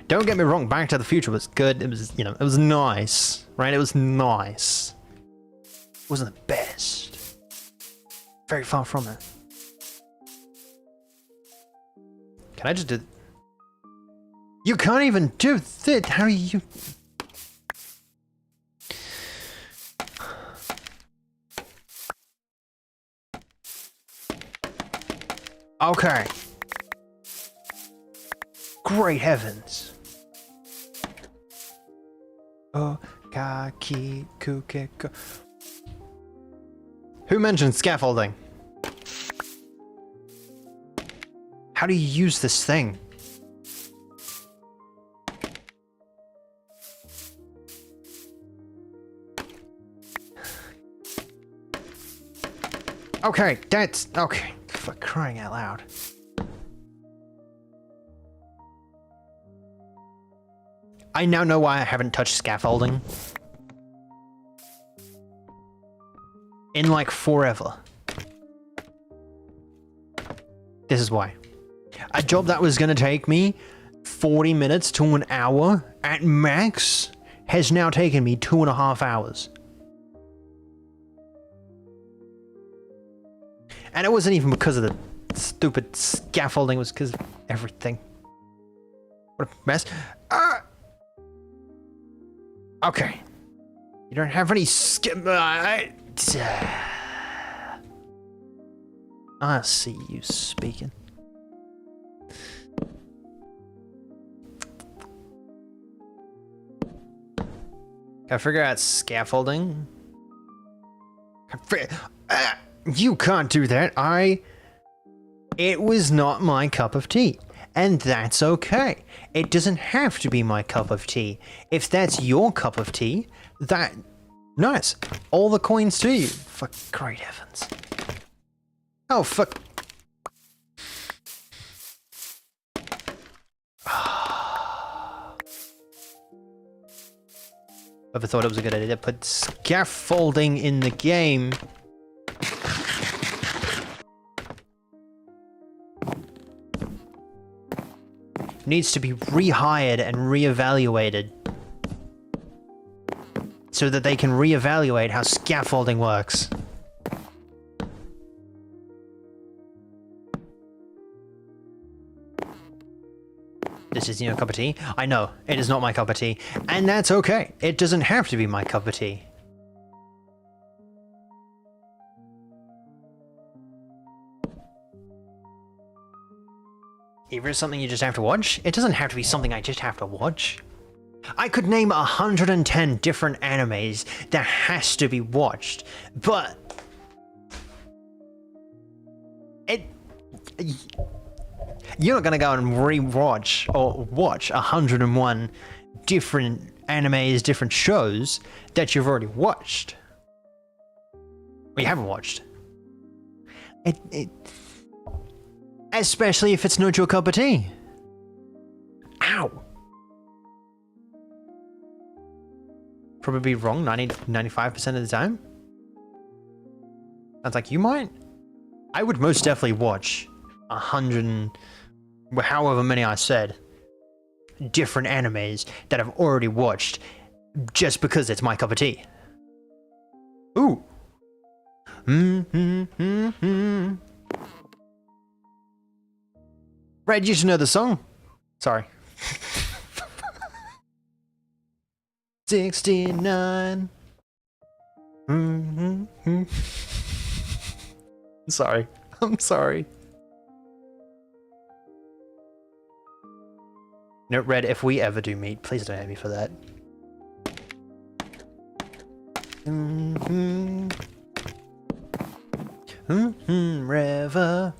Don't get me wrong, Back to the Future was good. It was, you know, it was nice, right? It was nice. It wasn't the best. Very far from it. Can I just do... You can't even do that. How are you... Okay. Great heavens. Oh, kaki kukeko. Who mentioned scaffolding? How do you use this thing? Okay, that's okay. For crying out loud. I now know why I haven't touched scaffolding in like forever. This is why. A job that was gonna take me 40 minutes to an hour at max has now taken me 2.5 hours. And it wasn't even because of the stupid scaffolding, it was because of everything. What a mess. Okay. You don't have any I see you speaking. Can I figure out scaffolding? You can't do that. It was not my cup of tea. And that's okay. It doesn't have to be my cup of tea. If that's your cup of tea, nice. All the coins to you. For great heavens. Oh, fuck. Whoever thought it was a good idea to put scaffolding in the game. Needs to be rehired and reevaluated so that they can reevaluate how scaffolding works. This isn't your cup of tea? I know, it is not my cup of tea, and that's okay. It doesn't have to be my cup of tea. Either it's something you just have to watch. It doesn't have to be something I just have to watch. I could name 110 different animes that has to be watched, but you're not gonna go and re-watch or watch 101 different animes, different shows that you've already watched. Or you haven't watched. Especially if it's not your cup of tea. Ow. Probably wrong 95% of the time. Sounds like you might. I would most definitely watch 100 and however many I said different animes that I've already watched just because it's my cup of tea. Ooh. Red, you should know the song. Sorry. 69. Sorry. I'm sorry. No, Red, if we ever do meet, please don't hate me for that. River.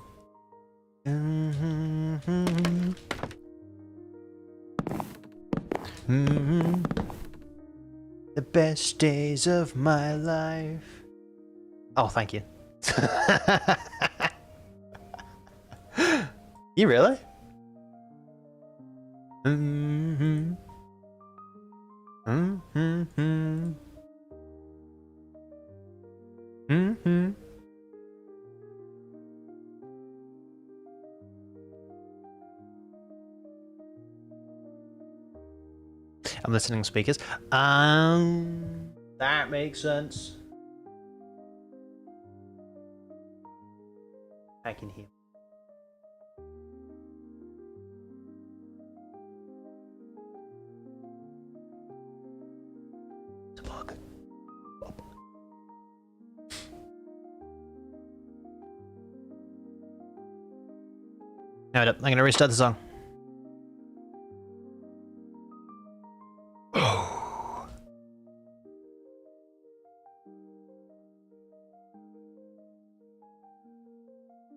The best days of my life. Oh, thank you. You really? I'm listening to speakers. That makes sense. I can hear. It's a bug. No, I'm gonna restart the song.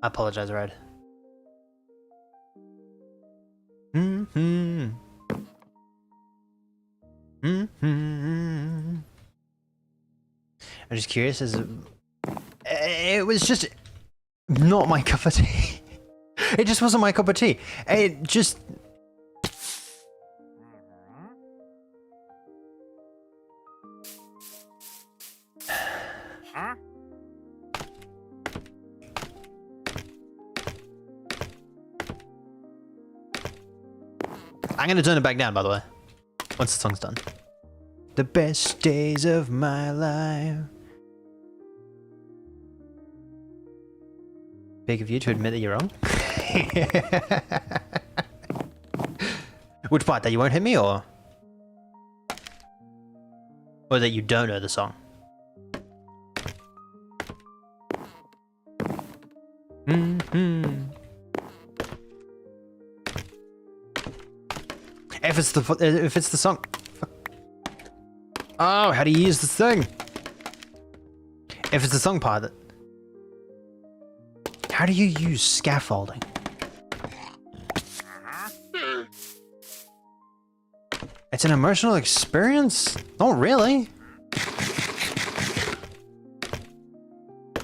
I apologize, Red. I'm just curious, it was just not my cup of tea. It just wasn't my cup of tea. It just... I'm gonna turn it back down, by the way, once the song's done. The best days of my life. Big of you to admit that you're wrong. Which part? That you won't hit me, or that you don't know the song? If it's the song. Oh, how do you use this thing? If it's the song part that. How do you use scaffolding? It's an emotional experience? Not really.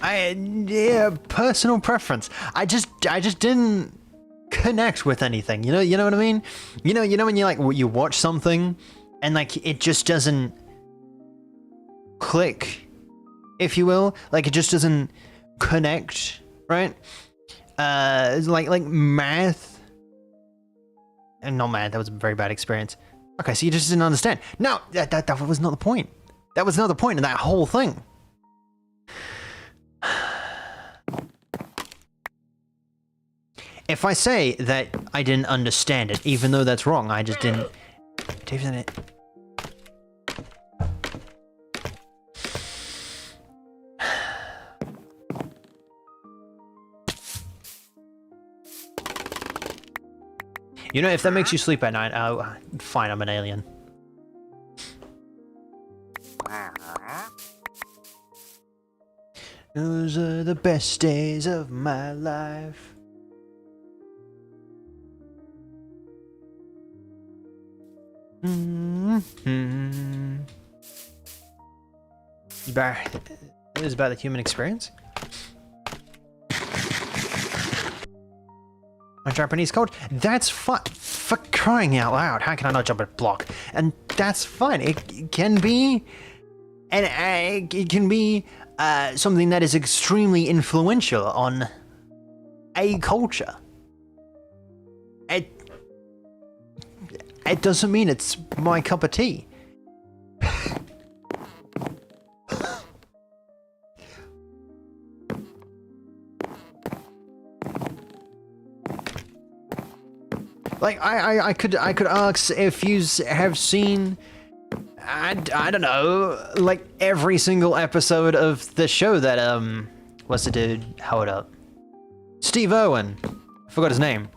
Yeah, personal preference. I just didn't connect with anything. You know what I mean? You know when you watch something and like it just doesn't click, if you will, like it just doesn't connect, right? It's like math, and not math. That was a very bad experience. Okay, so you just didn't understand. No, that was not the point. That was not the point of that whole thing. If I say that I didn't understand it, even though that's wrong, I just didn't. Dave's it. You know, if that makes you sleep at night, fine, I'm an alien. Those are the best days of my life. It was about the human experience. My Japanese culture. That's fine. For crying out loud, how can I not jump a block? And that's fine. It can be, and it can be something that is extremely influential on a culture. It doesn't mean it's my cup of tea. Like I could ask if you have seen, I don't know, like every single episode of the show that what's the dude? Hold up, Steve Irwin. I forgot his name.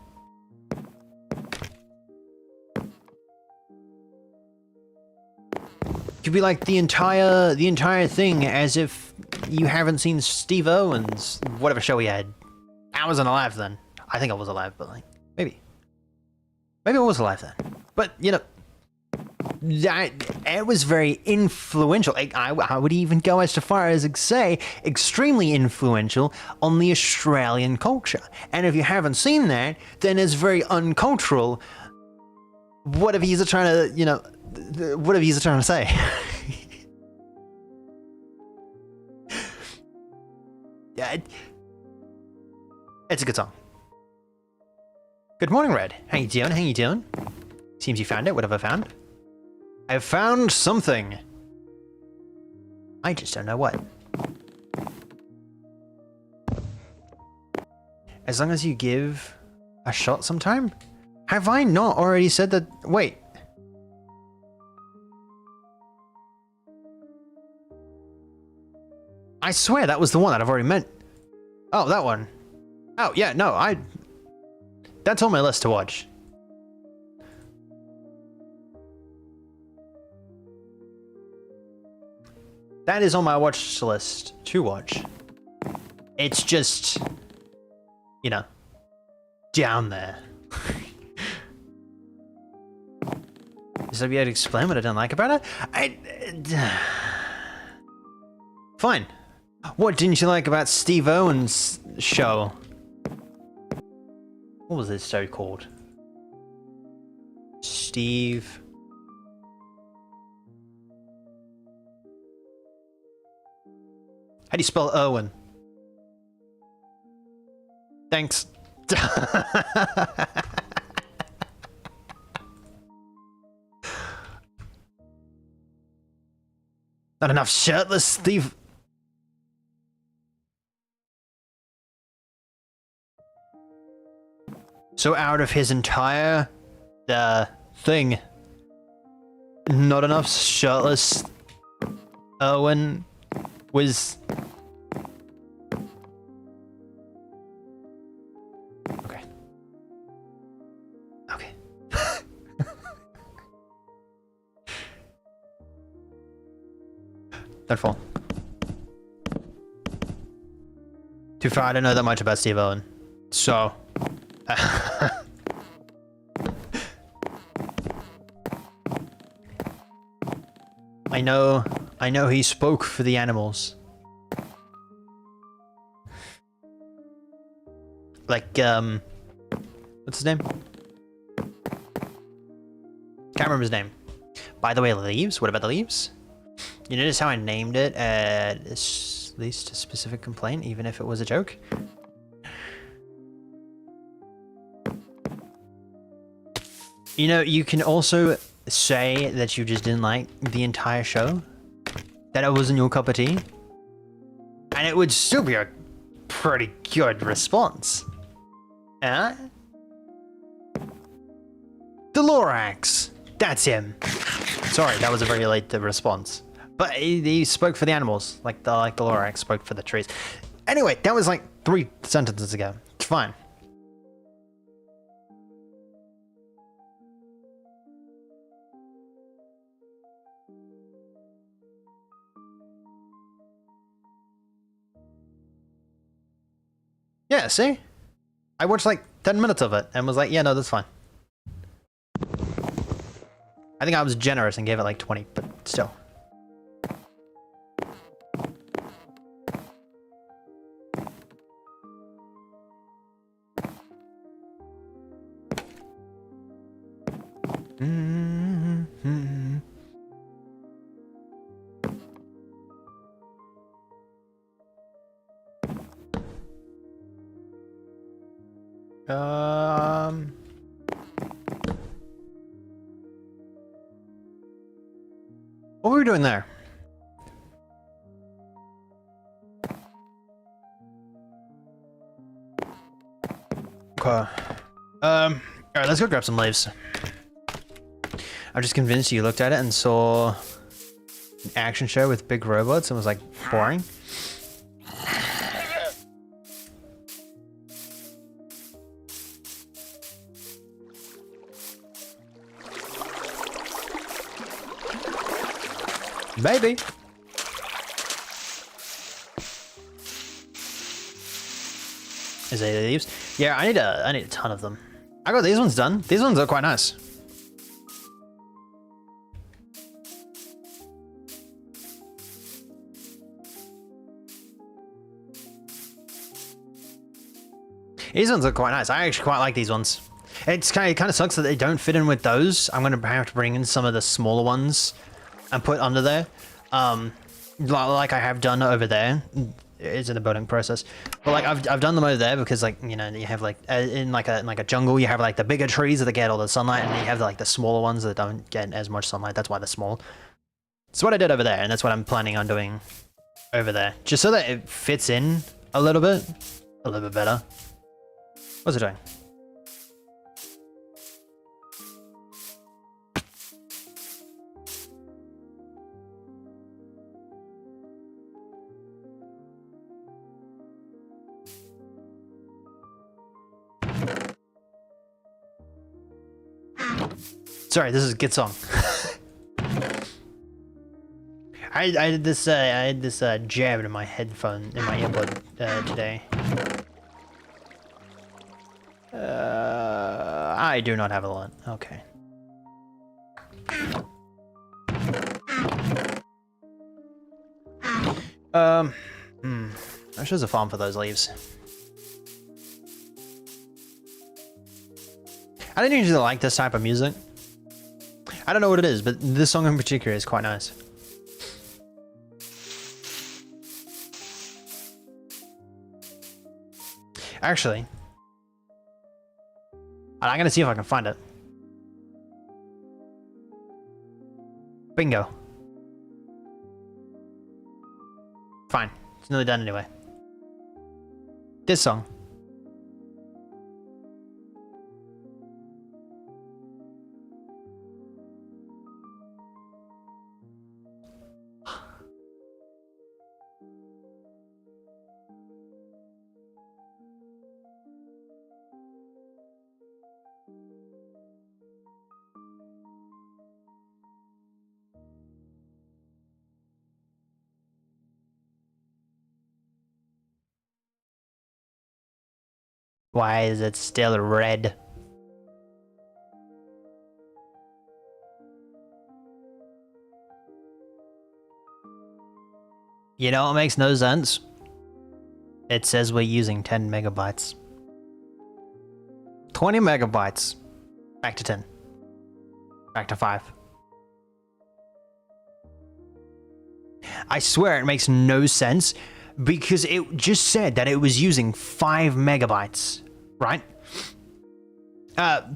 Could be like the entire thing as if you haven't seen Steve Irwin's whatever show he had. I wasn't alive then. I think I was alive, but like maybe I was alive then. But you know, it was very influential. I would even go as far as to say extremely influential on the Australian culture. And if you haven't seen that, then it's very uncultural. Whatever he's trying to, you know, whatever he's trying to say. Yeah, it's a good song. Good morning, Red. How you doing? How you doing? Seems you found it. What have I found? I've found something. I just don't know what. As long as you give a shot sometime? Have I not already said that? Wait. I swear that was the one that I've already meant. Oh, that one. Oh, yeah, no, that's on my list to watch. That is on my watch list to watch. It's just, you know, down there. Is that be able to explain what I don't like about it? Fine. What didn't you like about Steve Owen's show? What was this show called? Steve... How do you spell Owen? Thanks. Not enough shirtless Steve. So out of his entire thing, not enough shirtless Owen was... Okay. Okay. Don't fall. Too far, I don't know that much about Steve Owen. So... I know he spoke for the animals. Like, what's his name? Can't remember his name. By the way, leaves? What about the leaves? You notice how I named it at least a specific complaint, even if it was a joke? You know, you can also say that you just didn't like the entire show, that it wasn't your cup of tea, and it would still be a pretty good response. The Lorax! That's him. Sorry, that was a very late response. But he spoke for the animals, like the Lorax spoke for the trees. Anyway, that was like 3 sentences ago. It's fine. Yeah, see? I watched like 10 minutes of it and was like, yeah, no, that's fine. I think I was generous and gave it like 20, but still. What were we doing there? Okay. Alright, let's go grab some leaves. I'm just convinced you looked at it and saw an action show with big robots and was like, boring. Maybe. Is there any leaves? Yeah, I need a ton of them. I got these ones done. These ones are quite nice. These ones are quite nice. I actually quite like these ones. It kind of sucks that they don't fit in with those. I'm gonna have to bring in some of the smaller ones and put under there, like I have done over there. It's in the building process, but like I've done them over there because, like, you know, you have like in like a jungle, you have like the bigger trees that get all the sunlight, and then you have like the smaller ones that don't get as much sunlight. That's why they're small. That's what I did over there, and that's what I'm planning on doing over there, just so that it fits in a little bit better. What's it doing? Sorry, this is a good song. I had this jabbed in my headphone, in my earbud today. I do not have a lot. Okay. I should a farm for those leaves. I don't usually like this type of music. I don't know what it is, but this song in particular is quite nice. Actually, I'm gonna see if I can find it. Bingo. Fine. It's nearly done anyway. This song. Why is it still red? You know what makes no sense? It says we're using 10 megabytes. 20 megabytes. Back to 10. Back to 5. I swear it makes no sense because it just said that it was using 5 megabytes. Right?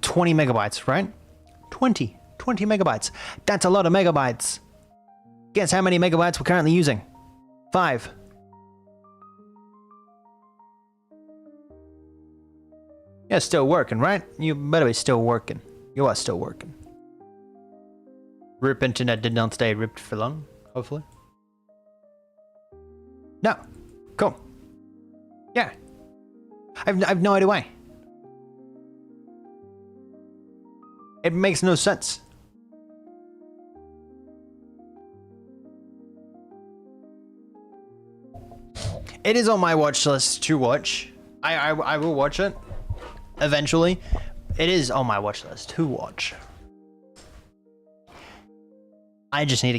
20 megabytes, right? 20 megabytes. That's a lot of megabytes. Guess how many megabytes we're currently using? 5. Yeah, still working, right? You better be still working. You are still working. RIP internet did not stay ripped for long, hopefully. No. Cool. Yeah. I've no idea why. It makes no sense. It is on my watch list to watch. I will watch it eventually. It is on my watch list to watch. I just need to get